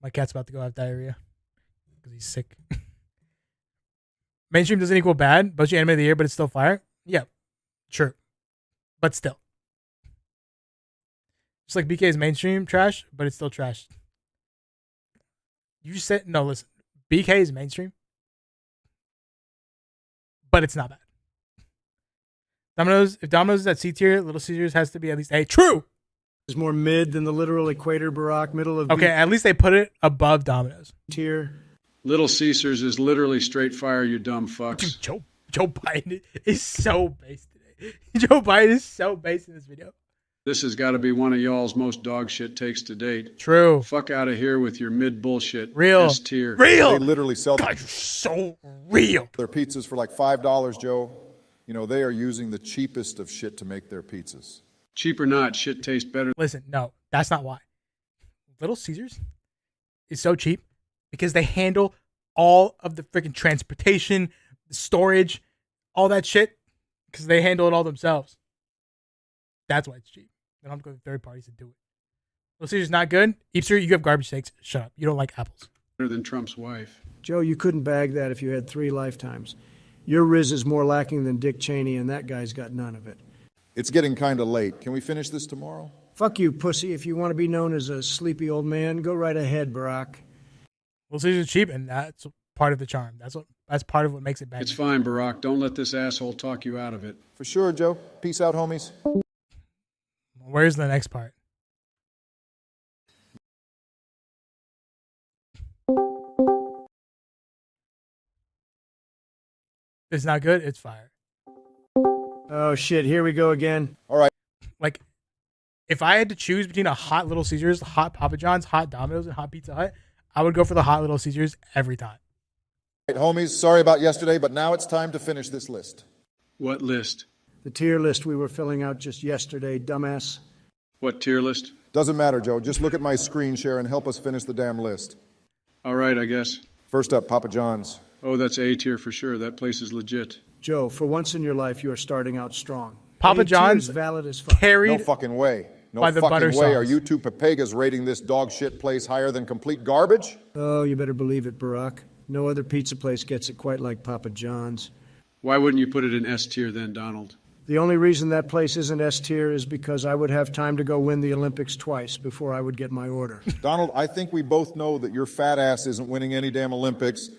A: My cat's about to go have diarrhea because he's sick. Mainstream doesn't equal bad. BuzzFeed Anime of the Year, but it's still fire. Yeah, sure. But still. Just like BK's mainstream trash, but it's still trash. You said, no, listen. BK is mainstream, but it's not bad. Domino's, if Domino's is at C tier, Little Caesars has to be at least A. True!
G: Is more mid than the literal equator, Barack, middle of
A: Okay, at least they put it above Domino's.
G: tier.
B: Little Caesars is literally straight fire, you dumb fucks.
A: Dude, Joe Biden is so based today. Joe Biden is so based in this video.
I: This has got to be one of y'all's most dog shit takes to date.
A: True.
I: Fuck out of here with your mid bullshit.
A: Real.
I: S tier.
A: Real.
D: They literally sell
A: God, you're so real.
D: their pizzas for like $5, Joe. You know, they are using the cheapest of shit to make their pizzas.
I: Cheap or not, shit tastes better.
A: Listen, no, that's not why. Little Caesars is so cheap because they handle all of the freaking transportation, the storage, all that shit, because they handle it all themselves. That's why it's cheap. They don't have to go to third parties to do it. Little Caesars not good. Easter, you have garbage steaks. Shut up. You don't like apples.
I: Better than Trump's wife.
G: Joe, you couldn't bag that if you had 3 lifetimes. Your Riz is more lacking than Dick Cheney, and that guy's got none of it.
D: It's getting kind of late. Can we finish this tomorrow?
G: Fuck you, pussy. If you want to be known as a sleepy old man, go right ahead, Barack.
A: Little Caesars are cheap, and that's part of the charm. That's part of what makes it bad.
I: It's fine, Barack. Don't let this asshole talk you out of it.
D: For sure, Joe. Peace out, homies.
A: Where's the next part? It's not good. It's fire.
G: Oh, shit. Here we go again.
D: All right.
A: Like, if I had to choose between a hot Little Caesars, hot Papa John's, hot Domino's, and hot Pizza Hut, I would go for the hot Little Caesars every time.
D: All right, homies, sorry about yesterday, but now it's time to finish this list.
I: What list?
G: The tier list we were filling out just yesterday, dumbass.
I: What tier list?
D: Doesn't matter, Joe. Just look at my screen share and help us finish the damn list.
I: All right, I guess.
D: First up, Papa John's.
I: Oh, that's A tier for sure. That place is legit.
G: Joe, for once in your life, you are starting out strong.
A: Papa
G: A tier
A: John's
G: is valid as fuck.
A: carried
D: No fucking way. No
A: by the butter
D: fucking way
A: sauce.
D: are you two Papegas rating this dog shit place higher than complete garbage?
G: Oh, you better believe it, Barack. No other pizza place gets it quite like Papa John's.
I: Why wouldn't you put it in S tier then, Donald?
G: The only reason that place isn't S tier is because I would have time to go win the Olympics twice before I would get my order.
D: Donald, I think we both know that your fat ass isn't winning any damn Olympics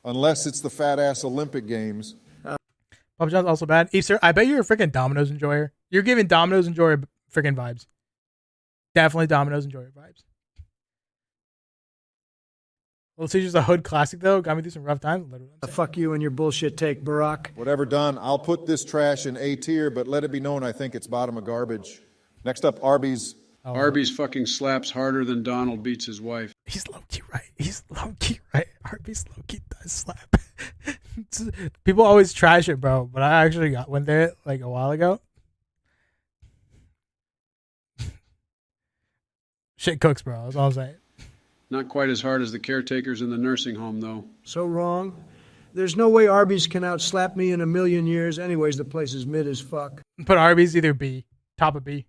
D: unless it's the fat ass Olympic Games.
A: Papa John's also bad. Easter, I bet you're a freaking Domino's enjoyer. You're giving Domino's enjoyer freaking vibes. Definitely Domino's enjoyer vibes. Little Caesars a hood classic though. Got me through some rough times.
G: Fuck you and your bullshit take, Barack.
D: Whatever done, I'll put this trash in A tier, but let it be known I think it's bottom of garbage. Next up, Arby's.
A: Oh.
I: Arby's fucking slaps harder than Donald beats his wife.
A: He's low-key right. He's low-key right. Arby's low-key does slap. People always trash it, bro. But I actually went there like a while ago. Shit cooks, bro. That's all I'm saying.
I: Not quite as hard as the caretakers in the nursing home, though.
G: So wrong. There's no way Arby's can outslap me in a million years. Anyways, the place is mid as fuck.
A: Put Arby's either B. Top of B.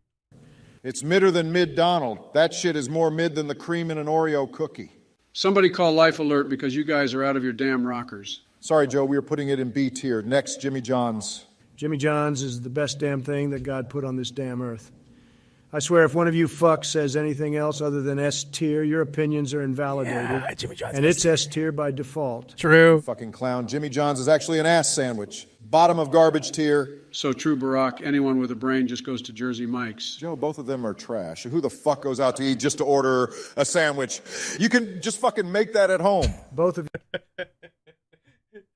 D: It's midder than mid Donald. That shit is more mid than the cream in an Oreo cookie.
I: Somebody call Life Alert because you guys are out of your damn rockers.
D: Sorry, Joe, we were putting it in B tier. Next, Jimmy John's.
G: Jimmy John's is the best damn thing that God put on this damn earth. I swear if one of you fucks says anything else other than S tier, your opinions are invalidated.
A: Yeah, Jimmy John's
G: and it's S tier by default.
A: True.
D: Fucking clown. Jimmy John's is actually an ass sandwich. Bottom of garbage tier.
I: So true, Barack. Anyone with a brain just goes to Jersey Mike's.
D: Joe, both of them are trash. Who the fuck goes out to eat just to order a sandwich? You can just fucking make that at home.
G: Both of you.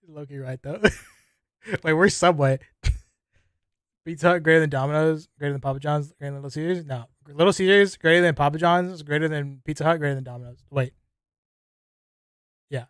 A: Low-key right, though. Wait, where's Subway? Pizza Hut greater than Domino's, greater than Papa John's, greater than Little Caesars? No. Little Caesars greater than Papa John's, greater than Pizza Hut, greater than Domino's. Wait. Yeah.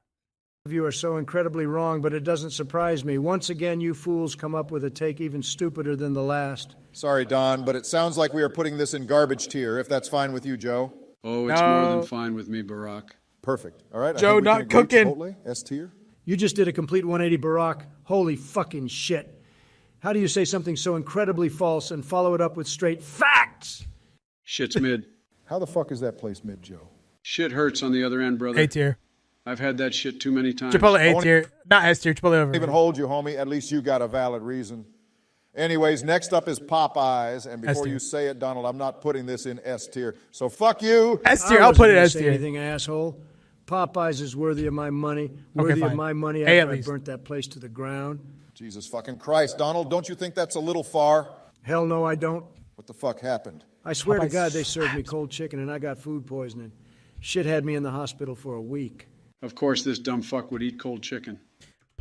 G: You are so incredibly wrong, but it doesn't surprise me. Once again, you fools come up with a take even stupider than the last.
D: Sorry, Don, but it sounds like we are putting this in garbage tier, if that's fine with you, Joe.
I: Oh, it's more than fine with me, Barack.
D: Perfect. All right.
A: Joe, not cooking.
D: Chipotle, S tier.
G: You just did a complete 180, Barack. Holy fucking shit. How do you say something so incredibly false and follow it up with straight facts?
I: Shit's mid.
D: How the fuck is that place mid, Joe?
I: Shit hurts on the other end, brother.
A: A tier.
I: I've had that shit too many times.
A: Chipotle A tier. Not S tier. Chipotle over.
D: Even hold you, homie. At least you got a valid reason. Anyways, next up is Popeyes. And before you say it, Donald, I'm not putting this in S tier. So fuck you.
A: S tier. I'll put it S tier.
G: Anything, asshole. Popeyes is worthy of my money. Worthy of my money
A: A
G: after I burnt that place to the ground.
D: Jesus fucking Christ. Donald, don't you think that's a little far?
G: Hell no, I don't.
D: What the fuck happened?
G: I swear to God, they served me cold chicken and I got food poisoning. Shit had me in the hospital for a week.
I: Of course, this dumb fuck would eat cold chicken.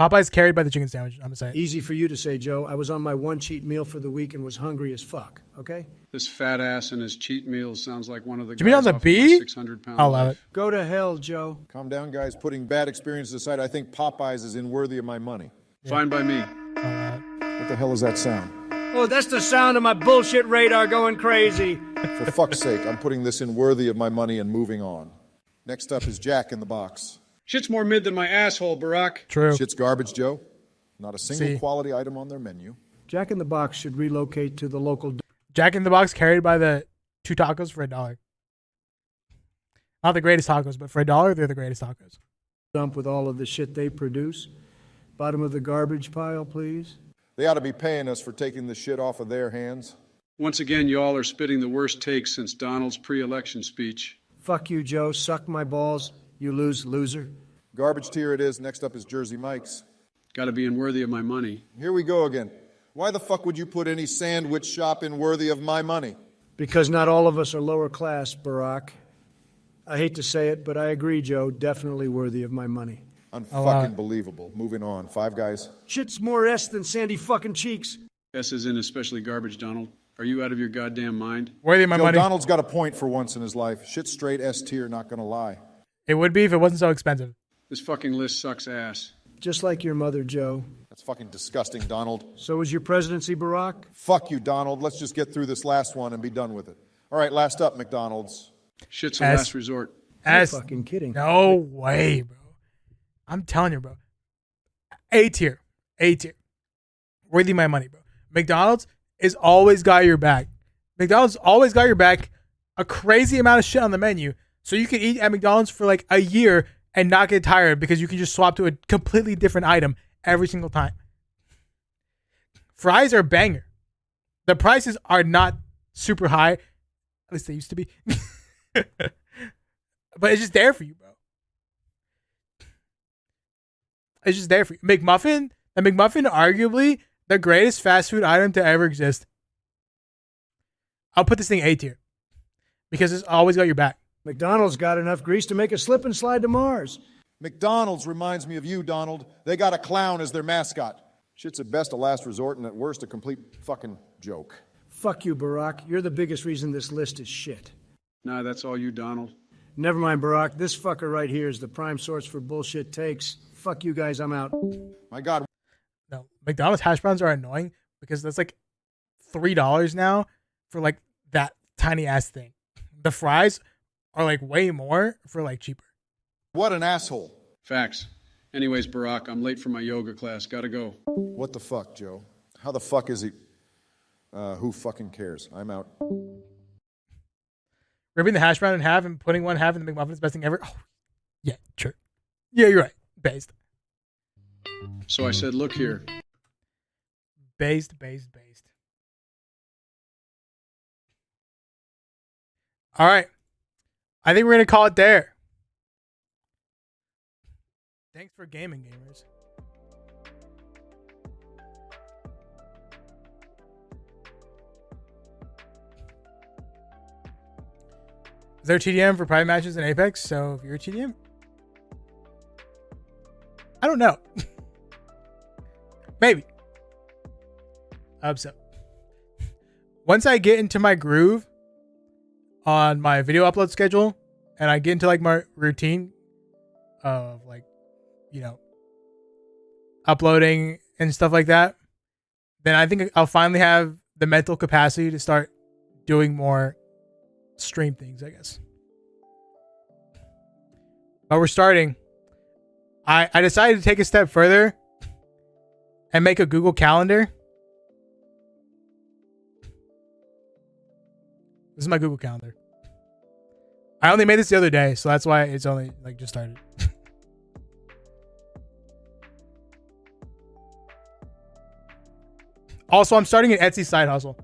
A: Popeye's carried by the chicken sandwich. I'm gonna say.
G: Easy for you to say, Joe. I was on my one cheat meal for the week and was hungry as fuck. Okay.
B: This fat ass and his cheat meals sounds like one of the
A: Do you mean on
B: guys
A: the
B: off of my
A: B?
B: 600-pound
A: I'll allow
B: life.
A: it.
G: Go to hell, Joe.
H: Calm down, guys. Putting bad experiences aside, I think Popeyes is unworthy of my money.
B: Fine by me.
H: What the hell is that sound?
G: Oh, that's the sound of my bullshit radar going crazy.
H: For fuck's sake, I'm putting this in worthy of my money and moving on. Next up is Jack in the Box.
B: Shit's more mid than my asshole, Barack.
A: True.
H: Shit's garbage, Joe. Not a single
A: See.
H: quality item on their menu.
G: Jack in the Box should relocate to the local
A: Jack in the Box carried by the 2 tacos for $1. Not the greatest tacos, but for $1, they're the greatest tacos.
G: dump with all of the shit they produce. Bottom of the garbage pile, please.
H: They ought to be paying us for taking the shit off of their hands.
B: Once again, y'all are spitting the worst takes since Donald's pre-election speech.
G: Fuck you, Joe. Suck my balls. You lose, loser.
H: Garbage tier it is. Next up is Jersey Mike's.
B: Got to be in worthy of my money.
H: Here we go again. Why the fuck would you put any sandwich shop in worthy of my money?
G: Because not all of us are lower class, Barack. I hate to say it, but I agree, Joe. Definitely worthy of my money.
H: Unfucking believable. Moving on. Five Guys.
G: Shit's more S than Sandy fucking Cheeks.
B: S is in especially garbage, Donald. Are you out of your goddamn mind?
A: Worthy of my money.
H: Donald's got a point for once in his life. Shit straight S tier, not gonna lie.
A: It would be if it wasn't so expensive.
B: This fucking list sucks ass.
G: Just like your mother, Joe.
H: That's fucking disgusting, Donald.
G: So is your presidency, Barack?
H: Fuck you, Donald. Let's just get through this last one and be done with it. All right, last up, McDonald's.
B: Shit's a last resort.
G: You're fucking kidding.
A: No way, bro. I'm telling you, bro. A tier. A tier. Worthy of my money, bro. McDonald's is always got your back. McDonald's always got your back. A crazy amount of shit on the menu. So you can eat at McDonald's for like a year and not get tired because you can just swap to a completely different item every single time. Fries are a banger. The prices are not super high. At least they used to be. But it's just there for you, bro. It's just there for you. McMuffin, the McMuffin, arguably the greatest fast food item to ever exist. I'll put this thing A tier because it's always got your back.
G: McDonald's got enough grease to make a slip and slide to Mars.
H: McDonald's reminds me of you, Donald. They got a clown as their mascot. Shit's at best a last resort and at worst a complete fucking joke.
G: Fuck you, Barack. You're the biggest reason this list is shit.
B: Nah, that's all you, Donald.
G: Never mind, Barack. This fucker right here is the prime source for bullshit takes. Fuck you guys, I'm out.
H: My God.
A: No, McDonald's hash browns are annoying because that's like $3 now for like that tiny ass thing. The fries are like way more for like cheaper.
H: What an asshole.
B: Facts. Anyways, Barack, I'm late for my yoga class. Gotta go.
H: What the fuck, Joe? How the fuck is he? Who fucking cares? I'm out.
A: Ripping the hash brown in half and putting one half in the McMuffin is the best thing ever. Oh, yeah, true. Yeah, you're right. Based.
B: So I said, look here.
A: Based. All right. I think we're going to call it there. Thanks for gaming, gamers. Is there TDM for private matches in Apex? So if you're a TDM, I don't know. Maybe. I hope so. Once I get into my groove on my video upload schedule and I get into like my routine of like, you know, uploading and stuff like that, then I think I'll finally have the mental capacity to start doing more stream things, I guess. But we're starting. I decided to take a step further and make a Google Calendar. This is my Google Calendar. I only made this the other day, so that's why it's only like just started. Also, I'm starting an Etsy side hustle.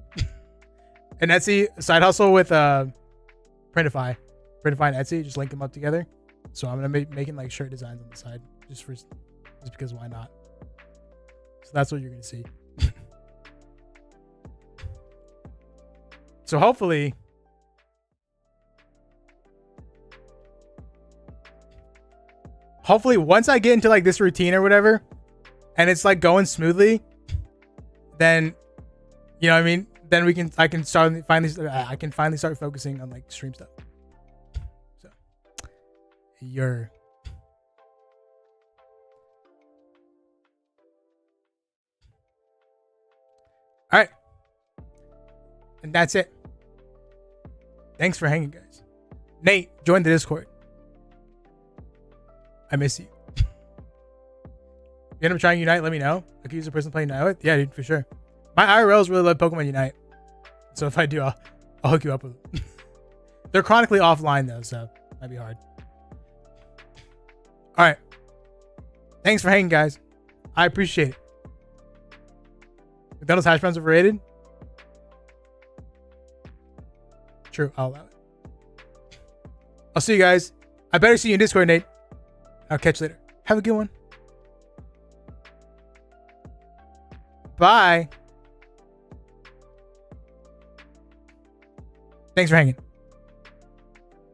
A: An Etsy side hustle with Printify. Printify and Etsy, just link them up together. So I'm gonna be making like shirt designs on the side, just because why not? So that's what you're gonna see. So hopefully, once I get into like this routine or whatever, and it's like going smoothly, then, you know what I mean? Then I can finally start focusing on like stream stuff. So, all right. And that's it. Thanks for hanging, guys. Nate, join the Discord. I miss you. If you end up trying Unite, let me know. I could use a person playing Unite with. Yeah, dude, for sure. My IRLs really love Pokemon Unite. So if I do, I'll hook you up with them. They're chronically offline, though, so might be hard. All right. Thanks for hanging, guys. I appreciate it. McDonald's hash browns overrated? True, I'll allow it. I'll see you guys. I better see you in Discord, Nate. I'll catch you later. Have a good one. Bye. Thanks for hanging.